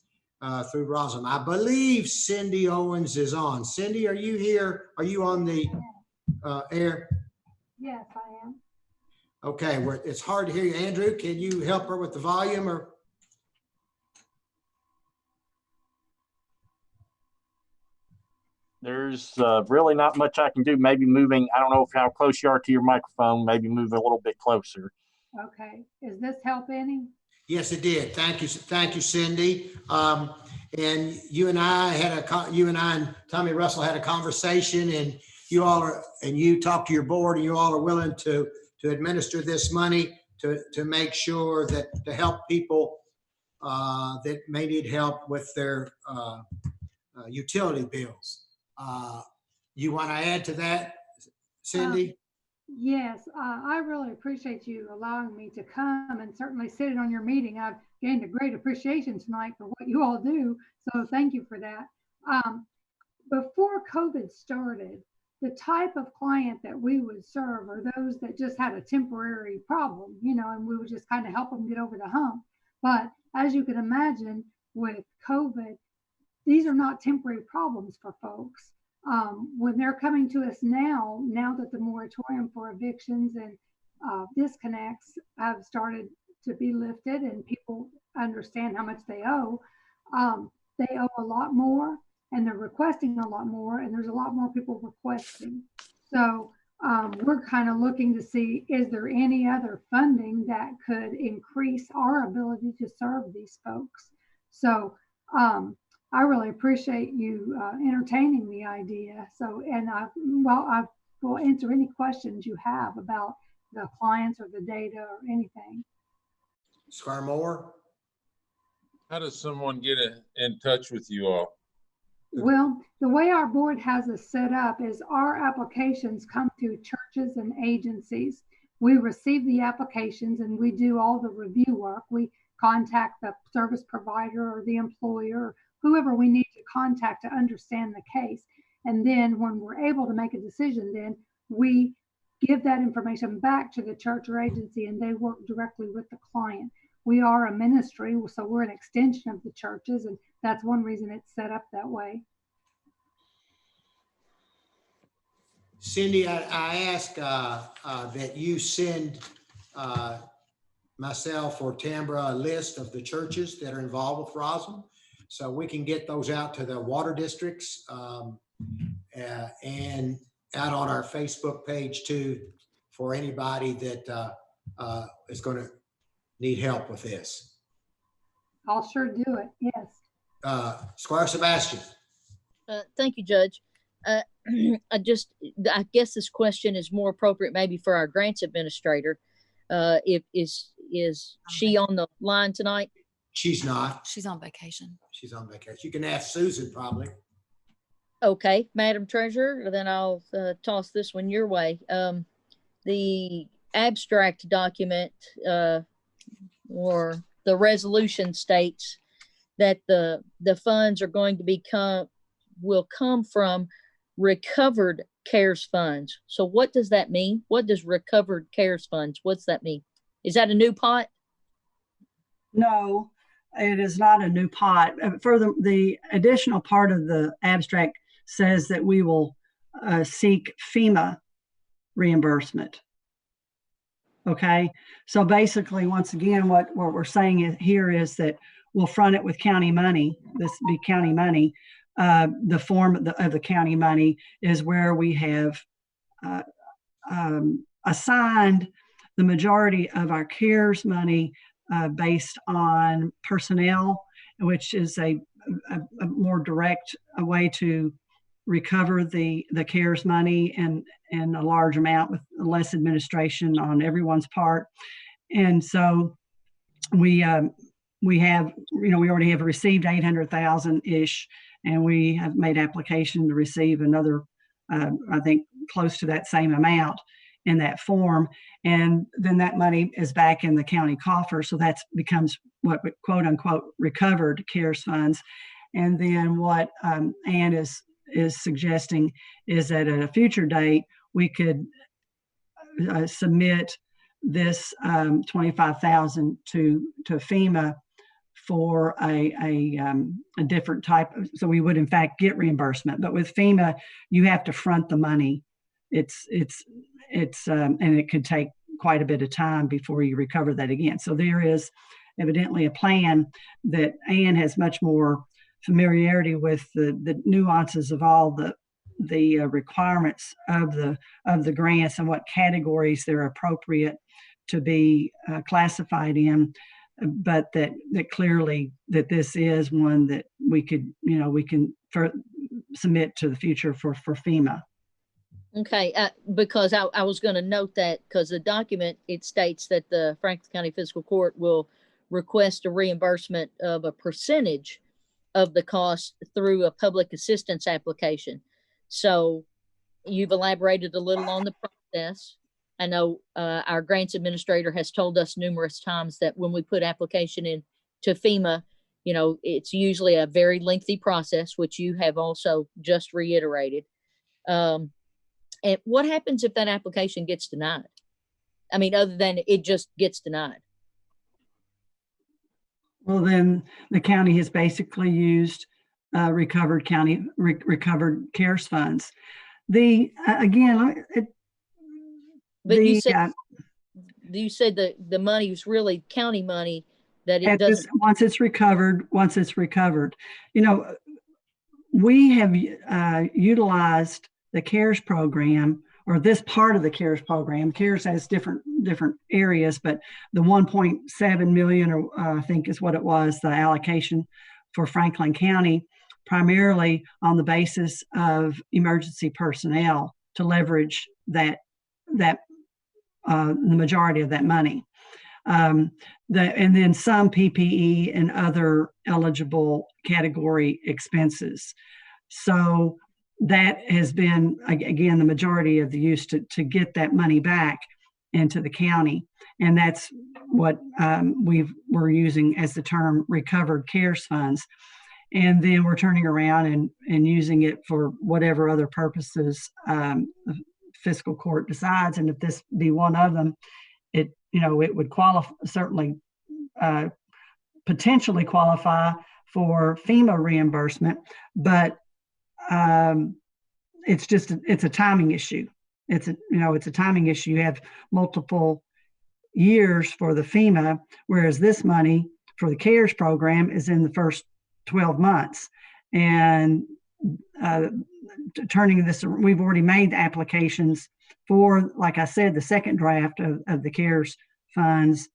Speaker 1: through ROSM. I believe Cindy Owens is on. Cindy, are you here? Are you on the air?
Speaker 2: Yes, I am.
Speaker 1: Okay, it's hard to hear you. Andrew, can you help her with the volume or?
Speaker 10: There's really not much I can do. Maybe moving, I don't know how close you are to your microphone, maybe move a little bit closer.
Speaker 2: Okay, is this help any?
Speaker 1: Yes, it did. Thank you, Cindy. And you and I and Tommy Russell had a conversation, and you talked to your board, and you all are willing to administer this money to make sure that to help people that may need help with their utility bills. You want to add to that, Cindy?
Speaker 2: Yes, I really appreciate you allowing me to come and certainly sit in on your meeting. I've gained a great appreciation tonight for what you all do, so thank you for that. Before COVID started, the type of client that we would serve are those that just had a temporary problem, and we would just kind of help them get over the hump. But as you can imagine, with COVID, these are not temporary problems for folks. When they're coming to us now that the moratorium for evictions and disconnects have started to be lifted and people understand how much they owe a lot more, and they're requesting a lot more, and there's a lot more people requesting. So we're kind of looking to see, is there any other funding that could increase our ability to serve these folks? So I really appreciate you entertaining the idea. So, and I will answer any questions you have about the clients or the data or anything.
Speaker 1: Squire Moore?
Speaker 5: How does someone get in touch with you all?
Speaker 2: Well, the way our board has us set up is our applications come to churches and agencies. We receive the applications and we do all the review work. We contact the service provider or the employer, or whoever we need to contact to understand the case. And then when we're able to make a decision, then we give that information back to the church or agency, and they work directly with the client. We are a ministry, so we're an extension of the churches, and that's one reason it's set up that way.
Speaker 1: Cindy, I ask that you send myself or Tambra a list of the churches that are involved with ROSM, so we can get those out to the water districts and out on our Facebook page too, for anybody that is going to need help with this.
Speaker 2: I'll sure do it, yes.
Speaker 1: Squire Sebastian.
Speaker 8: Thank you, Judge. I guess this question is more appropriate maybe for our grants administrator. Is she on the line tonight?
Speaker 1: She's not.
Speaker 13: She's on vacation.
Speaker 1: She's on vacation. You can ask Susan probably.
Speaker 8: Okay, Madam Treasurer, then I'll toss this one your way. The abstract document or the resolution states that the funds are going to will come from recovered CARES funds. So what does that mean? What does recovered CARES funds? What's that mean? Is that a new pot?
Speaker 18: No, it is not a new pot. Further, the additional part of the abstract says that we will seek FEMA reimbursement. Okay, so basically, once again, what we're saying here is that we'll front it with county money. This be county money. the form of the county money is where we have assigned the majority of our CARES money based on personnel, which is a more direct way to recover the CARES money and a large amount with less administration on everyone's part. And so we have, we already have received 800,000-ish, and we have made application to receive another, I think, close to that same amount in that form. And then that money is back in the county coffer. So that becomes what quote unquote recovered CARES funds. And then what Ann is suggesting is that at a future date, we could submit this $25,000 to FEMA for a different type of, so we would in fact get reimbursement. But with FEMA, you have to front the money. It's and it could take quite a bit of time before you recover that again. So there is evidently a plan that Ann has much more familiarity with the nuances of all the requirements of the grants and what categories they're appropriate to be classified in, but that clearly that this is one that we can submit to the future for FEMA.
Speaker 8: Okay, because I was going to note that because the document, it states that the Franklin County Fiscal Court will request a reimbursement of a percentage of the cost through a public assistance application. So you've elaborated a little on the process. I know our grants administrator has told us numerous times that when we put application in to FEMA, it's usually a very lengthy process, which you have also just reiterated. And what happens if that application gets denied? I mean, other than it just gets denied.
Speaker 18: Well, then the county has basically used recovered CARES funds. You said that the money is really county money, that it doesn't. Once it's recovered, we have utilized the CARES program, or this part of the CARES program. CARES has different areas, but the 1.7 million, or I think is what it was, the allocation for Franklin County, primarily on the basis of emergency personnel to leverage the majority of that money. And then some PPE and other eligible category expenses. So that has been, again, the majority of the use to get that money back into the county. And that's what we're using as the term recovered CARES funds. And then we're turning around and using it for whatever other purposes the fiscal court decides. And if this be one of them, it would qualify, certainly potentially qualify for FEMA reimbursement, but it's a timing issue. It's a timing issue. You have multiple years for the FEMA, whereas this money for the CARES program is in the first 12 months. And turning this, we've already made applications for, like I said, the second draft of the CARES funds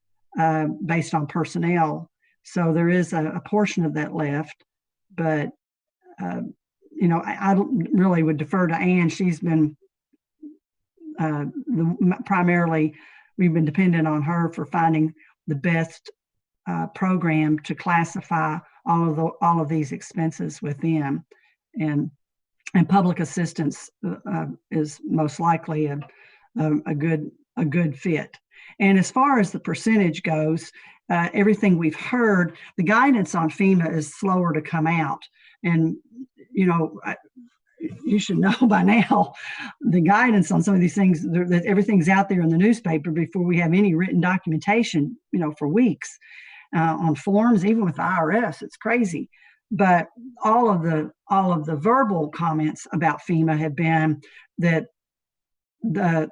Speaker 18: based on personnel. So there is a portion of that left, but I really would defer to Ann. She's been primarily, we've been dependent on her for finding the best program to classify all of these expenses within, and public assistance is most likely a good fit. And as far as the percentage goes, everything we've heard, the guidance on FEMA is slower to come out. And you should know by now the guidance on some of these things, that everything's out there in the newspaper before we have any written documentation, for weeks on forms, even with the IRS. It's crazy. But all of the verbal comments about FEMA have been that the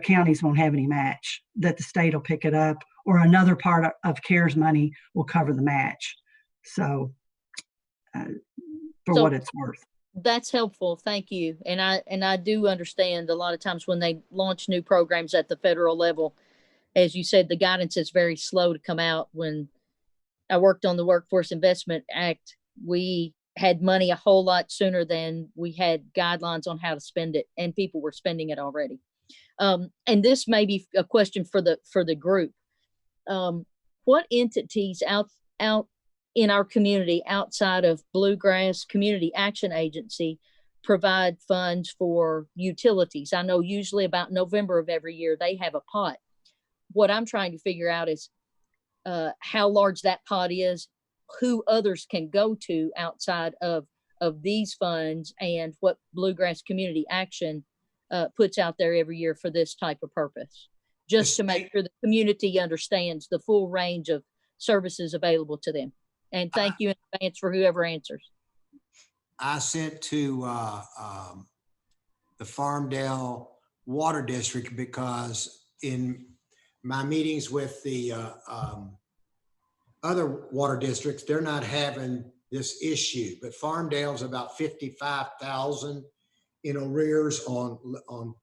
Speaker 18: counties won't have any match, that the state will pick it up, or another part of CARES money will cover the match. So for
Speaker 8: So
Speaker 18: what it's worth.
Speaker 8: that's helpful. Thank you. And I do understand a lot of times when they launch new programs at the federal level, as you said, the guidance is very slow to come out. When I worked on the Workforce Investment Act, we had money a whole lot sooner than we had guidelines on how to spend it, and people were spending it already. And this may be a question for the group. What entities out in our community outside of Bluegrass Community Action Agency provide funds for utilities? I know usually about November of every year they have a pot. What I'm trying to figure out is how large that pot is, who others can go to outside of these funds, and what Bluegrass Community Action puts out there every year for this type of purpose, just to make sure the community understands the full range of services available to them. And thank you in advance for whoever answers.
Speaker 1: I sent to the Farmdale Water District because in my meetings with the other water districts, they're not having this issue, but Farmdale's about 55,000 in arrears on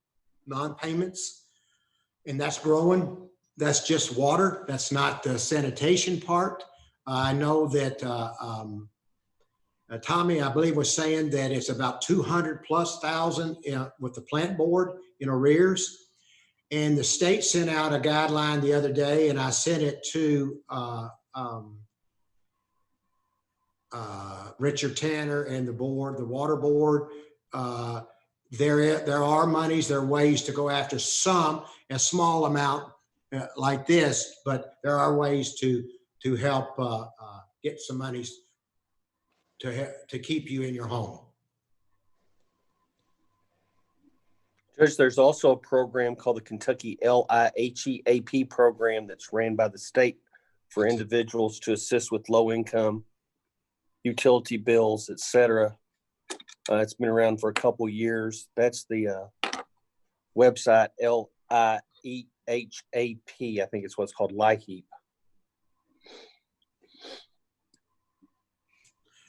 Speaker 1: non-payments, and that's growing. That's just water. That's not the sanitation part. I know that Tommy, I believe, was saying that it's about 200,000+ with the plant board in arrears. And the state sent out a guideline the other day, and I sent it to Richard Tanner and the board, the water board. There are monies, there are ways to go after some, a small amount like this, but there are ways to help get some monies to keep you in your home.
Speaker 6: Judge, there's also a program called the Kentucky LIHEAP program that's ran by the state for individuals to assist with low income utility bills, etc. It's been around for a couple years. That's the website LIHEAP. I think it's what's called LIHEAP.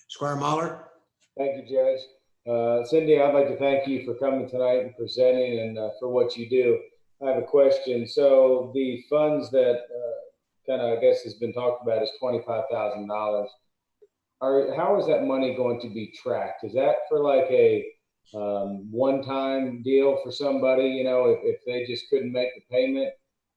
Speaker 1: Squire Mahler.
Speaker 7: Thank you, Judge. Cindy, I'd like to thank you for coming tonight and presenting and for what you do. I have a question. So the funds that kind of, I guess, has been talked about is $25,000. How is that money going to be tracked? Is that for like a one-time deal for somebody, you know, if they just couldn't make the payment,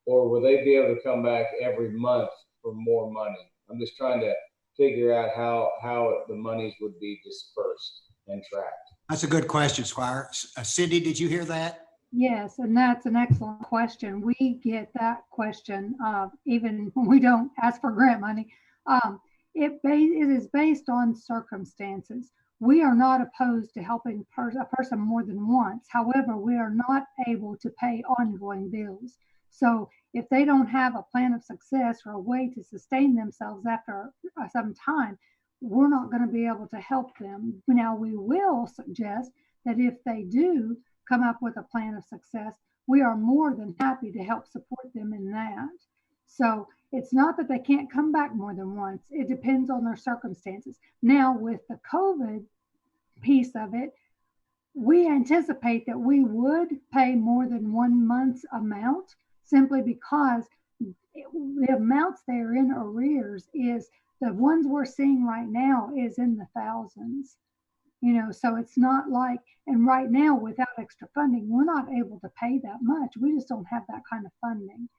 Speaker 7: or will they be able to come back every month for more money? I'm just trying to figure out how the monies would be dispersed and tracked.
Speaker 1: That's a good question, Squire. Cindy, did you hear that?
Speaker 2: Yes, and that's an excellent question. We get that question even when we don't ask for grant money. It is based on circumstances. We are not opposed to helping a person more than once. However, we are not able to pay ongoing bills. So if they don't have a plan of success or a way to sustain themselves after some time, we're not going to be able to help them. Now, we will suggest that if they do come up with a plan of success, we are more than happy to help support them in that. So it's not that they can't come back more than once. It depends on their circumstances. Now, with the COVID piece of it, we anticipate that we would pay more than 1 month's amount, simply because the amounts they are in arrears is the ones we're seeing right now is in the thousands. You know, so it's not like, and right now without extra funding, we're not able to pay that much. We just don't have that kind of funding.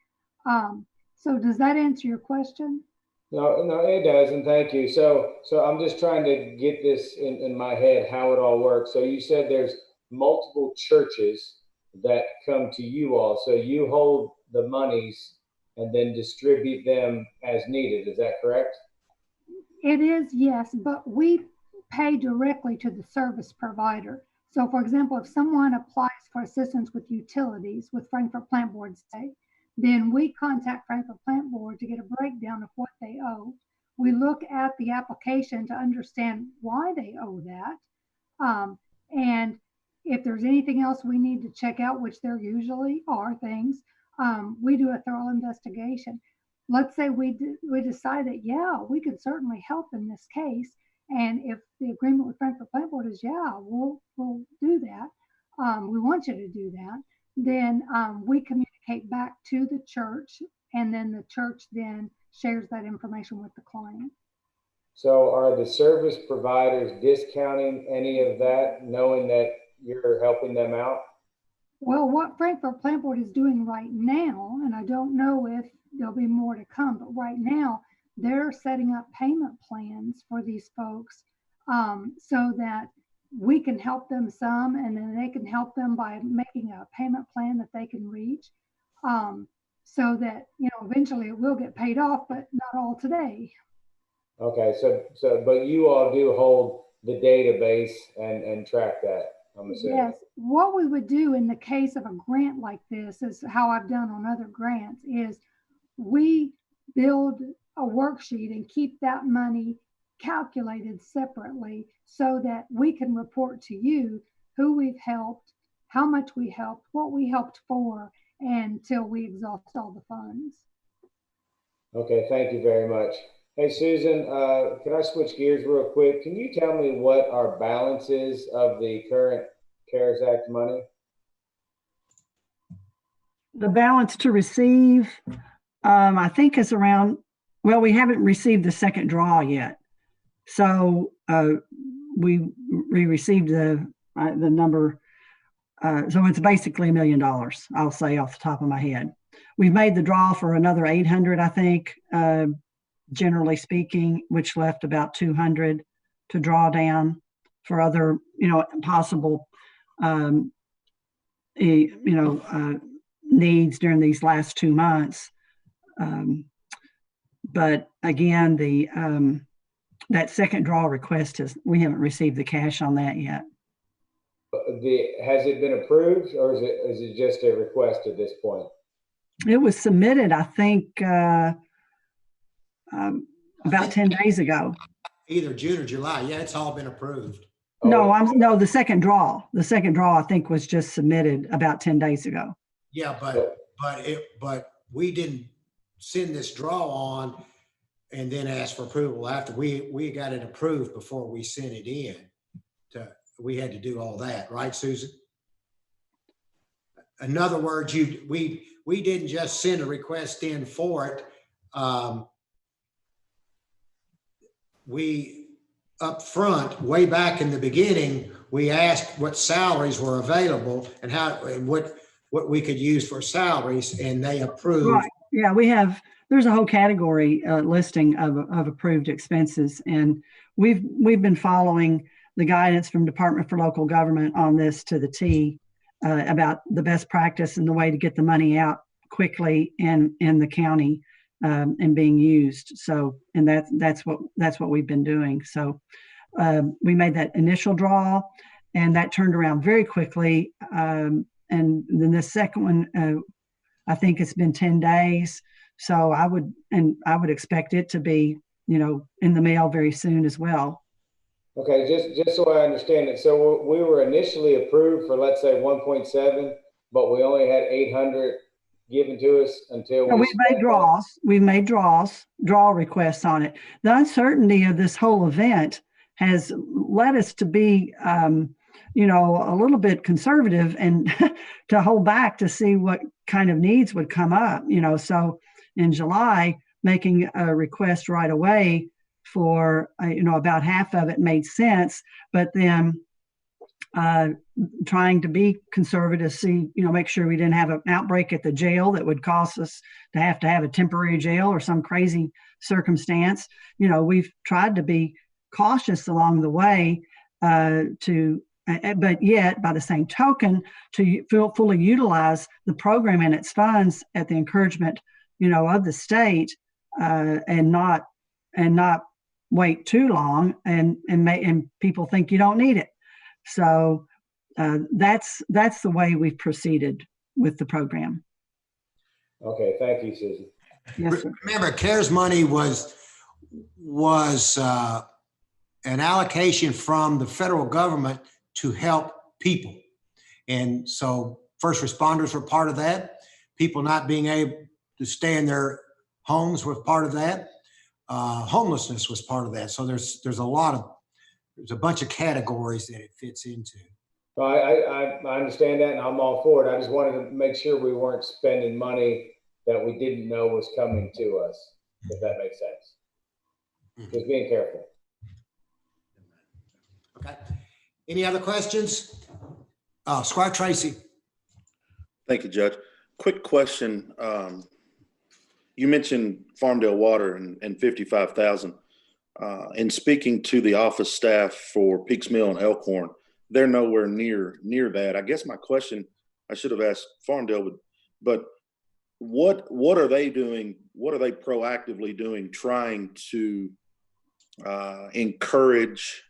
Speaker 2: So does that answer your question?
Speaker 7: No, it does, and thank you. So I'm just trying to get this in my head, how it all works. So you said there's multiple churches that come to you all. So you hold the monies and then distribute them as needed. Is that correct?
Speaker 2: It is, yes, but we pay directly to the service provider. So for example, if someone applies for assistance with utilities with Frankfurt Plant Board, say, then we contact Frankfurt Plant Board to get a breakdown of what they owe. We look at the application to understand why they owe that. And if there's anything else we need to check out, which there usually are things, we do a thorough investigation. Let's say we decide that, yeah, we could certainly help in this case. And if the agreement with Frankfurt Plant Board is, yeah, we'll do that, we want you to do that, then we communicate back to the church, and then the church then shares that information with the client.
Speaker 7: So are the service providers discounting any of that, knowing that you're helping them out?
Speaker 2: Well, what Frankfurt Plant Board is doing right now, and I don't know if there'll be more to come, but right now they're setting up payment plans for these folks, so that we can help them some, and then they can help them by making a payment plan that they can reach, so that, you know, eventually it will get paid off, but not all today.
Speaker 7: Okay, so but you all do hold the database and track that, I'm assuming.
Speaker 2: Yes, what we would do in the case of a grant like this is how I've done on other grants is we build a worksheet and keep that money calculated separately so that we can report to you who we've helped, how much we helped, what we helped for, until we exhaust all the funds.
Speaker 7: Okay, thank you very much. Hey, Susan, can I switch gears real quick? Can you tell me what our balance is of the current CARES Act money?
Speaker 18: The balance to receive, I think is around, well, we haven't received the second draw yet. So we received the number, so it's basically $1 million, I'll say off the top of my head. We've made the draw for another 800, I think, generally speaking, which left about 200 to draw down for other, possible, needs during these last 2 months. But again, that second draw request we haven't received the cash on that yet.
Speaker 7: Has it been approved, or is it just a request at this point?
Speaker 18: It was submitted, I think, about 10 days ago.
Speaker 1: Either June or July. Yeah, it's all been approved.
Speaker 18: No, the second draw. The second draw, I think, was just submitted about 10 days ago.
Speaker 1: Yeah, but we didn't send this draw on and then ask for approval after. We got it approved before we sent it in. We had to do all that, right, Susan? In other words, we didn't just send a request in for it. We up front, way back in the beginning, we asked what salaries were available and what we could use for salaries, and they approved.
Speaker 18: Right. Yeah, there's a whole category listing of approved expenses, and we've been following the guidance from Department for Local Government on this to the T, about the best practice and the way to get the money out quickly in the county, and being used. So, and that's what we've been doing. So we made that initial draw, and that turned around very quickly. And then the second one, I think it's been 10 days. So I would expect it to be, in the mail very soon as well.
Speaker 7: Okay, just so I understand it. So we were initially approved for, let's say, 1.7, but we only had 800 given to us until
Speaker 18: we've made draws. We've made draw requests on it. The uncertainty of this whole event has led us to be, a little bit conservative and to hold back to see what kind of needs would come up. So in July, making a request right away for about half of it made sense, but then trying to be conservative, make sure we didn't have an outbreak at the jail that would cause us to have a temporary jail or some crazy circumstance. We've tried to be cautious along the way, but yet by the same token, to fully utilize the program and its funds at the encouragement, of the state, and not wait too long and people think you don't need it. So that's the way we've proceeded with the program.
Speaker 7: Okay, thank you, Susan.
Speaker 18: Yes, sir.
Speaker 1: Remember, CARES money was an allocation from the federal government to help people. And so first responders were part of that. People not being able to stay in their homes was part of that. Homelessness was part of that. So there's a lot of there's a bunch of categories that it fits into.
Speaker 7: So I understand that, and I'm all for it. I just wanted to make sure we weren't spending money that we didn't know was coming to us, if that makes sense. Just being careful.
Speaker 1: Okay. Any other questions? Squire Tracy.
Speaker 17: Thank you, Judge. Quick question. You mentioned Farmdale Water and 55,000. In speaking to the office staff for Peaks Mill and Elkhorn, they're nowhere near that. I guess my question, I should have asked Farmdale, but what are they doing? What are they proactively doing, trying to encourage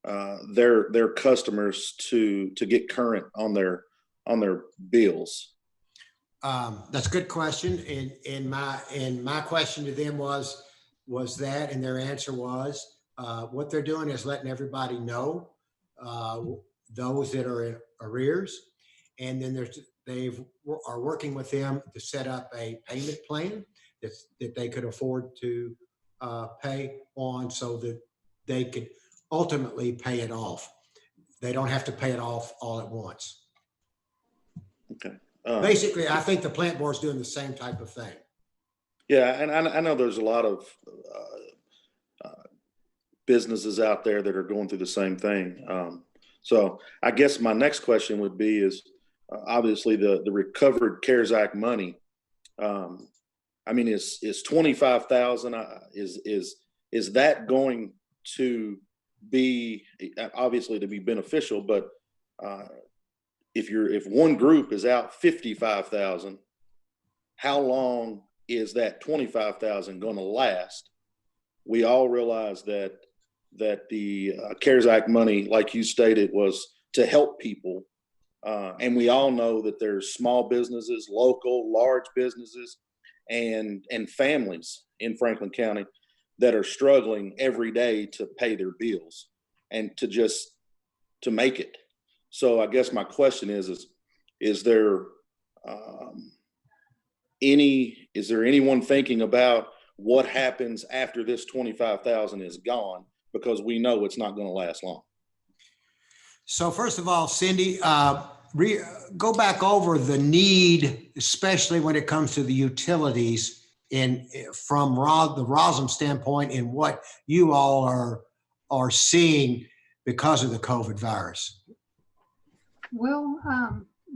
Speaker 17: their customers to get current on their bills?
Speaker 1: That's a good question. And my question to them was that, and their answer was, what they're doing is letting everybody know, those that are in arrears, and then they are working with them to set up a payment plan that they could afford to pay on, so that they could ultimately pay it off. They don't have to pay it off all at once.
Speaker 17: Okay.
Speaker 1: Basically, I think the plant board's doing the same type of thing.
Speaker 17: Yeah, and I know there's a lot of businesses out there that are going through the same thing. So I guess my next question would be is, obviously the recovered CARES Act money. I mean, is 25,000 is that going to be, obviously to be beneficial, but if one group is out 55,000, how long is that 25,000 going to last? We all realize that the CARES Act money, like you stated, was to help people. And we all know that there's small businesses, local, large businesses, and families in Franklin County that are struggling every day to pay their bills and to make it. So I guess my question is there anyone thinking about what happens after this 25,000 is gone? Because we know it's not going to last long.
Speaker 1: So first of all, Cindy, go back over the need, especially when it comes to the utilities, from the ROSM standpoint, and what you all are seeing because of the COVID virus.
Speaker 2: Well,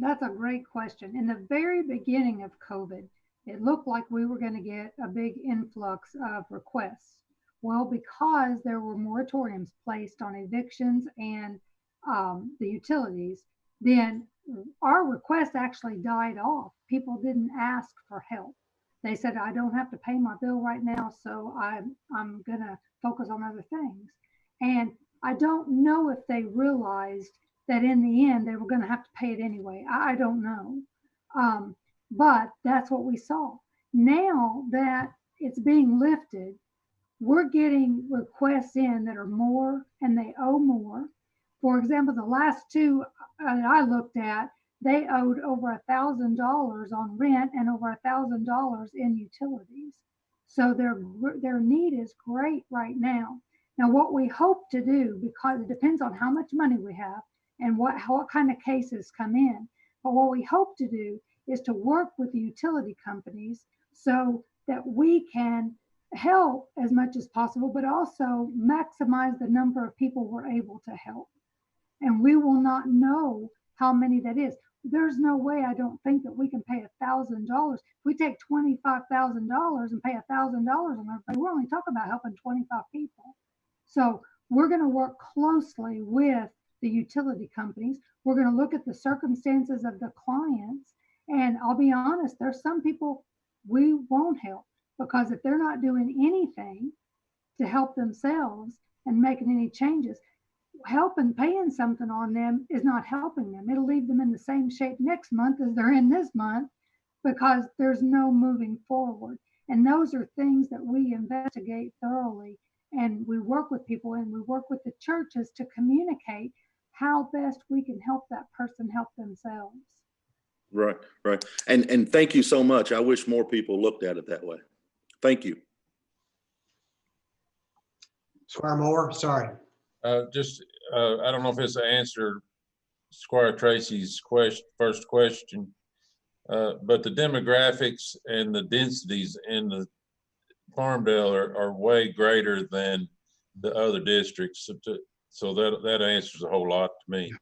Speaker 2: that's a great question. In the very beginning of COVID, it looked like we were going to get a big influx of requests. Well, because there were moratoriums placed on evictions and the utilities, then our request actually died off. People didn't ask for help. They said, I don't have to pay my bill right now, so I'm going to focus on other things. And I don't know if they realized that in the end they were going to have to pay it anyway. I don't know. But that's what we saw. Now that it's being lifted, we're getting requests in that are more, and they owe more. For example, the last two I looked at, they owed over $1,000 on rent and over $1,000 in utilities. So their need is great right now. Now, what we hope to do, because it depends on how much money we have and what kind of cases come in, but what we hope to do is to work with the utility companies so that we can help as much as possible, but also maximize the number of people we're able to help. And we will not know how many that is. There's no way, I don't think, that we can pay $1,000. If we take $25,000 and pay $1,000 on everybody, we're only talking about helping 25 people. So we're going to work closely with the utility companies. We're going to look at the circumstances of the clients. And I'll be honest, there's some people we won't help, because if they're not doing anything to help themselves and making any changes, helping paying something on them is not helping them. It'll leave them in the same shape next month as they're in this month, because there's no moving forward. And those are things that we investigate thoroughly, and we work with people, and we work with the churches to communicate how best we can help that person help themselves.
Speaker 17: Right. And thank you so much. I wish more people looked at it that way. Thank you.
Speaker 1: Squire Moore, sorry.
Speaker 5: I don't know if it's an answer Squire Tracy's first question, but the demographics and the densities in the Farmdale are way greater than the other districts. So that answers a whole lot to me.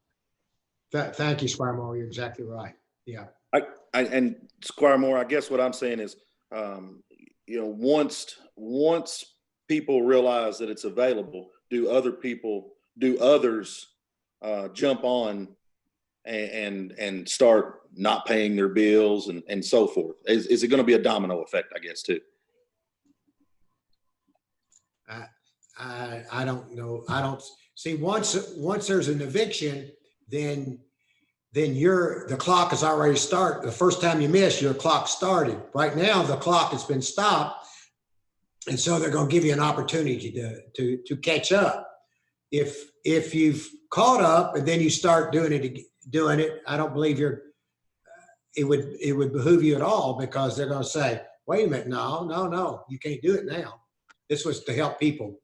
Speaker 1: Thank you, Squire Moore. You're exactly right. Yeah.
Speaker 17: And Squire Moore, I guess what I'm saying is, once people realize that it's available, do others jump on and start not paying their bills and so forth? Is it going to be a domino effect, I guess, too?
Speaker 1: I don't know. I don't see once there's an eviction, then the clock has already started. The first time you miss, your clock started. Right now, the clock has been stopped. And so they're going to give you an opportunity to catch up. If you've caught up and then you start doing it, I don't believe it would behoove you at all, because they're going to say, wait a minute, no, you can't do it now. This was to help people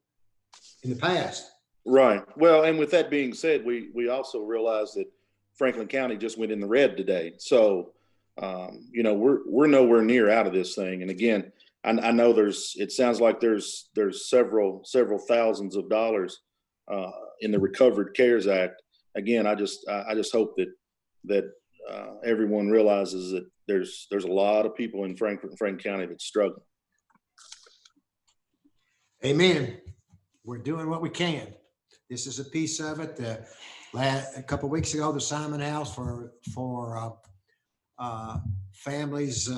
Speaker 1: in the past.
Speaker 17: Right. Well, and with that being said, we also realize that Franklin County just went in the red today. So, we're nowhere near out of this thing. And again, I know it sounds like there's several thousands of dollars in the Recovered CARES Act. Again, I just hope that everyone realizes that there's a lot of people in Franklin County that's struggling.
Speaker 1: Amen. We're doing what we can. This is a piece of it. A couple of weeks ago, the Simon House for families,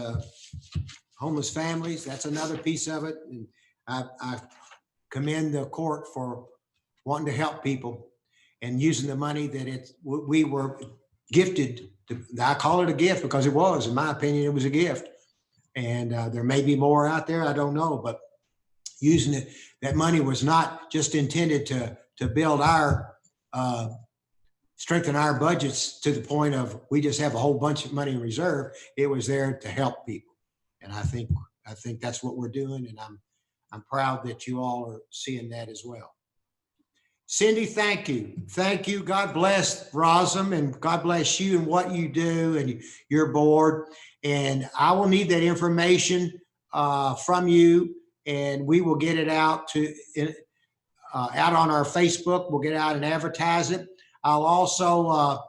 Speaker 1: homeless families. That's another piece of it. And I commend the court for wanting to help people and using the money that we were gifted. I call it a gift because it was, in my opinion, it was a gift. And there may be more out there. I don't know, but using it, that money was not just intended to build strengthen our budgets to the point of we just have a whole bunch of money in reserve. It was there to help people. And I think that's what we're doing. And I'm proud that you all are seeing that as well. Cindy, thank you. Thank you. God bless Rosam, and God bless you and what you do and your board. And I will need that information from you, and we will get it out out on our Facebook. We'll get out and advertise it. I'll also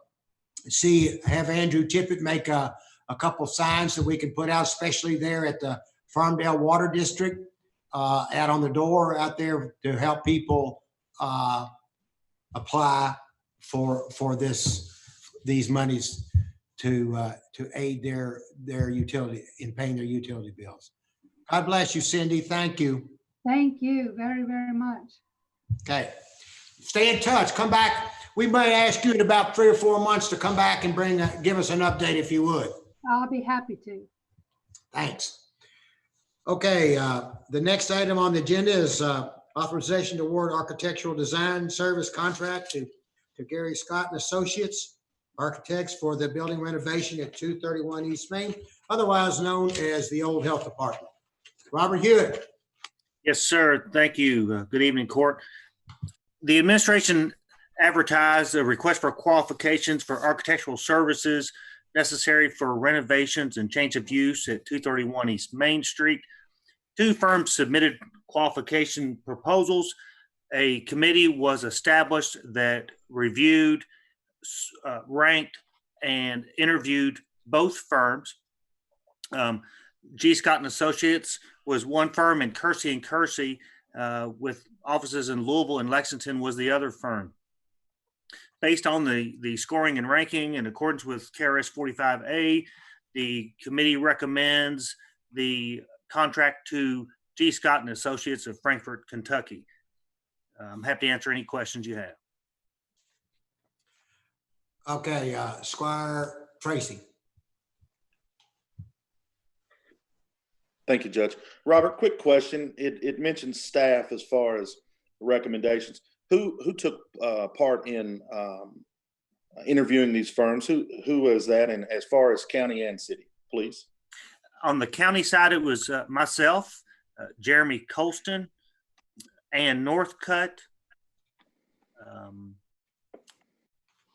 Speaker 1: have Andrew Tippett make a couple signs that we can put out, especially there at the Farmdale Water District, out on the door out there to help people apply for these monies to aid their utility in paying their utility bills. God bless you, Cindy. Thank you.
Speaker 2: Thank you very, very much.
Speaker 1: Okay. Stay in touch. Come back. We might ask you in about 3 or 4 months to come back and give us an update if you would.
Speaker 2: I'll be happy to.
Speaker 1: Thanks. Okay. The next item on the agenda is authorization to award architectural design service contract to Gary Scott and Associates Architects for the building renovation at 231 East Main, otherwise known as the old health department. Robert Hewitt.
Speaker 3: Yes, sir. Thank you. Good evening, court. The administration advertised a request for qualifications for architectural services necessary for renovations and change of use at 231 East Main Street. 2 firms submitted qualification proposals. A committee was established that reviewed, ranked, and interviewed both firms. G. Scott and Associates was one firm, and Kersey & Kersey with offices in Louisville and Lexington was the other firm. Based on the scoring and ranking in accordance with KRS 45A, the committee recommends the contract to G. Scott and Associates of Frankfort, Kentucky. I'm happy to answer any questions you have.
Speaker 1: Okay, Squire Tracy.
Speaker 17: Thank you, Judge. Robert, quick question. It mentions staff as far as recommendations. Who took part in interviewing these firms? Who was that? And as far as county and city, please.
Speaker 3: On the county side, it was myself, Jeremy Colston, Ann Northcutt,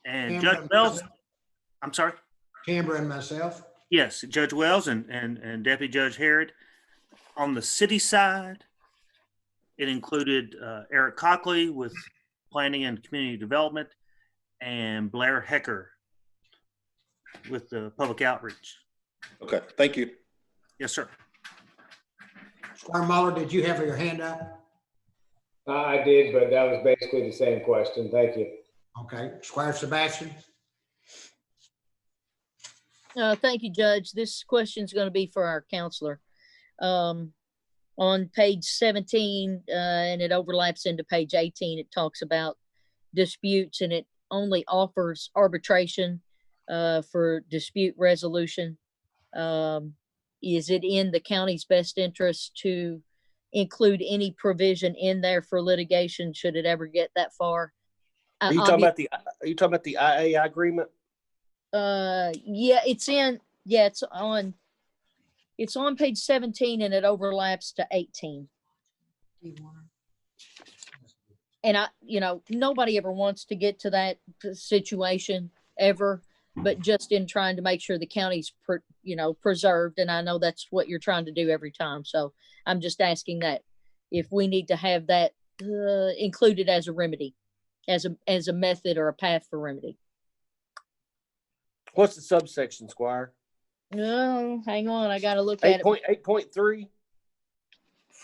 Speaker 3: And
Speaker 1: Canberra
Speaker 3: Judge Wells,
Speaker 1: myself.
Speaker 3: I'm sorry?
Speaker 1: Canberra and myself.
Speaker 3: Yes, Judge Wells and Deputy Judge Harrod. On the city side, it included Eric Cockley with Planning and Community Development and Blair Hecker with the Public Outreach.
Speaker 17: Okay, thank you.
Speaker 3: Yes, sir.
Speaker 1: Squire Muller, did you have your hand up?
Speaker 7: I did, but that was basically the same question. Thank you.
Speaker 1: Okay, Squire Sebastian.
Speaker 8: Thank you, Judge. This question is going to be for our counselor. On page 17, and it overlaps into page 18, it talks about disputes, and it only offers arbitration for dispute resolution. Is it in the county's best interest to include any provision in there for litigation should it ever get that far?
Speaker 6: Are you talking about the IAI agreement?
Speaker 8: Yeah, it's on page 17 and it overlaps to 18. And nobody ever wants to get to that situation ever, but just in trying to make sure the county's preserved. And I know that's what you're trying to do every time. So I'm just asking that if we need to have that included as a remedy, as a method or a path for remedy.
Speaker 6: What's the subsection, Squire?
Speaker 8: No, hang on. I got to look at it.
Speaker 6: 8.3.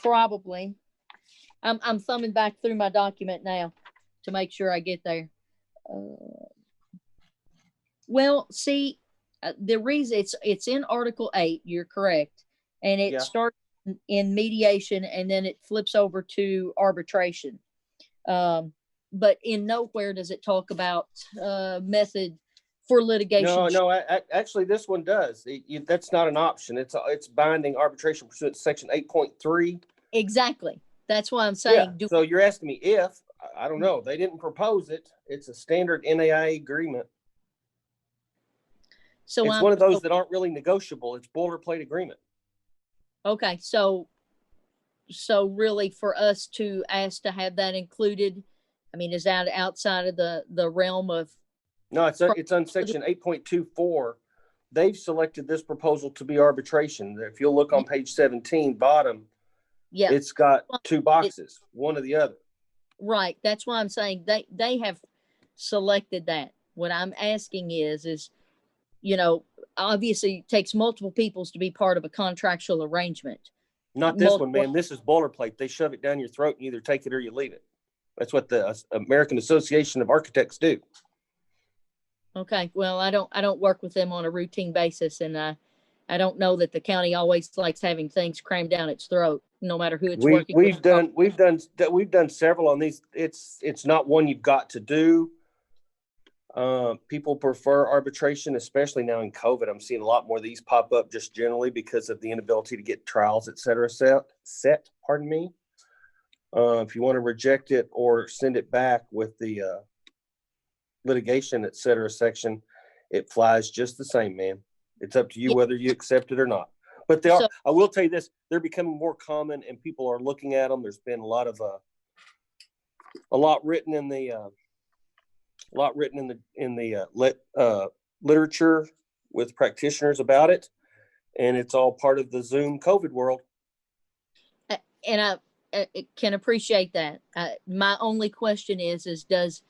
Speaker 8: Probably. I'm thumbing back through my document now to make sure I get there. Well, see, the reason it's in Article 8, you're correct. And it starts in mediation and then it flips over to arbitration. But in nowhere does it talk about method for litigation.
Speaker 6: No, actually this one does. That's not an option. It's binding arbitration pursuant to section 8.3.
Speaker 8: Exactly. That's why I'm saying.
Speaker 6: Yeah. So you're asking me if, I don't know, they didn't propose it. It's a standard NAI agreement. So it's one of those that aren't really negotiable. It's boilerplate agreement.
Speaker 8: Okay. So really for us to ask to have that included, I mean, is that outside of the realm of?
Speaker 6: No, it's on section 8.24. They've selected this proposal to be arbitration. If you'll look on page 17, bottom, it's got two boxes, one or the other.
Speaker 8: Right. That's why I'm saying they have selected that. What I'm asking is, obviously it takes multiple peoples to be part of a contractual arrangement.
Speaker 6: Not this one, man. This is boilerplate. They shove it down your throat and either take it or you leave it. That's what the American Association of Architects do.
Speaker 8: Okay. Well, I don't work with them on a routine basis, and I don't know that the county always likes having things crammed down its throat, no matter who it's working with.
Speaker 6: We've done several on these. It's not one you've got to do. People prefer arbitration, especially now in COVID. I'm seeing a lot more of these pop up just generally because of the inability to get trials, et cetera, set. Pardon me. If you want to reject it or send it back with the litigation, et cetera section, it flies just the same, man. It's up to you whether you accept it or not. But they are. I will tell you this: they're becoming more common, and people are looking at them. There's been a lot written in the literature with practitioners about it, and it's all part of the Zoom COVID world.
Speaker 8: And I can appreciate that. My only question is does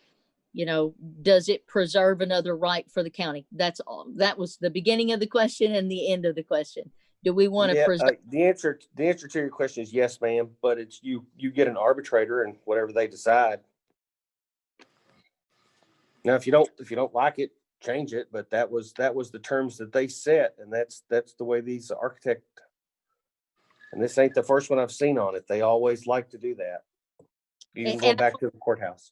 Speaker 8: it preserve another right for the county? That's all. That was the beginning of the question and the end of the question. Do we want to preserve?
Speaker 6: The answer to your question is yes, ma'am. But it's you get an arbitrator and whatever they decide. Now, if you don't like it, change it. But that was the terms that they set, and that's the way these architects. And this ain't the first one I've seen on it. They always like to do that. Even going back to the courthouse.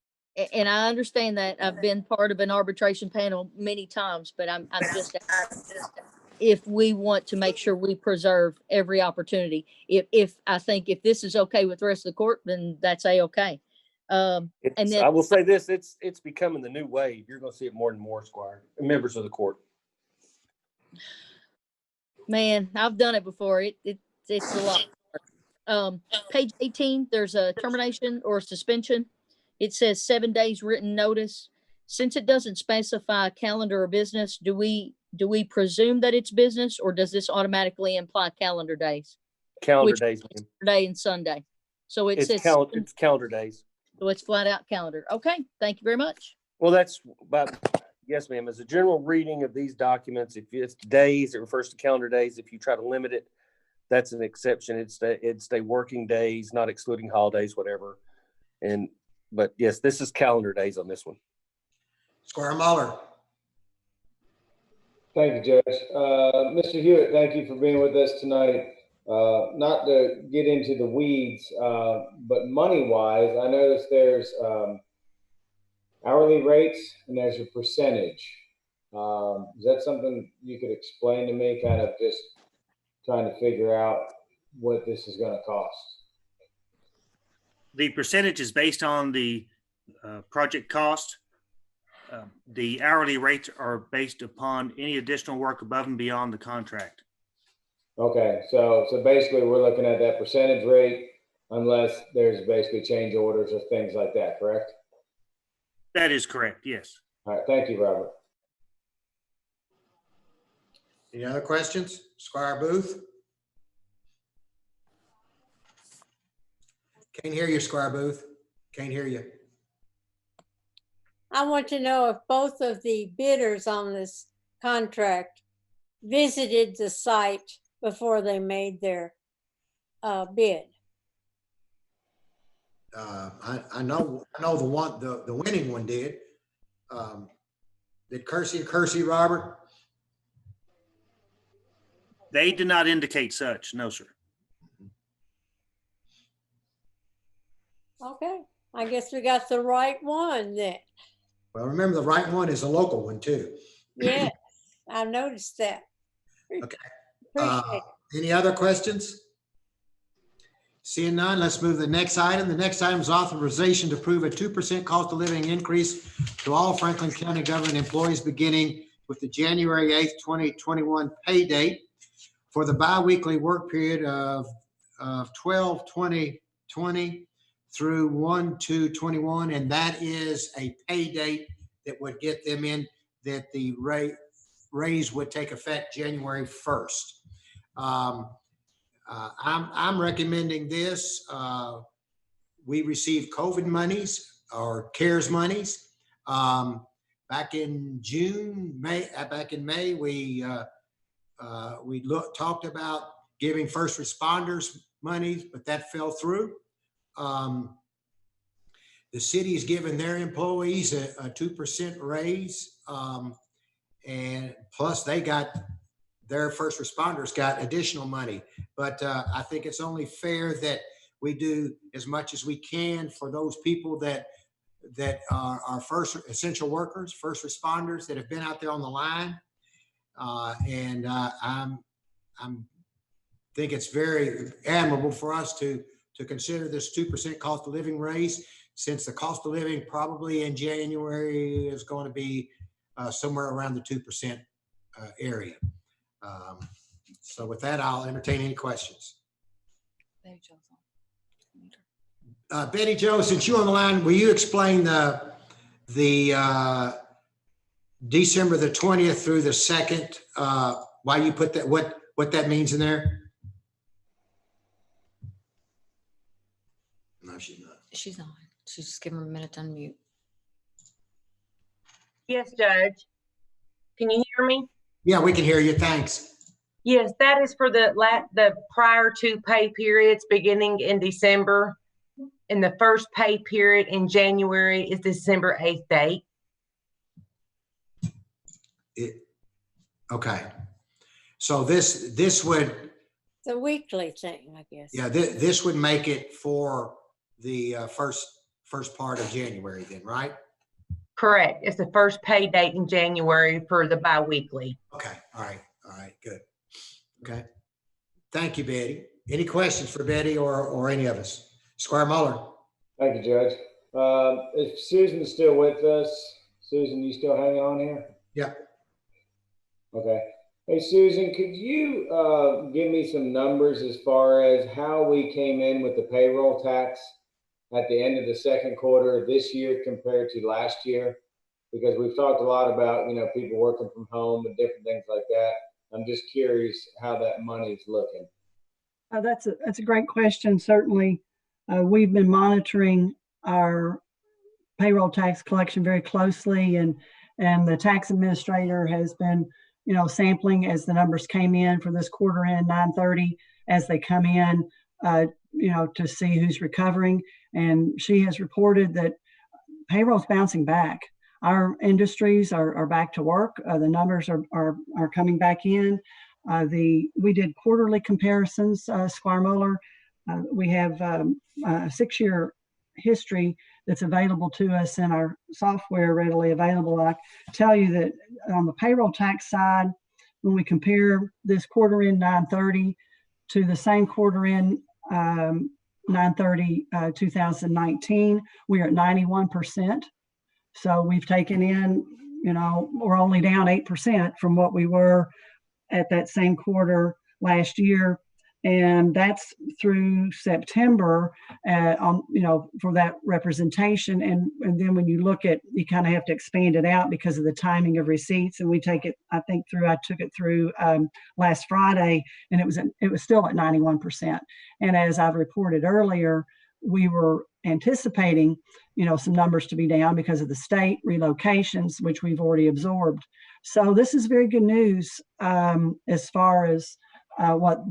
Speaker 8: And I understand that. I've been part of an arbitration panel many times, but I'm just if we want to make sure we preserve every opportunity. If I think if this is okay with the rest of the court, then that's okay. And then
Speaker 6: I will say this: it's becoming the new wave. You're going to see it more and more, Squire, members of the court.
Speaker 8: Man, I've done it before. It's a lot. Page 18, there's a termination or suspension. it says 7 days written notice. Since it doesn't specify calendar or business, do we presume that it's business, or does this automatically imply calendar days?
Speaker 6: Calendar
Speaker 8: Which
Speaker 6: days, ma'am.
Speaker 8: Saturday and Sunday. So it
Speaker 6: It's
Speaker 8: says
Speaker 6: it's calendar days.
Speaker 8: so it's flat out calendar. Okay, thank you very much.
Speaker 6: Well, that's about, yes, ma'am. As a general reading of these documents, if it's days, it refers to calendar days. If you try to limit it, that's an exception. It's the working days, not excluding holidays, whatever. But yes, this is calendar days on this one.
Speaker 1: Squire Muller.
Speaker 7: Thank you, Judge. Mr. Hewitt, thank you for being with us tonight. Not to get into the weeds, but money-wise, I noticed there's hourly rates and there's a percentage. Is that something you could explain to me, kind of just trying to figure out what this is going to cost?
Speaker 3: The percentage is based on the project cost. The hourly rates are based upon any additional work above and beyond the contract.
Speaker 7: Okay, so basically we're looking at that percentage rate unless there's basically change orders or things like that, correct?
Speaker 3: That is correct, yes.
Speaker 7: All right, thank you, Robert.
Speaker 1: Any other questions? Squire Booth? Can't hear you, Squire Booth. Can't hear you.
Speaker 15: I want to know if both of the bidders on this contract visited the site before they made their bid.
Speaker 1: I know the winning one did. Did Kersey, Robert?
Speaker 3: They did not indicate such, no, sir.
Speaker 15: Okay, I guess we got the right one then.
Speaker 1: Well, remember the right one is a local one too.
Speaker 15: Yes, I noticed that.
Speaker 1: Okay.
Speaker 15: Appreciate it.
Speaker 1: Any other questions? Seeing none, let's move to the next item. The next item is authorization to approve a 2% cost of living increase to all Franklin County government employees beginning with the January 8th, 2021 pay date for the biweekly work period of 12/20/20 through 1/2/21, and that is a pay date that would get them in, that the raise would take effect January 1st. I'm recommending this. We received COVID monies or CARES monies back in May. We talked about giving first responders monies, but that fell through. The city's given their employees a 2% raise, and plus they got their first responders got additional money. But I think it's only fair that we do as much as we can for those people that are first essential workers, first responders that have been out there on the line. I'm think it's very admirable for us to consider this 2% cost of living raise, since the cost of living probably in January is going to be somewhere around the 2% area. So with that, I'll entertain any questions. Betty Jo, since you're on the line, will you explain the December the 20th through the 2nd, why you put that, what that means in there? No, she's not.
Speaker 13: She's not. She's just giving her a minute to unmute.
Speaker 11: Yes, Judge. Can you hear me?
Speaker 1: Yeah, we can hear you. Thanks.
Speaker 11: Yes, that is for the prior two pay periods beginning in December. And the first pay period in January is December 8th date.
Speaker 1: Okay. So this would.
Speaker 15: It's a weekly thing, I guess.
Speaker 1: Yeah, this would make it for the first part of January then, right?
Speaker 11: Correct. It's the first pay date in January for the biweekly.
Speaker 1: Okay. All right. Good. Okay. Thank you, Betty. Any questions for Betty or any of us? Squire Muller.
Speaker 7: Thank you, Judge. If Susan's still with us, Susan, you still hanging on here?
Speaker 1: Yeah.
Speaker 7: Okay. Hey, Susan, could you give me some numbers as far as how we came in with the payroll tax at the end of the second quarter this year compared to last year? Because we've talked a lot about, people working from home and different things like that. I'm just curious how that money is looking.
Speaker 18: That's a great question. Certainly, we've been monitoring our payroll tax collection very closely, and the tax administrator has been, sampling as the numbers came in for this quarter end 9/30 as they come in, to see who's recovering. And she has reported that payroll's bouncing back. Our industries are back to work. The numbers are coming back in. We did quarterly comparisons, Squire Muller. We have a 6-year history that's available to us in our software, readily available. I tell you that on the payroll tax side, when we compare this quarter in 9/30 to the same quarter in 9/30 2019, we are at 91%. So we've taken in, we're only down 8% from what we were at that same quarter last year. And that's through September, for that representation. And then when you look at, you kind of have to expand it out because of the timing of receipts. And we take it, I took it through last Friday, and it was still at 91%. And as I've reported earlier, we were anticipating, some numbers to be down because of the state relocations, which we've already absorbed. So this is very good news as far as what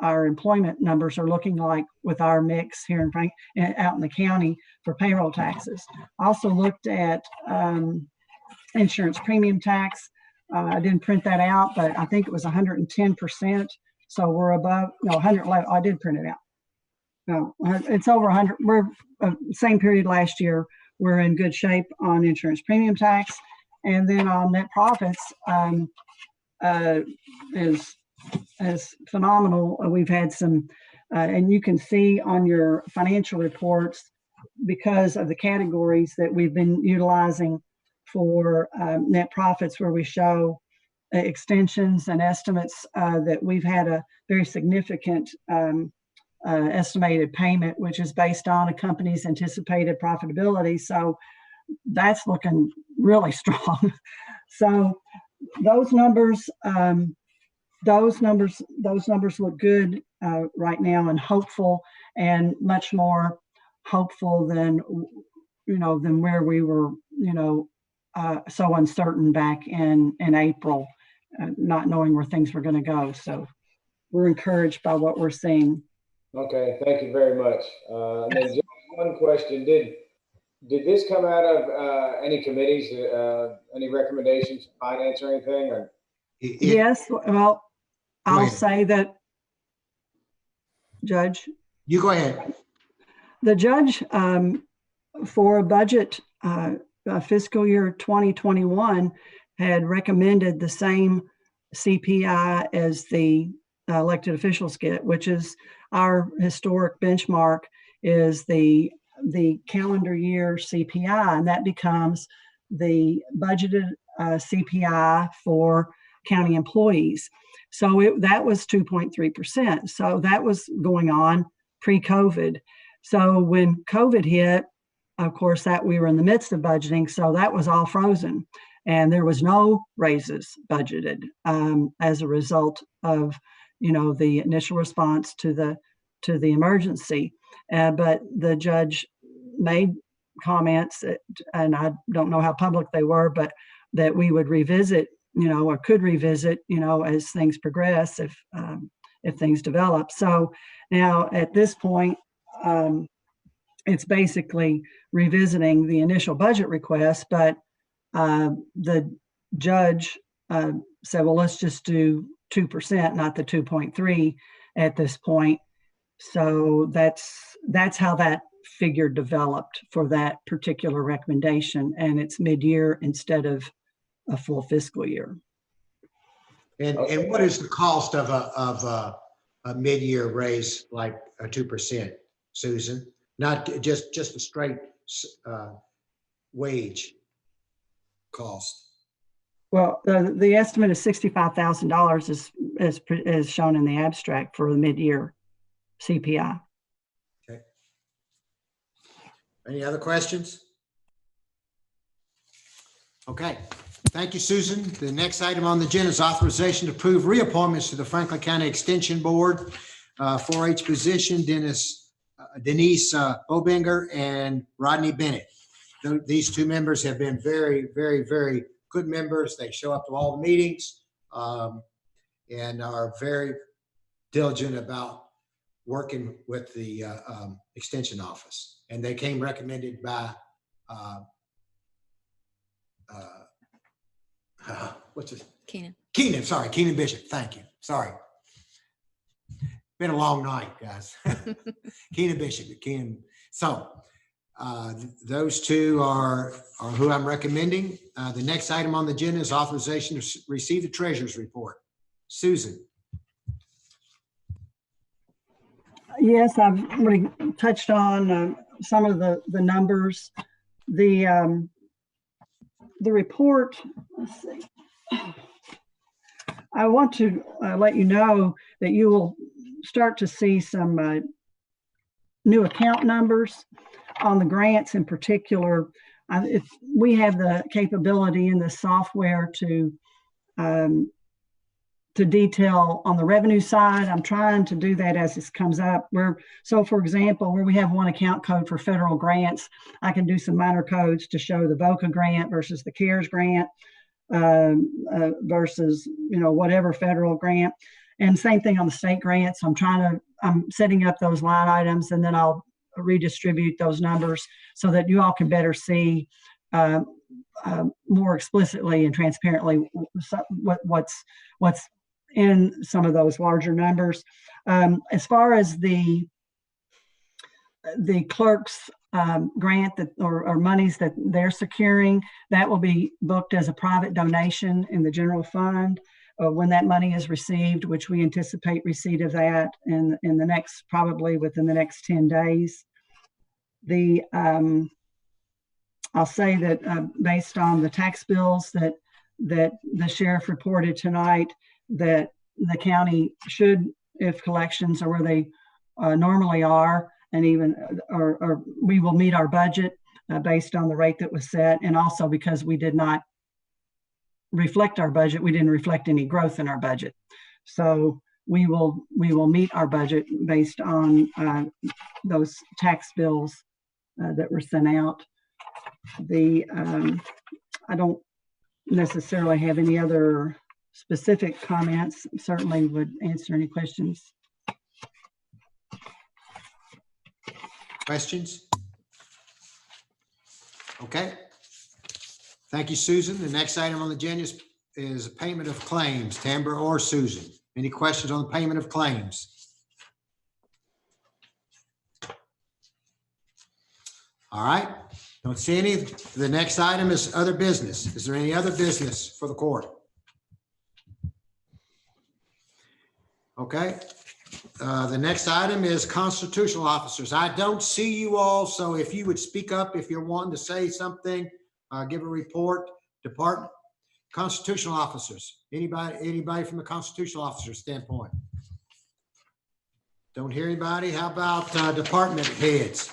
Speaker 18: our employment numbers are looking like with our mix here out in the county for payroll taxes. Also looked at insurance premium tax. I didn't print that out, but I think it was 110%. So we're above, 111. I did print it out. No, it's over 100. We're same period last year. We're in good shape on insurance premium tax, and then on net profits is phenomenal. We've had some, and you can see on your financial reports because of the categories that we've been utilizing for net profits, where we show extensions and estimates that we've had a very significant estimated payment, which is based on a company's anticipated profitability. So that's looking really strong. So those numbers look good right now, and hopeful, and much more hopeful than where we were, so uncertain back in April, not knowing where things were going to go. So we're encouraged by what we're seeing.
Speaker 7: Okay, thank you very much. And then just one question: Did this come out of any committees? Any recommendations, finance or anything? Or?
Speaker 18: Yes. Well, I'll say that, Judge.
Speaker 1: You go ahead.
Speaker 18: The judge for a budget fiscal year 2021 had recommended the same CPI as the elected officials get, which is our historic benchmark is the calendar year CPI, and that becomes the budgeted CPI for county employees. So that was 2.3%. So that was going on pre-COVID. So when COVID hit, of course, that we were in the midst of budgeting, so that was all frozen, and there was no raises budgeted as a result of the initial response to the emergency. But the judge made comments, and I don't know how public they were, but that we would revisit, or could revisit, as things progress, if things develop. So now at this point, it's basically revisiting the initial budget request, but the judge said, well, let's just do 2%, not the 2.3 at this point. So that's how that figure developed for that particular recommendation, and it's mid-year instead of a full fiscal year.
Speaker 1: And what is the cost of a mid-year raise, like a 2%, Susan? Not just a straight wage cost.
Speaker 18: Well, the estimate is $65,000 is shown in the abstract for the mid-year CPI.
Speaker 1: Okay. Any other questions? Okay, thank you, Susan. The next item on the agenda is authorization to approve reappointments to the Franklin County Extension Board. 4-H position, Denise Bobinger and Rodney Bennett. These two members have been very, very, very good members. They show up to all the meetings and are very diligent about working with the Extension Office. And they came recommended by what's his?
Speaker 8: Keenan.
Speaker 1: Keenan Bishop. Thank you. Sorry. Been a long night, guys. Keenan Bishop. So those two are who I'm recommending. The next item on the agenda is authorization to receive the treasurer's report. Susan.
Speaker 18: Yes, I've already touched on some of the numbers. The report, let's see. I want to let you know that you will start to see some new account numbers on the grants in particular. If we have the capability in the software to detail on the revenue side. I'm trying to do that as this comes up. So for example, where we have one account code for federal grants, I can do some minor codes to show the VOCA grant versus the CARES grant versus, whatever federal grant. And same thing on the state grants. I'm setting up those line items, and then I'll redistribute those numbers so that you all can better see more explicitly and transparently what's in some of those larger numbers. As far as the clerk's grant or monies that they're securing, that will be booked as a private donation in the general fund when that money is received, which we anticipate receipt of that probably within the next 10 days. I'll say that based on the tax bills that the sheriff reported tonight, that the county should, if collections are where they normally are, and even or we will meet our budget based on the rate that was set, and also because we did not reflect our budget, we didn't reflect any growth in our budget. So we will meet our budget based on those tax bills that were sent out. I don't necessarily have any other specific comments. Certainly would answer any questions.
Speaker 1: Questions? Okay. Thank you, Susan. The next item on the agenda is payment of claims. Tambra or Susan. Any questions on the payment of claims? All right. Don't see any. The next item is other business. Is there any other business for the court? Okay. The next item is constitutional officers. I don't see you all, so if you would speak up if you're wanting to say something, give a report. Department, constitutional officers. Anybody from the constitutional officer standpoint? Don't hear anybody. How about department heads?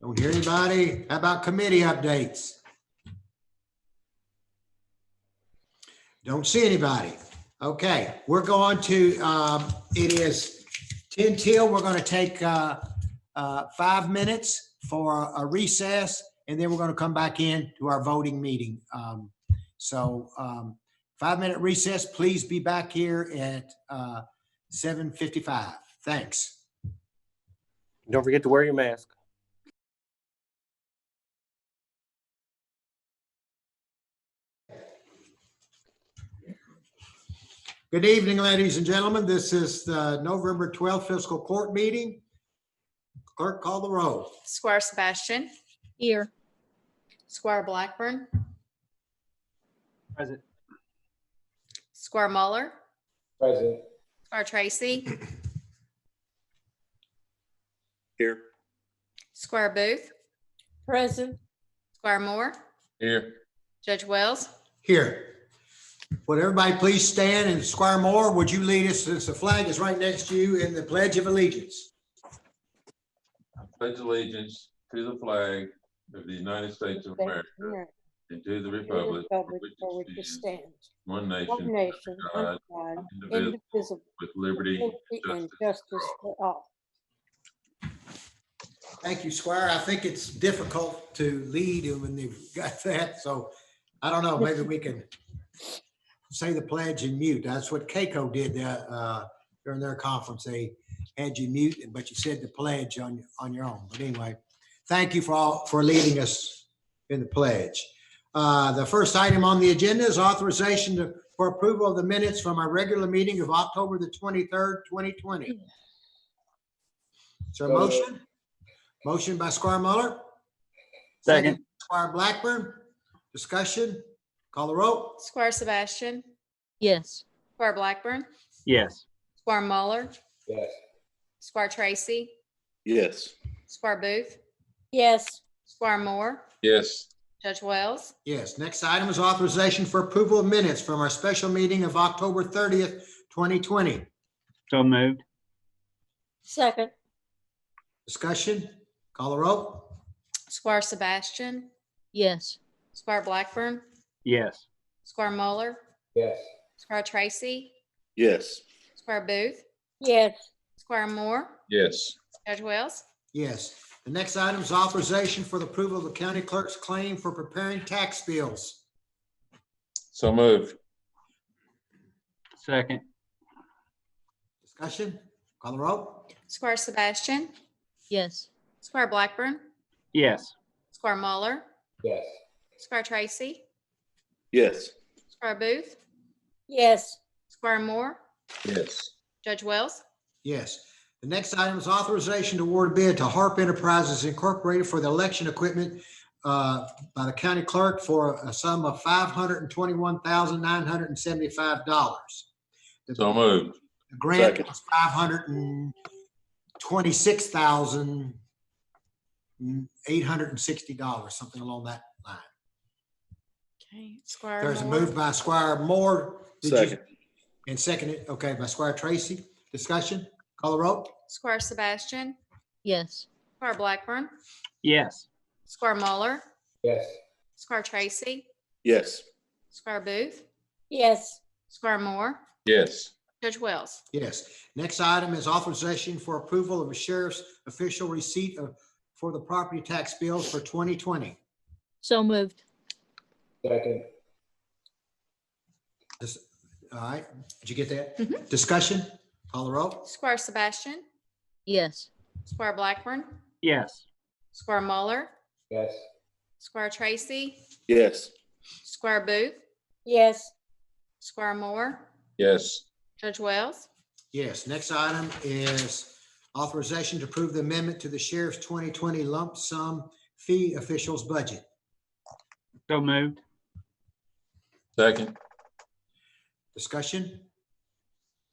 Speaker 1: Don't hear anybody. How about committee updates? Don't see anybody. Okay, we're going to, it is 10 till. We're going to take 5 minutes for a recess, and then we're going to come back in to our voting meeting. 5-minute recess. Please be back here at 7:55. Thanks.
Speaker 6: Don't forget to wear your mask.
Speaker 1: Good evening, ladies and gentlemen. This is the November 12th fiscal court meeting. Clerk, call the roll.
Speaker 13: Squire Sebastian.
Speaker 8: Here.
Speaker 13: Squire Blackburn.
Speaker 4: Present.
Speaker 13: Squire Muller.
Speaker 7: Present.
Speaker 13: Squire Tracy.
Speaker 17: Here.
Speaker 13: Squire Booth.
Speaker 15: Present.
Speaker 13: Squire Moore.
Speaker 5: Here.
Speaker 13: Judge Wells.
Speaker 1: Here. Would everybody please stand, and Squire Moore, would you lead us, since the flag is right next to you, in the Pledge of Allegiance?
Speaker 5: pledge allegiance to the flag of the United States of America and to the republic for which it stands, one nation, under God, indivisible, with liberty and justice for all.
Speaker 1: Thank you, Squire. I think it's difficult to lead when they've got that. So I don't know, maybe we can say the pledge and mute. That's what Keiko did during their conference. They had you mute, but you said the pledge on your own. But anyway, thank you for leading us in the pledge. The first item on the agenda is authorization for approval of the minutes from our regular meeting of October the 23rd, 2020. Is there a motion? Motion by Squire Muller.
Speaker 4: Second.
Speaker 1: Squire Blackburn. Discussion. Call the roll.
Speaker 13: Squire Sebastian,
Speaker 8: Yes.
Speaker 13: Squire Blackburn,
Speaker 4: Yes.
Speaker 13: Squire Muller,
Speaker 7: Yes.
Speaker 13: Squire Tracy,
Speaker 17: Yes.
Speaker 13: Squire Booth,
Speaker 15: Yes.
Speaker 13: Squire Moore,
Speaker 5: Yes.
Speaker 13: Judge Wells.
Speaker 1: Yes. Next item is authorization for approval of minutes from our special meeting of October 30th, 2020.
Speaker 4: So moved.
Speaker 15: Second.
Speaker 1: Discussion. Call the roll.
Speaker 13: Squire Sebastian,
Speaker 8: Yes.
Speaker 13: Squire Blackburn,
Speaker 4: Yes.
Speaker 13: Squire Muller,
Speaker 7: Yes.
Speaker 13: Squire Tracy,
Speaker 17: Yes.
Speaker 13: Squire Booth,
Speaker 15: Yes.
Speaker 13: Squire Moore,
Speaker 5: Yes.
Speaker 13: Judge Wells.
Speaker 1: Yes. The next item is authorization for the approval of the county clerk's claim for preparing tax bills.
Speaker 5: So moved.
Speaker 4: Second.
Speaker 1: Discussion. Call the roll.
Speaker 13: Squire Sebastian,
Speaker 8: Yes.
Speaker 13: Squire Blackburn,
Speaker 4: Yes.
Speaker 13: Squire Muller,
Speaker 7: Yes.
Speaker 13: Squire Tracy,
Speaker 17: Yes.
Speaker 13: Squire Booth,
Speaker 15: Yes.
Speaker 13: Squire Moore,
Speaker 5: Yes.
Speaker 13: Judge Wells.
Speaker 1: Yes. The next item is authorization to award bid to Harp Enterprises Incorporated for the election equipment by the county clerk for a sum of $521,975.
Speaker 5: So moved.
Speaker 1: The grant
Speaker 17: Second.
Speaker 1: was $526,860, something along that line.
Speaker 13: Okay, Squire
Speaker 1: There's a
Speaker 13: Moore.
Speaker 1: move by Squire Moore. Did you-
Speaker 17: Second.
Speaker 1: And seconded, okay, by Squire Tracy. Discussion, call the roll.
Speaker 13: Squire Sebastian,
Speaker 8: Yes.
Speaker 13: Squire Blackburn,
Speaker 4: Yes.
Speaker 13: Squire Muller,
Speaker 7: Yes.
Speaker 13: Squire Tracy,
Speaker 17: Yes.
Speaker 13: Squire Booth,
Speaker 15: Yes.
Speaker 13: Squire Moore,
Speaker 5: Yes.
Speaker 13: Judge Wells.
Speaker 1: Yes. Next item is authorization for approval of a sheriff's official receipt for the property tax bills for 2020.
Speaker 8: So moved.
Speaker 7: Second.
Speaker 1: All right, did you get that?
Speaker 13: Mhm.
Speaker 1: Discussion, call the roll.
Speaker 13: Squire Sebastian,
Speaker 8: Yes.
Speaker 13: Squire Blackburn,
Speaker 4: Yes.
Speaker 13: Squire Muller,
Speaker 7: Yes.
Speaker 13: Squire Tracy,
Speaker 17: Yes.
Speaker 13: Squire Booth,
Speaker 15: Yes.
Speaker 13: Squire Moore,
Speaker 5: Yes.
Speaker 13: Judge Wells.
Speaker 1: Yes, next item is authorization to approve the amendment to the sheriff's 2020 lump sum fee officials budget.
Speaker 4: So moved.
Speaker 5: Second.
Speaker 1: Discussion,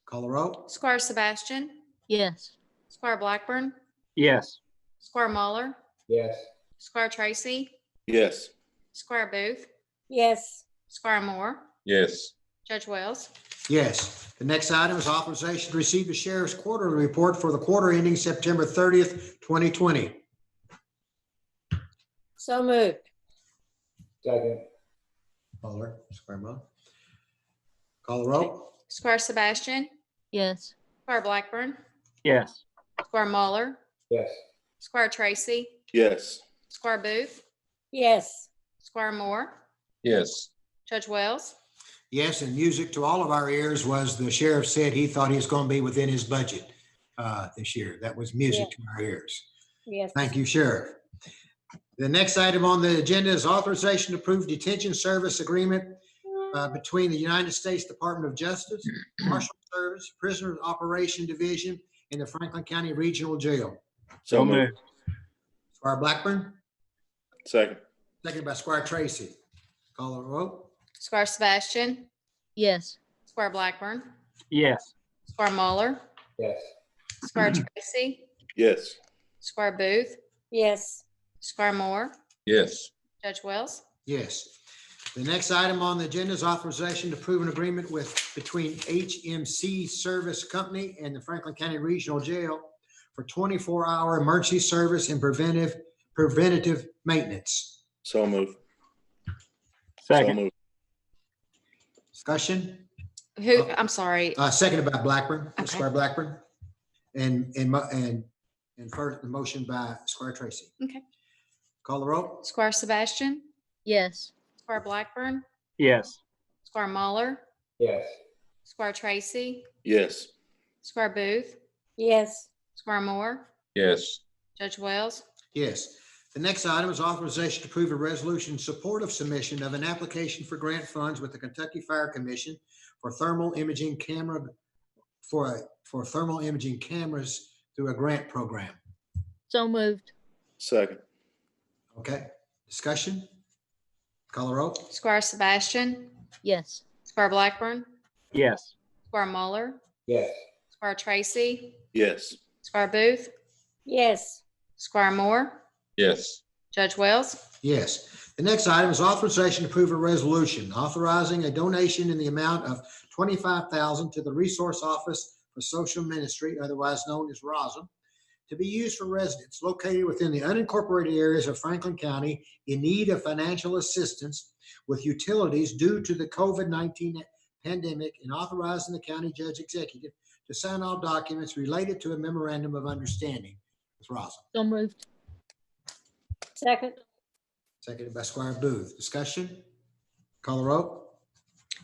Speaker 1: call the roll.
Speaker 13: Squire Sebastian,
Speaker 8: Yes.
Speaker 13: Squire Blackburn,
Speaker 4: Yes.
Speaker 13: Squire Muller,
Speaker 7: Yes.
Speaker 13: Squire Tracy,
Speaker 17: Yes.
Speaker 13: Squire Booth,
Speaker 15: Yes.
Speaker 13: Squire Moore,
Speaker 5: Yes.
Speaker 13: Judge Wells.
Speaker 1: Yes, the next item is authorization to receive the sheriff's quarterly report for the quarter ending September 30th, 2020.
Speaker 15: So moved.
Speaker 7: Second.
Speaker 1: Muller, Squire Muller. Call the roll.
Speaker 13: Squire Sebastian,
Speaker 8: Yes.
Speaker 13: Squire Blackburn,
Speaker 4: Yes.
Speaker 13: Squire Muller,
Speaker 7: Yes.
Speaker 13: Squire Tracy,
Speaker 17: Yes.
Speaker 13: Squire Booth,
Speaker 15: Yes.
Speaker 13: Squire Moore,
Speaker 5: Yes.
Speaker 13: Judge Wells.
Speaker 1: Yes, and music to all of our ears was the sheriff said he thought he was going to be within his budget this year. That was music to our ears.
Speaker 15: Yes.
Speaker 1: Thank you, Sheriff. The next item on the agenda is authorization to approve detention service agreement between the United States Department of Justice, Marshal Service, Prisoner Operation Division, and the Franklin County Regional Jail.
Speaker 17: So moved.
Speaker 1: Squire Blackburn,
Speaker 17: Second.
Speaker 1: seconded by Squire Tracy. Call the roll.
Speaker 13: Squire Sebastian,
Speaker 8: Yes.
Speaker 13: Squire Blackburn,
Speaker 4: Yes.
Speaker 13: Squire Muller,
Speaker 7: Yes.
Speaker 13: Squire Tracy,
Speaker 17: Yes.
Speaker 13: Squire Booth,
Speaker 15: Yes.
Speaker 13: Squire Moore,
Speaker 5: Yes.
Speaker 13: Judge Wells.
Speaker 1: Yes. The next item on the agenda is authorization to approve an agreement between HMC Service Company and the Franklin County Regional Jail for 24-hour emergency service and preventative maintenance.
Speaker 17: So move.
Speaker 10: Second.
Speaker 17: So move.
Speaker 1: Discussion?
Speaker 13: Who, I'm sorry.
Speaker 1: Seconded by Blackburn,
Speaker 13: Okay.
Speaker 1: Squire Blackburn. And first, the motion by Squire Tracy.
Speaker 13: Okay.
Speaker 1: Call the roll.
Speaker 13: Squire Sebastian,
Speaker 8: Yes.
Speaker 13: Squire Blackburn,
Speaker 10: Yes.
Speaker 13: Squire Muller,
Speaker 7: Yes.
Speaker 13: Squire Tracy,
Speaker 17: Yes.
Speaker 13: Squire Booth,
Speaker 15: Yes.
Speaker 13: Squire Moore,
Speaker 5: Yes.
Speaker 13: Judge Wells.
Speaker 1: Yes. The next item is authorization to approve a resolution in support of submission of an application for grant funds with the Kentucky Fire Commission for thermal imaging camera for thermal imaging cameras through a grant program.
Speaker 8: So moved.
Speaker 17: Second.
Speaker 1: Okay. Discussion? Call the roll.
Speaker 13: Squire Sebastian,
Speaker 8: Yes.
Speaker 13: Squire Blackburn,
Speaker 10: Yes.
Speaker 13: Squire Muller,
Speaker 7: Yes.
Speaker 13: Squire Tracy,
Speaker 17: Yes.
Speaker 13: Squire Booth,
Speaker 15: Yes.
Speaker 13: Squire Moore,
Speaker 5: Yes.
Speaker 13: Judge Wells.
Speaker 1: Yes. The next item is authorization to approve a resolution authorizing a donation in the amount of $25,000 to the Resource Office for Social Ministry, otherwise known as ROSM, to be used for residents located within the unincorporated areas of Franklin County in need of financial assistance with utilities due to the COVID-19 pandemic, and authorizing the county judge executive to sign all documents related to a memorandum of understanding with ROSM.
Speaker 8: So moved.
Speaker 15: Second.
Speaker 1: Seconded by Squire Booth. Discussion? Call the roll.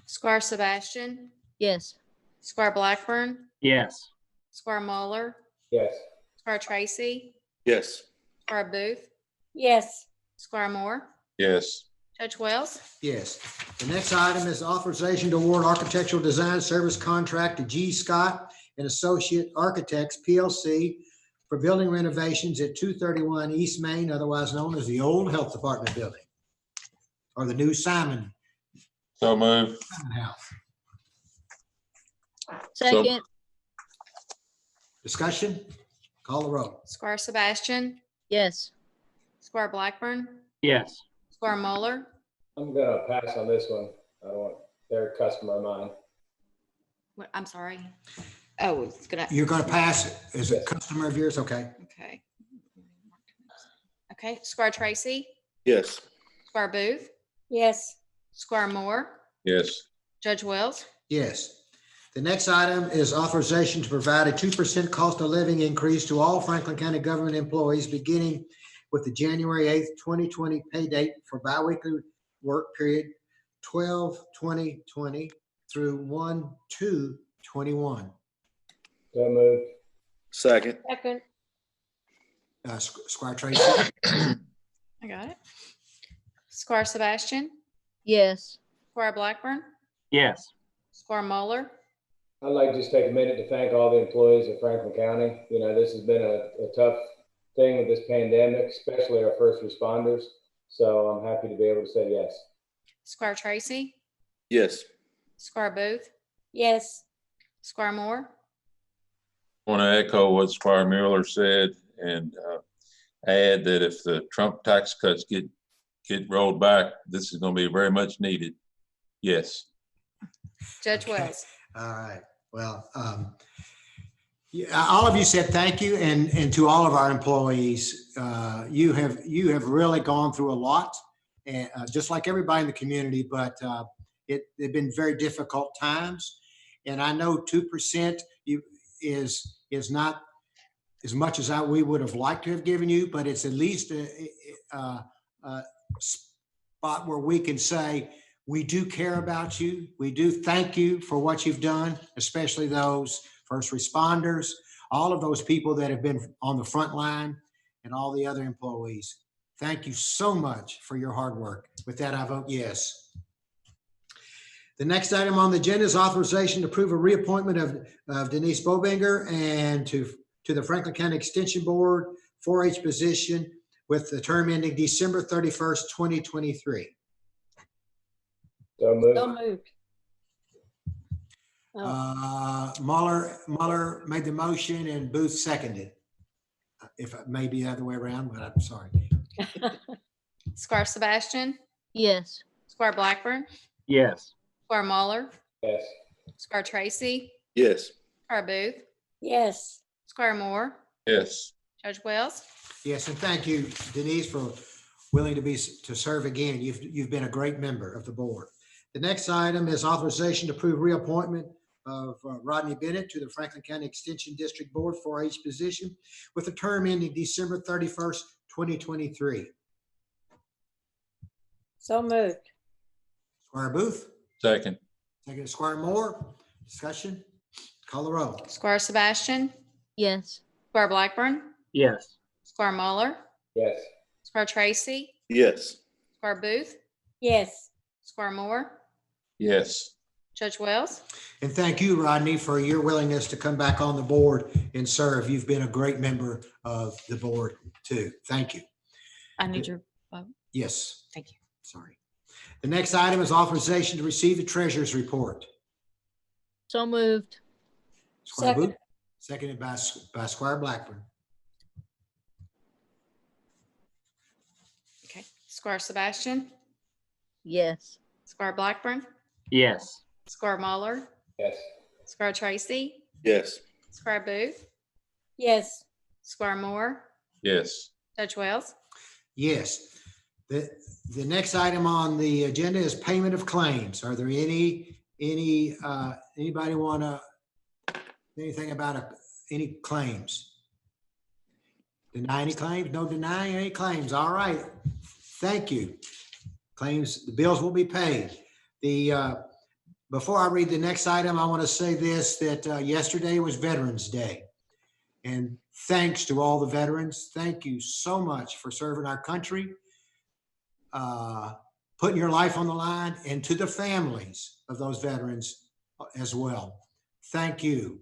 Speaker 13: Squire Sebastian,
Speaker 8: Yes.
Speaker 13: Squire Blackburn,
Speaker 10: Yes.
Speaker 13: Squire Muller,
Speaker 7: Yes.
Speaker 13: Squire Tracy,
Speaker 17: Yes.
Speaker 13: Squire Booth,
Speaker 15: Yes.
Speaker 13: Squire Moore,
Speaker 5: Yes.
Speaker 13: Judge Wells.
Speaker 1: Yes. The next item is authorization to award architectural design service contract to G. Scott and Associate Architects, PLC, for building renovations at 231 East Main, otherwise known as the old Health Department building, or the new Simon
Speaker 5: So move.
Speaker 1: House.
Speaker 8: Second.
Speaker 1: Discussion? Call the roll.
Speaker 13: Squire Sebastian,
Speaker 8: Yes.
Speaker 13: Squire Blackburn,
Speaker 10: Yes.
Speaker 13: Squire Muller,
Speaker 7: I'm gonna pass on this one. I don't want their customer of mine.
Speaker 13: what, I'm sorry. Oh, it's gonna.
Speaker 1: You're going to pass it as a customer of yours? Okay.
Speaker 13: Okay. Okay, Squire Tracy,
Speaker 17: Yes.
Speaker 13: Squire Booth,
Speaker 15: Yes.
Speaker 13: Squire Moore,
Speaker 5: Yes.
Speaker 13: Judge Wells.
Speaker 1: Yes. The next item is authorization to provide a 2% cost of living increase to all Franklin County government employees beginning with the January 8th, 2020 pay date for biweekly work period 12/20/20 through 1/2/21.
Speaker 7: So moved.
Speaker 17: Second.
Speaker 15: Second.
Speaker 1: Squire Tracy?
Speaker 13: I got it. Squire Sebastian,
Speaker 8: Yes.
Speaker 13: Squire Blackburn,
Speaker 10: Yes.
Speaker 13: Squire Muller,
Speaker 7: I'd like to just take a minute to thank all the employees of Franklin County. You know, this has been a tough thing with this pandemic, especially our first responders. So I'm happy to be able to say yes.
Speaker 13: Squire Tracy,
Speaker 17: Yes.
Speaker 13: Squire Booth,
Speaker 15: Yes.
Speaker 13: Squire Moore,
Speaker 5: Want to echo what Squire Mueller said and add that if the Trump tax cuts get rolled back, this is going to be very much needed. Yes.
Speaker 13: Judge Wells.
Speaker 1: All right. Well, yeah, all of you said thank you, and to all of our employees, you have really gone through a lot, and just like everybody in the community. But they've been very difficult times, and I know 2% is not as much as we would have liked to have given you, but it's at least a spot where we can say, we do care about you. We do thank you for what you've done, especially those first responders, all of those people that have been on the front line, and all the other employees. Thank you so much for your hard work. With that, I vote yes. The next item on the agenda is authorization to approve a reappointment of Denise Bobinger and to the Franklin County Extension Board 4-H position with the term ending December 31st, 2023.
Speaker 7: So moved.
Speaker 15: So moved. Oh.
Speaker 1: Muller made the motion and Booth seconded. If it may be the other way around, but I'm sorry.
Speaker 13: Squire Sebastian,
Speaker 8: Yes.
Speaker 13: Squire Blackburn,
Speaker 10: Yes.
Speaker 13: Squire Muller,
Speaker 7: Yes.
Speaker 13: Squire Tracy,
Speaker 17: Yes.
Speaker 13: Squire Booth,
Speaker 15: Yes.
Speaker 13: Squire Moore,
Speaker 5: Yes.
Speaker 13: Judge Wells.
Speaker 1: Yes, and thank you, Denise, for willing to serve again. You've been a great member of the board. The next item is authorization to approve reappointment of Rodney Bennett to the Franklin County Extension District Board 4-H position with a term ending December 31st, 2023.
Speaker 15: So moved.
Speaker 1: Squire Booth.
Speaker 5: Second.
Speaker 1: Second, Squire Moore. Discussion. Call the roll.
Speaker 13: Squire Sebastian.
Speaker 8: Yes.
Speaker 13: Squire Blackburn.
Speaker 10: Yes.
Speaker 13: Squire Muller.
Speaker 7: Yes.
Speaker 13: Squire Tracy.
Speaker 17: Yes.
Speaker 13: Squire Booth.
Speaker 15: Yes.
Speaker 13: Squire Moore.
Speaker 5: Yes.
Speaker 13: Judge Wells.
Speaker 1: And thank you, Rodney, for your willingness to come back on the board and serve. You've been a great member of the board too. Thank you.
Speaker 13: I need your vote.
Speaker 1: Yes.
Speaker 13: Thank you.
Speaker 1: Sorry. The next item is authorization to receive the treasurer's report.
Speaker 8: So moved.
Speaker 1: Squire Booth, seconded by Squire Blackburn.
Speaker 13: Okay. Squire Sebastian.
Speaker 8: Yes.
Speaker 13: Squire Blackburn.
Speaker 10: Yes.
Speaker 13: Squire Muller.
Speaker 7: Yes.
Speaker 13: Squire Tracy.
Speaker 17: Yes.
Speaker 13: Squire Booth.
Speaker 15: Yes.
Speaker 13: Squire Moore.
Speaker 5: Yes.
Speaker 13: Judge Wells.
Speaker 1: Yes. The next item on the agenda is payment of claims. Are there anybody want to anything about any claims? Deny any claims? No denying any claims. All right. Thank you. Claims, the bills will be paid. Before I read the next item, I want to say this, that yesterday was Veterans Day. And thanks to all the veterans. Thank you so much for serving our country, putting your life on the line, and to the families of those veterans as well. Thank you.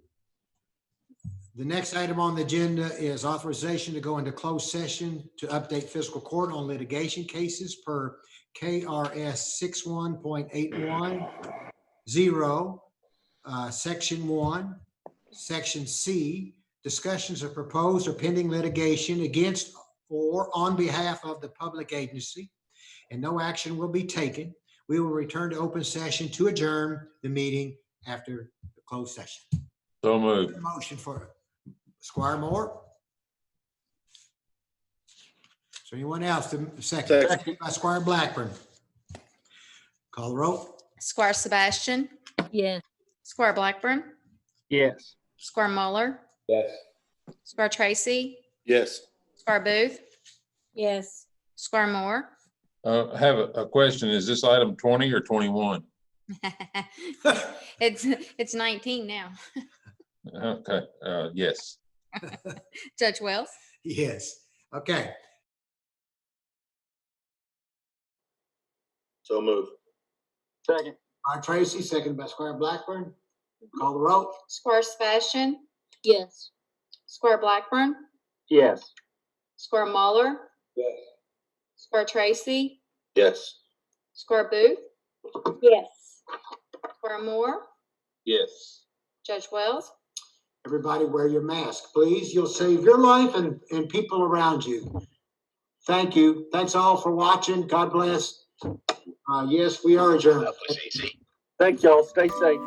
Speaker 1: The next item on the agenda is authorization to go into closed session to update fiscal court on litigation cases per KRS 61.810, Section 1, Section C, discussions of proposed or pending litigation against or on behalf of the public agency, and no action will be taken. We will return to open session to adjourn the meeting after the closed session.
Speaker 5: So moved.
Speaker 1: Motion for Squire Moore. Is there anyone else to second? Second by Squire Blackburn. Call the roll.
Speaker 13: Squire Sebastian.
Speaker 8: Yes.
Speaker 13: Squire Blackburn.
Speaker 10: Yes.
Speaker 13: Squire Muller.
Speaker 7: Yes.
Speaker 13: Squire Tracy.
Speaker 17: Yes.
Speaker 13: Squire Booth.
Speaker 15: Yes.
Speaker 13: Squire Moore.
Speaker 5: I have a question. Is this item 20 or 21?
Speaker 13: It's 19 now.
Speaker 5: Okay. Yes.
Speaker 13: Judge Wells.
Speaker 1: Yes. Okay.
Speaker 17: So move.
Speaker 10: Second.
Speaker 1: Squire Tracy, second by Squire Blackburn. Call the roll.
Speaker 13: Squire Sebastian.
Speaker 8: Yes.
Speaker 13: Squire Blackburn.
Speaker 10: Yes.
Speaker 13: Squire Muller.
Speaker 7: Yes.
Speaker 13: Squire Tracy.
Speaker 17: Yes.
Speaker 13: Squire Booth.
Speaker 15: Yes.
Speaker 13: Squire Moore.
Speaker 5: Yes.
Speaker 13: Judge Wells.
Speaker 1: Everybody wear your mask, please. You'll save your life and people around you. Thank you. Thanks all for watching. God bless. Yes, we are adjourned.
Speaker 10: Thank y'all. Stay safe.